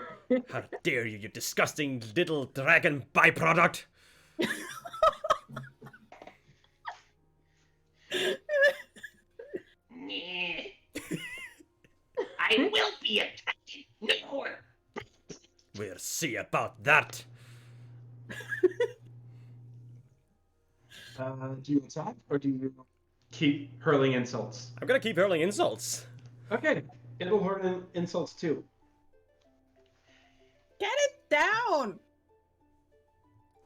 How dare you, you disgusting little dragon byproduct! I will be attacking no more. We'll see about that. Do you attack or do you keep hurling insults? I'm gonna keep hurling insults. Okay. It'll hurl insults too. Get it down!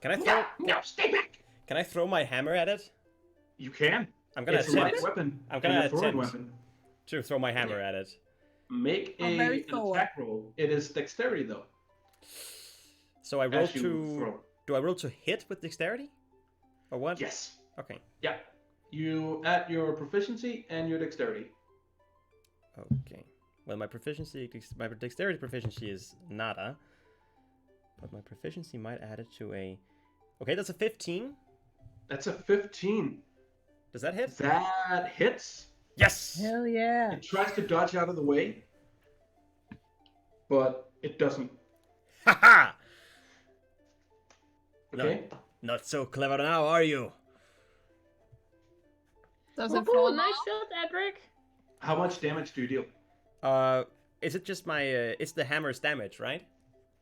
Can I throw? No, stay back. Can I throw my hammer at it? You can. I'm gonna It's a light attempt weapon. I'm gonna and a throwing attempt. weapon. to throw my hammer at it. Make I'm very an forward. attack roll. It is dexterity though. So I roll As you to. throw. Do I roll to hit with dexterity? Or what? Yes. Okay. Yeah. You add your proficiency and your dexterity. Okay. Well, my dexterity proficiency is nada. But my proficiency might add it to a... Okay, that's a 15. That's a 15. Does that hit? That hits. Yes! Hell yeah. It tries to dodge out of the way, but it doesn't. Haha! Okay. Not so clever now, are you? Does it Woohoo, fall nice off? shot, Edric. How much damage do you deal? Is it just my... it's the hammer's damage, right?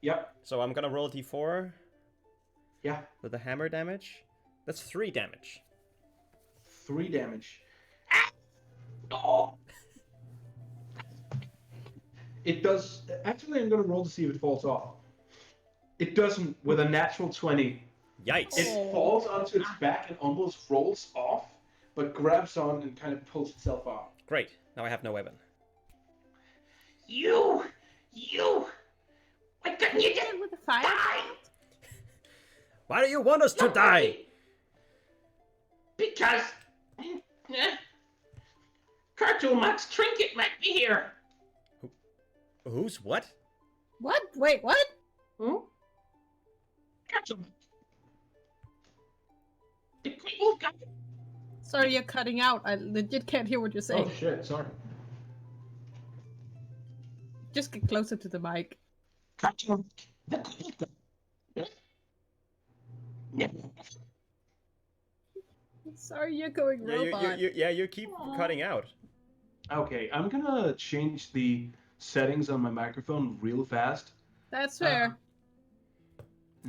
Yep. So I'm gonna roll d4 Yeah. with the hammer damage. That's 3 damage. 3 damage. Oh, It does. Actually, I'm gonna roll to see if it falls off. It doesn't. With a natural 20, Yikes! it falls onto its back and almost rolls off, but grabs on and kind of pulls itself off. Great. Now I have no weapon. you. Why couldn't you Hit just it with a fire? die? Why do you want us to Not die? really. Because Cartoonmax Trinket might be here. Who's what? What? Wait, what? Hmm? Cartoonmax. The cool guy. Sorry, you're cutting out. I legit can't hear what you're saying. Oh shit! Sorry. Just get closer to the mic. Cartoonmax. The cool guy. Yeah. Sorry, you're going Yeah, robot. you keep cutting out. Okay, I'm gonna change the settings on my microphone real fast. That's fair.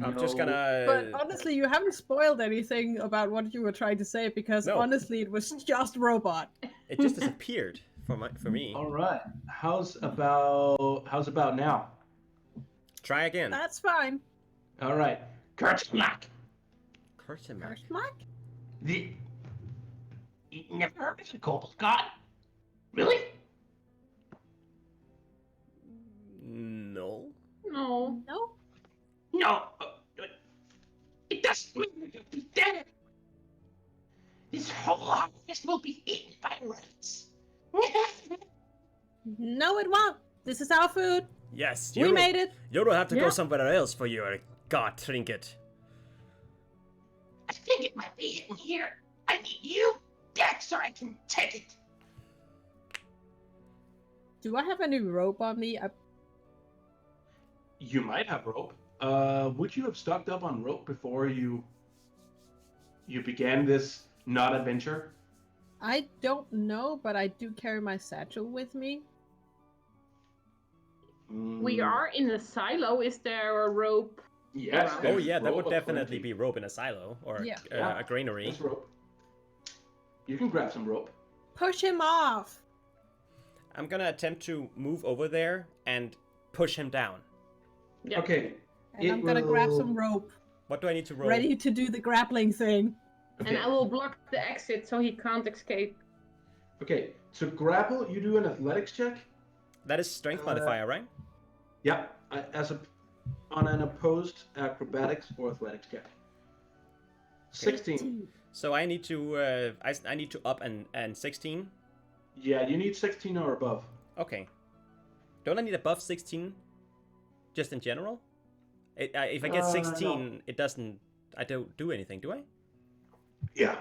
I'm just No- gonna... But honestly, you haven't spoiled anything about what you were trying to say because No. honestly, it was just robot. It just disappeared. for me. All right. How's about now? Try again. That's fine. All right. Kurtzmark. Curtain First mark? The. You never heard of the Kobold God? Really? No. No. No. No. It doesn't mean you'll be dead. This whole harvest will be eaten by rats. No, it won't. This is our food. Yes, We made it. You don't have to go Yeah. somewhere else for your god trinket. I think it might be in here. I need you dead so I can take it. Do I have any rope on me? You might have rope. Would you have stocked up on rope before you began this not adventure? I don't know, but I do carry my satchel with me. We Mm, are in a silo. Is there a rope? Yes. Oh, Oh there's yeah, that would rope definitely aplenty. be rope in a silo or Yeah. Yeah. a granary. There's rope. You can grab some rope. Push him off. I'm gonna attempt to move over there and push him down. Yeah. Okay. And It I'm gonna grab some will- rope. What do I need to roll? Ready to do the grappling thing. Okay. And I will block the exit so he can't escape. Okay. To grapple, you do an athletics check. That is strength modifier, right? Yeah. On an opposed acrobatics or athletics check. 16. So I need to I need to up and 16. Yeah, you need 16 or above. Okay. Don't I need above 16? Just in general? If I get No. 16, it doesn't. I don't do anything, do I? Yeah,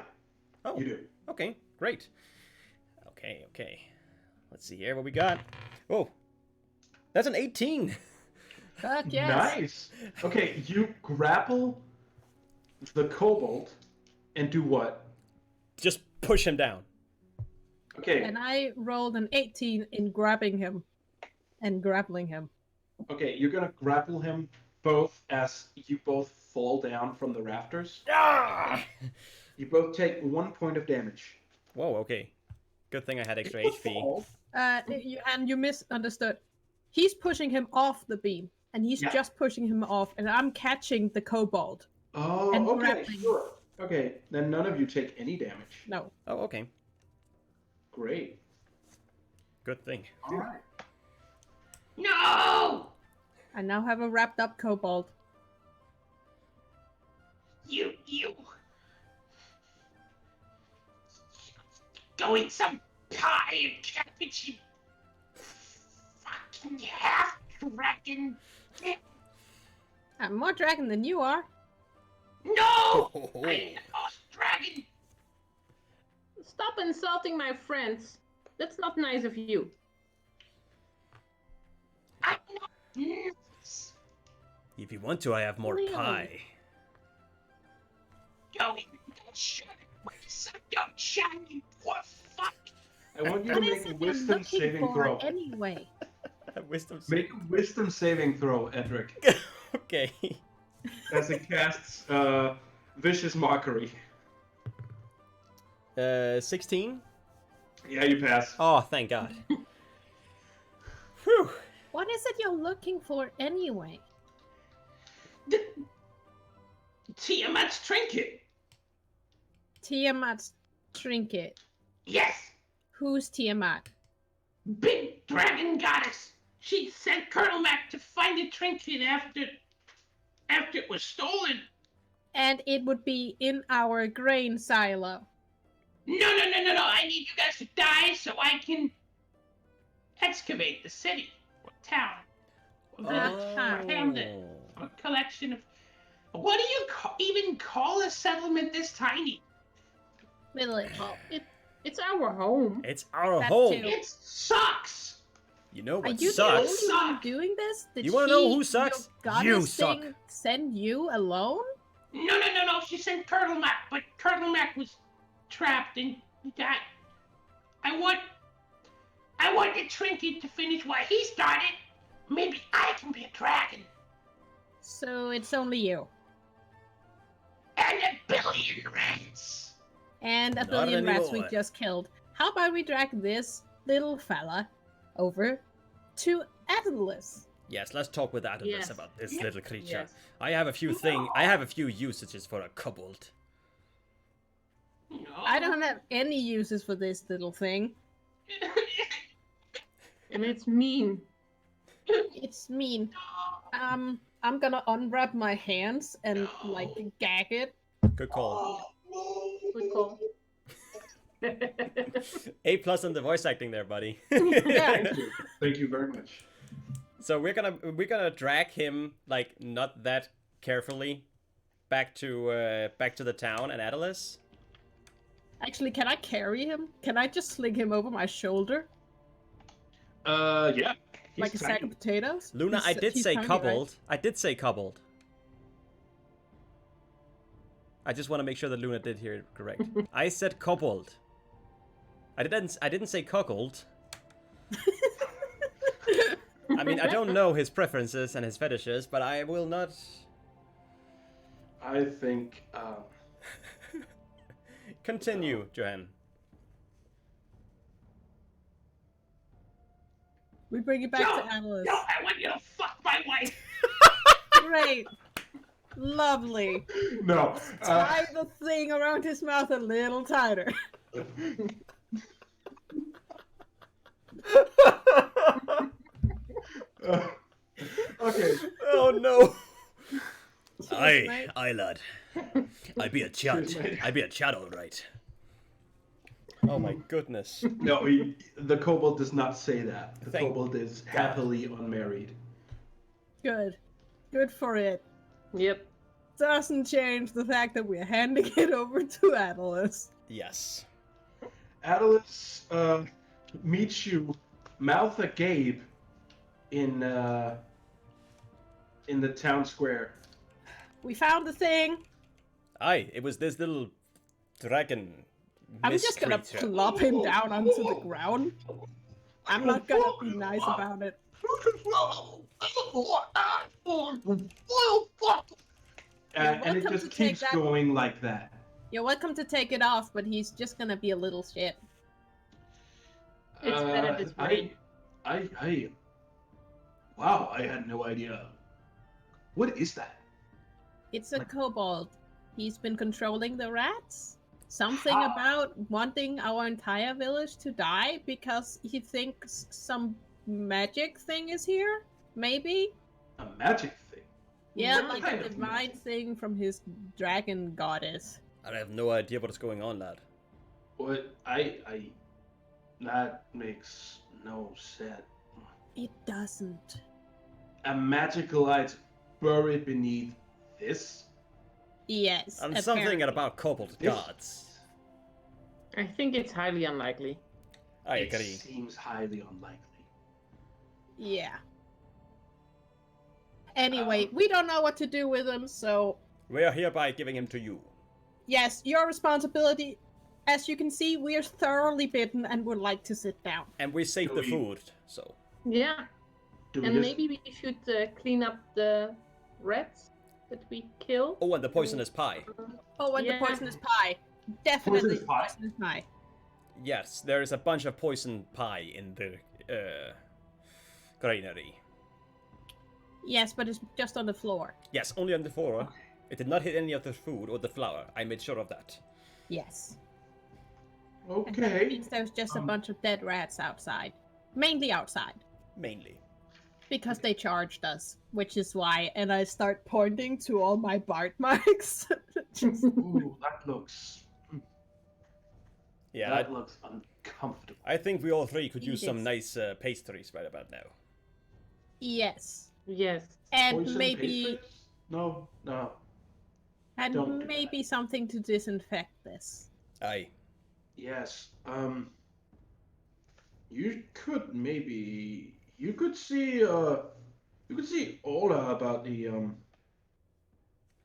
Oh, you do. okay, great. Okay. Let's see here what we got. Oh, that's an 18. Fuck yes. Nice. Okay, you grapple the kobold and do what? Just push him down. Okay. And I rolled an 18 in grabbing him and grappling him. Okay, you're gonna grapple him both as you both fall down from the rafters. Ah! You both take 1 point of damage. Whoa, okay. Good thing I had extra It's a HP. fall. And you misunderstood. He's pushing him off the beam, and he's Yeah. just pushing him off, and I'm catching the kobold. Oh, And okay, grappling. sure. Okay, then none of you take any damage. No. Oh, okay. Great. Good thing. All right. No! I now have a wrapped up kobold. You. Go eat some pie and cabbage, you fucking half-dragon. I'm more dragon than you are. No! I'm the boss dragon. Stop insulting my friends. That's not nice of you. I'm not nervous. If you want to, I have more Leo. pie. Don't even shut it. Wait a second. Don't shine, you poor fuck. I want you to What is make a it you're wisdom looking saving for throw. anyway? Wisdom. Make a wisdom saving throw, Edric, Okay. as it casts vicious mockery. 16. Yeah, you pass. Oh, thank God. Whew. What is it you're looking for anyway? Tiamat's trinket. Tiamat's trinket. Yes. Who's Tiamat? Big dragon goddess. She sent Colonel Mac to find the trinket after it was stolen. And it would be in our grain silo. No. I need you guys to die so I can excavate the city or town. Hamlet. A collection of. What do you even call a settlement this tiny? Village. Well, it's our home. It's our That home. too. It sucks. You know Are what you sucks? the only one doing this? Did You wanna know she, who sucks? your goddess You suck. thing, send you alone? No. She sent Colonel Mac, but Colonel Mac was trapped and died. I want the trinket to finish what he started. Maybe I can be a dragon. So it's only you. And a billion rats. And a Not billion rats we anymore. just killed. How about we drag this little fella over to Atlas. Yes, let's talk with Atlas Yes. about this little creature. Yes. I have a few usages for a kobold. No. I don't have any uses for this little thing. And it's mean. It's mean. I'm gonna unwrap my hands and like gag it. Good call. Good call. A+ on the voice acting there, buddy. Yeah. Thank you very much. So we're gonna drag him like not that carefully back to the town and Atlas. Actually, can I carry him? Can I just sling him over my shoulder Yeah. He's like a sack tiny. of potatoes? Luna, I did He's say tiny, kobold. right? I did say kobold. I just want to make sure that Luna did hear it correct. I said kobold. I didn't say cuckold. I mean, I don't know his preferences and his fetishes, but I will not. I think. Continue, Johan. We bring it back No, to Atlas. No, I want you to fuck my wife. Great. Lovely. No. Tie the thing around his mouth a little tighter. Okay. Oh no. Cheers, mate. Aye, lad. I be a chat. Cheers, mate. I be a chat, all right. Oh my goodness. No, the kobold does not say that. The Thank kobold is God. happily unmarried. Good. Good for it. Yep. Doesn't change the fact that we're handing it over to Atlas. Yes. Atlas meets you mouth agape in the town square. We found the thing. Aye, it was this little dragon. I'm just gonna creature. plop him down onto the ground. I'm not gonna be nice about it. And it welcome just to take keeps that- going like that. You're welcome to take it off, but he's just gonna be a little shit. It's better this way. Wow, I had no idea. What is that? It's a kobold. He's been controlling the rats. Something How? about wanting our entire village to die because he thinks some magic thing is here? Maybe? A magic thing. Yeah, What like kind a of divine magic? thing from his dragon goddess. I have no idea what's going on, lad. What that makes no sense. It doesn't. A magical light buried beneath this? Yes. And something apparently. about kobold This- gods. I think it's highly unlikely. I It agree. seems highly unlikely. Yeah. Anyway, we don't know what to do with him, so We are hereby giving him to you. yes, your responsibility. As you can see, we are thoroughly bitten and would like to sit down. And we saved the We- food, so. Yeah. Do we And just... maybe we should clean up the rats that we killed. Oh, and the poisonous pie. Oh, and Yeah. the poisonous pie. Definitely Poisonous pie? poisonous pie. Yes, there is a bunch of poison pie in the granary. Yes, but it's just on the floor. Yes, only on the floor. It did not hit any of the food or the flour. I made sure of that. Yes. And that Okay. means there's just a bunch of dead rats outside. Mainly outside. Mainly. Because they charged us, which is why. And I start pointing to all my Bart marks. Just- Ooh, that looks... Yeah, That looks uncomfortable. I think we all three could use It some is. nice pastries right about now. yes. Yes. And Poison maybe pastries? No. Don't and do maybe something to disinfect this. Aye. Yes. You could maybe... You could see Ola about the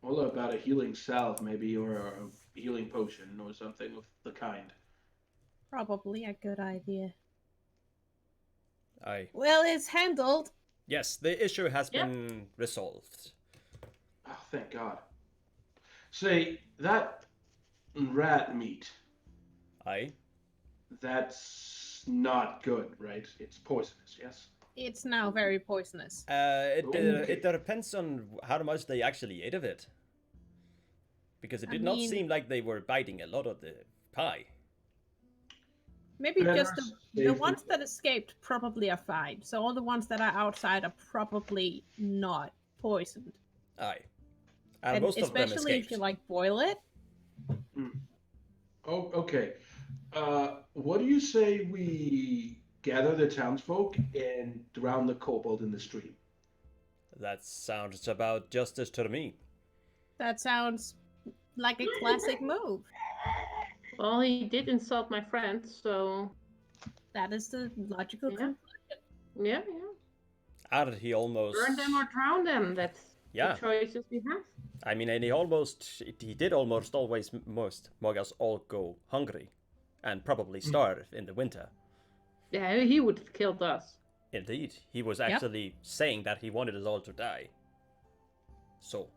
Ola about a healing salve maybe, or a healing potion or something of the kind. Probably a good idea. Aye. Well, it's handled. Yes, the issue has Yeah. been resolved. Oh, thank God. Say, that rat meat, Aye. that's not good, right? It's poisonous, yes? It's now very poisonous. Okay. It depends on how much they actually ate of it. Because it I did not mean- seem like they were biting a lot of the pie. Maybe Better just the safe than ones that escaped probably are fine. So all the ones that are outside are probably not poisoned. Aye. And And most of them especially escaped. if you like boil it. Oh, okay. What do you say we gather the townsfolk and drown the kobold in the stream? That sounds about justice to me. That sounds like a classic move. Well, he did insult my friend, so That is the logical Yeah. conclusion. yeah. How did he almost... Burn them or drown them. That's Yeah. the choices we have. I mean, and he did almost always make us all go hungry. And probably starve in the winter. Yeah, he would have killed us. Indeed, he was actually saying that he wanted us all to die. So,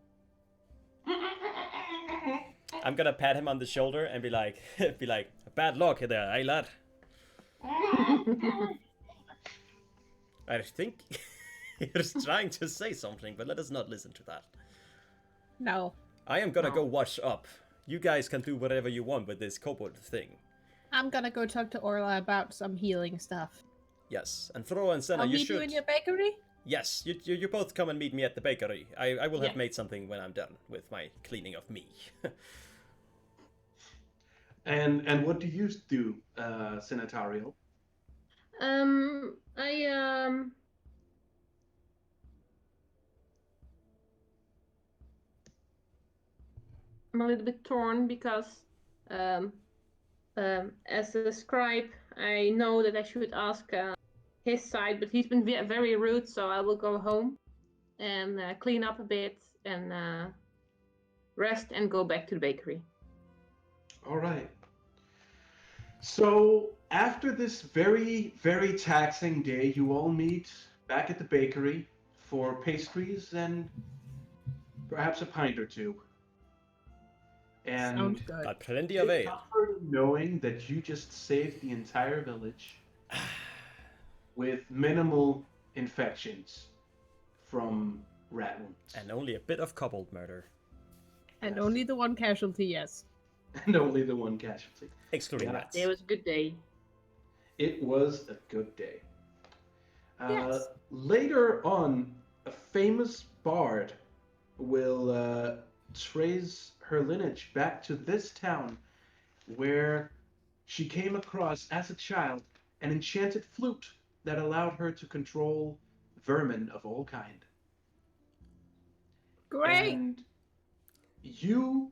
I'm gonna pat him on the shoulder and be like, bad luck there, eh, lad? I think he's trying to say something, but let us not listen to that. No. I am gonna go watch up. You guys can do whatever you want with this kobold thing. I'm gonna go talk to Orla about some healing stuff. Yes, and Throa and Senna, I'll you meet should. you in your bakery? Yes, you both come and meet me at the bakery. I will have Yeah. made something when I'm done with my cleaning of me. And what do you do, Senatario? I'm a little bit torn because, as a scribe, I know that I should ask his side, but he's been very rude, so I will go home and clean up a bit and rest and go back to the bakery. All right. So after this very, very taxing day, you all meet back at the bakery for pastries and perhaps a pint or two. And Sounds good. Got plenty of take ale. comfort in knowing that you just saved the entire village with minimal infections from rat wounds. And only a bit of kobold murder. And Yes. only the one casualty, yes. And only the one casualty. Excluding Yeah. rats. It was a good day. It was a good day. Yes. Later on, a famous bard will trace her lineage back to this town where she came across as a child an enchanted flute that allowed her to control vermin of all kind. Great! And you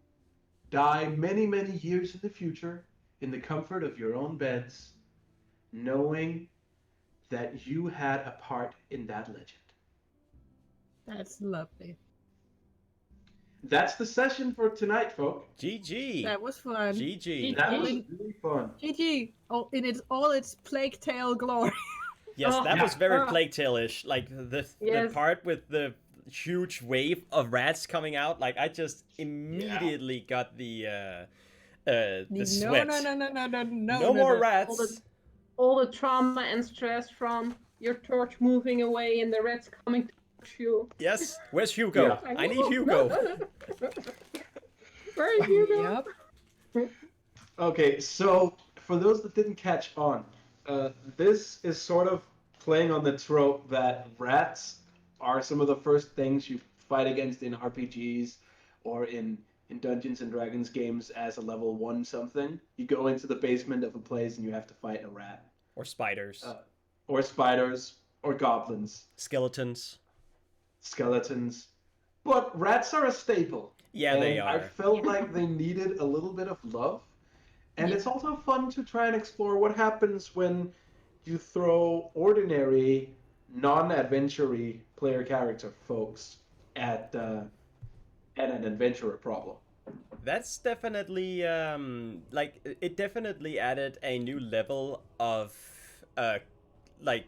die many, many years in the future in the comfort of your own beds, knowing that you had a part in that legend. That's lovely. That's the session for tonight, folk. GG. That was fun. GG. That GG. was really fun. GG! Oh, in all its plague tale glory. Yes, Oh, that yeah. was very Plague Tale-ish. Like the Yes. part with the huge wave of rats coming out. Like I just immediately got the sweat. No more rats. All the trauma and stress from your torch moving away and the rats coming towards you. Yes. Where's Hugo? Yeah. I need Hugo. Where is Hugo? Yep. Okay, so for those that didn't catch on, this is sort of playing on the trope that rats are some of the first things you fight against in RPGs or in Dungeons and Dragons games as a level 1 something. You go into the basement of a place and you have to fight a rat. Or spiders. Or spiders, or goblins, Skeletons. skeletons. But rats are a staple. Yeah, they And I are. felt like they needed a little bit of love. And it's also fun to try and explore what happens when you throw ordinary, non-adventure-y player character folks at an adventurer problem. That's definitely like it definitely added a new level of like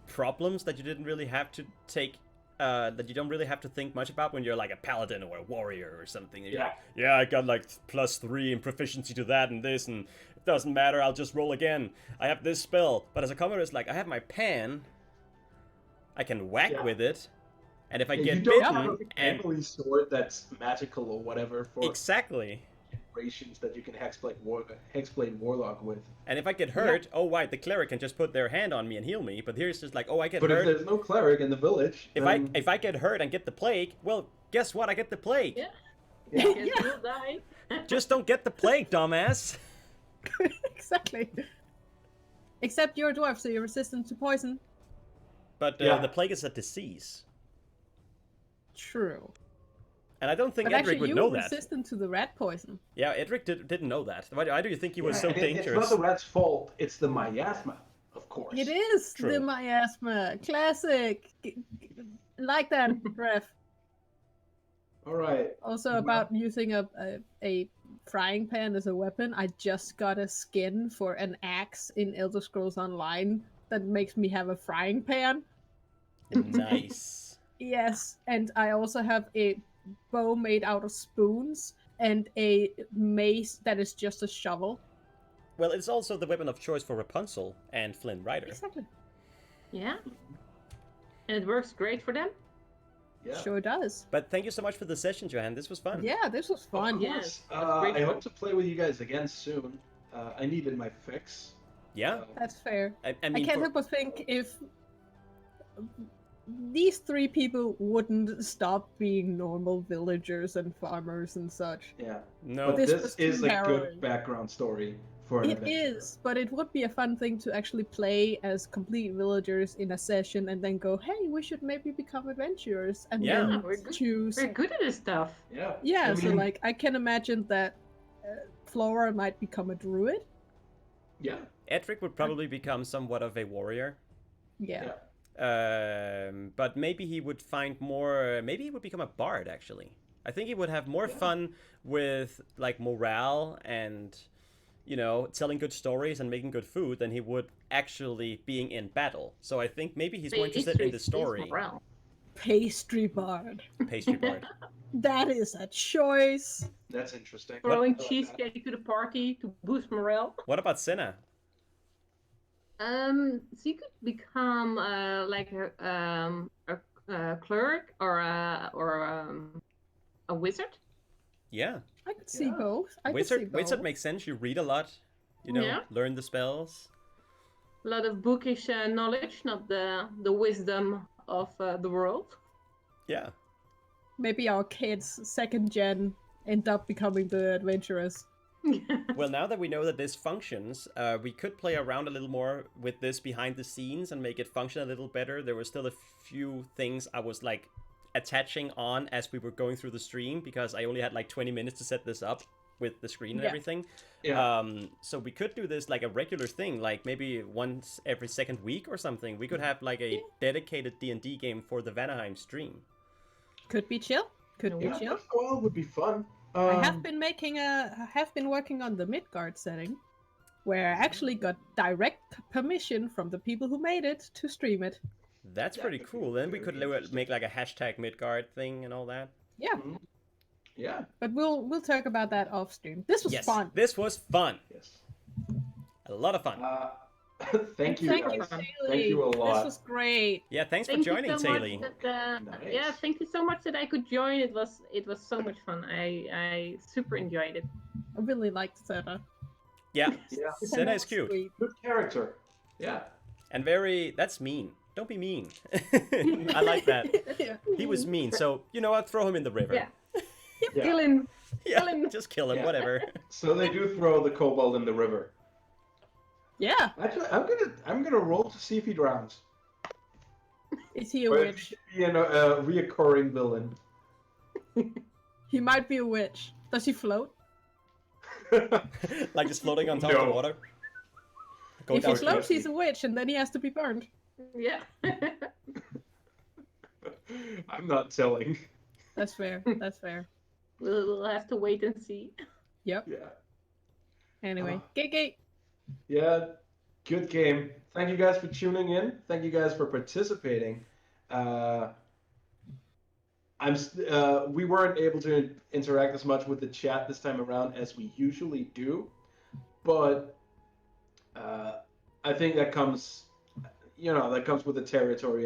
problems that you didn't really have to take that you don't really have to think much about when you're like a paladin or a warrior or something. You're like, yeah, I got like +3 in proficiency to that and this and doesn't matter, I'll just roll again. I have this spell. But as a commoner, it's like, I have my pan. I can whack with it. And if I you get don't bitten... have a family sword that's magical or whatever for Exactly. generations that you can hexblade warlock with. And if I get hurt, oh, right, the cleric can just put their hand on me and heal me. But here it's just like, oh, I get hurt. But if there's no cleric in the village, then... If I get hurt and get the plague, well, guess what? I get the plague. Yeah. Yeah. You'll die. Just don't get the plague, dumbass. Exactly. Except you're a dwarf, so you're resistant to poison. But Yeah. the plague is a disease. True. And I don't think But Edric actually, would you know were that. resistant to the rat poison. Yeah, Edric didn't know that. Why do you think he was so And dangerous? It's not the rat's fault, it's the miasma, of course. It is True. the miasma. Classic. Like that, ref. Alright. Also about using a frying pan as a weapon, I just got a skin for an axe in Elder Scrolls Online that makes me have a frying pan. Nice. Yes, and I also have a bow made out of spoons and a mace that is just a shovel. Well, it's also the weapon of choice for Rapunzel and Flynn Rider. Exactly. Yeah. And it works great for them. Yeah. Sure does. But thank you so much for the session, Johan. This was fun. Yeah, this was fun. Of Yeah. course. Yes, that's great I fun. hope to play with you guys again soon. I needed my fix. Yeah. That's fair. I I mean, can't help but think if these three people wouldn't stop being normal villagers and farmers and such. Yeah. no. But This this was is too a harrowing. good background story for an It adventure. is, but it would be a fun thing to actually play as complete villagers in a session and then go, hey, we should maybe become adventurers and Yeah. then We're good. choose. We're good at this stuff. Yeah. Yeah, I so mean, like I can imagine that Flora might become a druid. Yeah. Edric would probably become somewhat of a warrior. Yeah. Yeah. But maybe he would find more... Maybe he would become a bard, actually. I think he would have more fun with, like, morale and, you know, telling good stories and making good food than he would actually being in battle. So I think maybe he's more interested in the story. Pastry bard. Pastry bard. That is a choice. That's interesting. Throwing I like that. cheesecake to the party to boost morale. What about Senna? So you could become like a cleric or a wizard. Yeah. I could see Yeah. both. I could see Wizard both. makes sense. You read a lot. You know, Yeah. learn the spells. A lot of bookish knowledge, not the wisdom of the world. Yeah. Maybe our kids, second gen, end up becoming the adventurers. Well, now that we know that this functions, we could play around a little more with this behind the scenes and make it function a little better. There were still a few things I was like attaching on as we were going through the stream because I only had like 20 minutes to set this up with the screen and Yeah. everything. Yeah. So we could do this like a regular thing, like maybe once every second week or something. We could have like a dedicated D&D game for the Vanaheim stream. Could be chill. Could be Yeah, chill. once in a while would be fun. I have been working on the Midgard setting, where I actually got direct permission from the people who made it to stream it. That's Yeah, pretty that'd be cool. Then we very could interesting. make like a hashtag Midgard thing and all that. Yeah, Yeah. but we'll talk about that off stream. This was Yes, fun. this was fun. Yes. A lot of fun. Thank you, Thank guys. you, Thank Taylor. you a lot. This was great. Yeah, thanks for Thank joining, you so Teiley. much that, Nice. Yeah, thank you so much that I could join. It was so much fun. I super enjoyed it. I really liked Sarah. Yeah, Yeah. Senna is cute. Sweet. Good character. Yeah. And very... That's mean. Don't be mean. I like that. Yeah. He was mean, so, you know what? Throw him in the river. Yeah. Yeah. Kill him. Yeah, Kill him. just kill him, Yeah. whatever. So they do throw the kobold in the river. Yeah. Actually, I'm gonna roll to see if he drowns. Is he a Or if witch? he could be a reoccurring villain. He might be a witch. Does he float? Like just floating on top of No. the water. Go If he down. float- floats, he's a witch, and then he has to be burned. Yeah. I'm not telling. That's fair. That's fair. We'll have to wait and see. Yep. Yeah. Anyway, Oh. Gigi. Yeah. Good game. Thank you guys for tuning in. Thank you guys for participating. We weren't able to interact as much with the chat this time around as we usually do. but I think that comes, that comes with the territory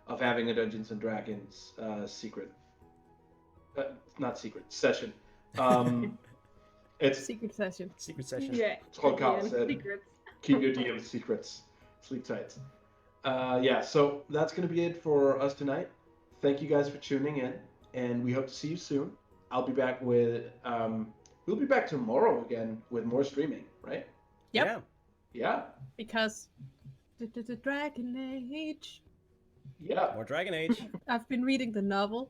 of having a Dungeons and Dragons secret, not secret session. It's Secret session. Secret session. Yeah. It's what Kyle again, said. secrets. Keep your DM secrets. Sleep tight. Yeah, so that's going to be it for us tonight. Thank you guys for tuning in, and we hope to see you soon. I'll be back with, we'll be back tomorrow again with more streaming, right? Yep. Yeah. Yeah. Because the Dragon Age. Yeah. More Dragon Age. I've been reading the novel,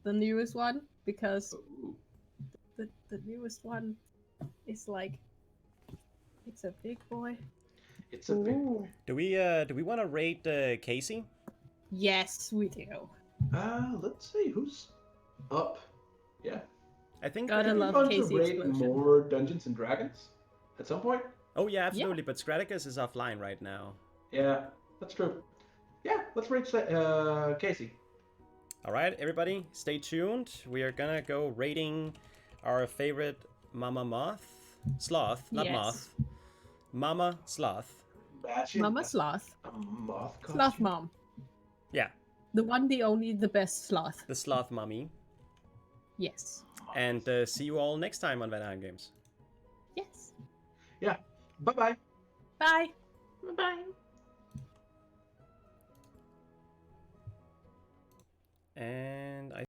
the newest one, because Ooh. the newest one is like, it's a big boy. It's a big Ooh. Do we want to rate Casey? Yes, we do. Let's see who's up. Yeah. I think. Gotta It'd be love fun Casey to rate Explosion. more Dungeons and Dragons at some point. Oh yeah, absolutely. But Straticus is offline right now. Yeah, that's true. Yeah, let's rate Casey. All right, everybody, stay tuned. We are gonna go rating our favorite sloth, not Yes. moth, Mama Sloth. Imagine Mama Sloth. a moth costume. Sloth Mom. Yeah, The one, the only, the best sloth. the sloth mummy. Yes. And see you all next time on VanaheimGames. Yes. Yeah. Bye-bye. Bye. Bye. And I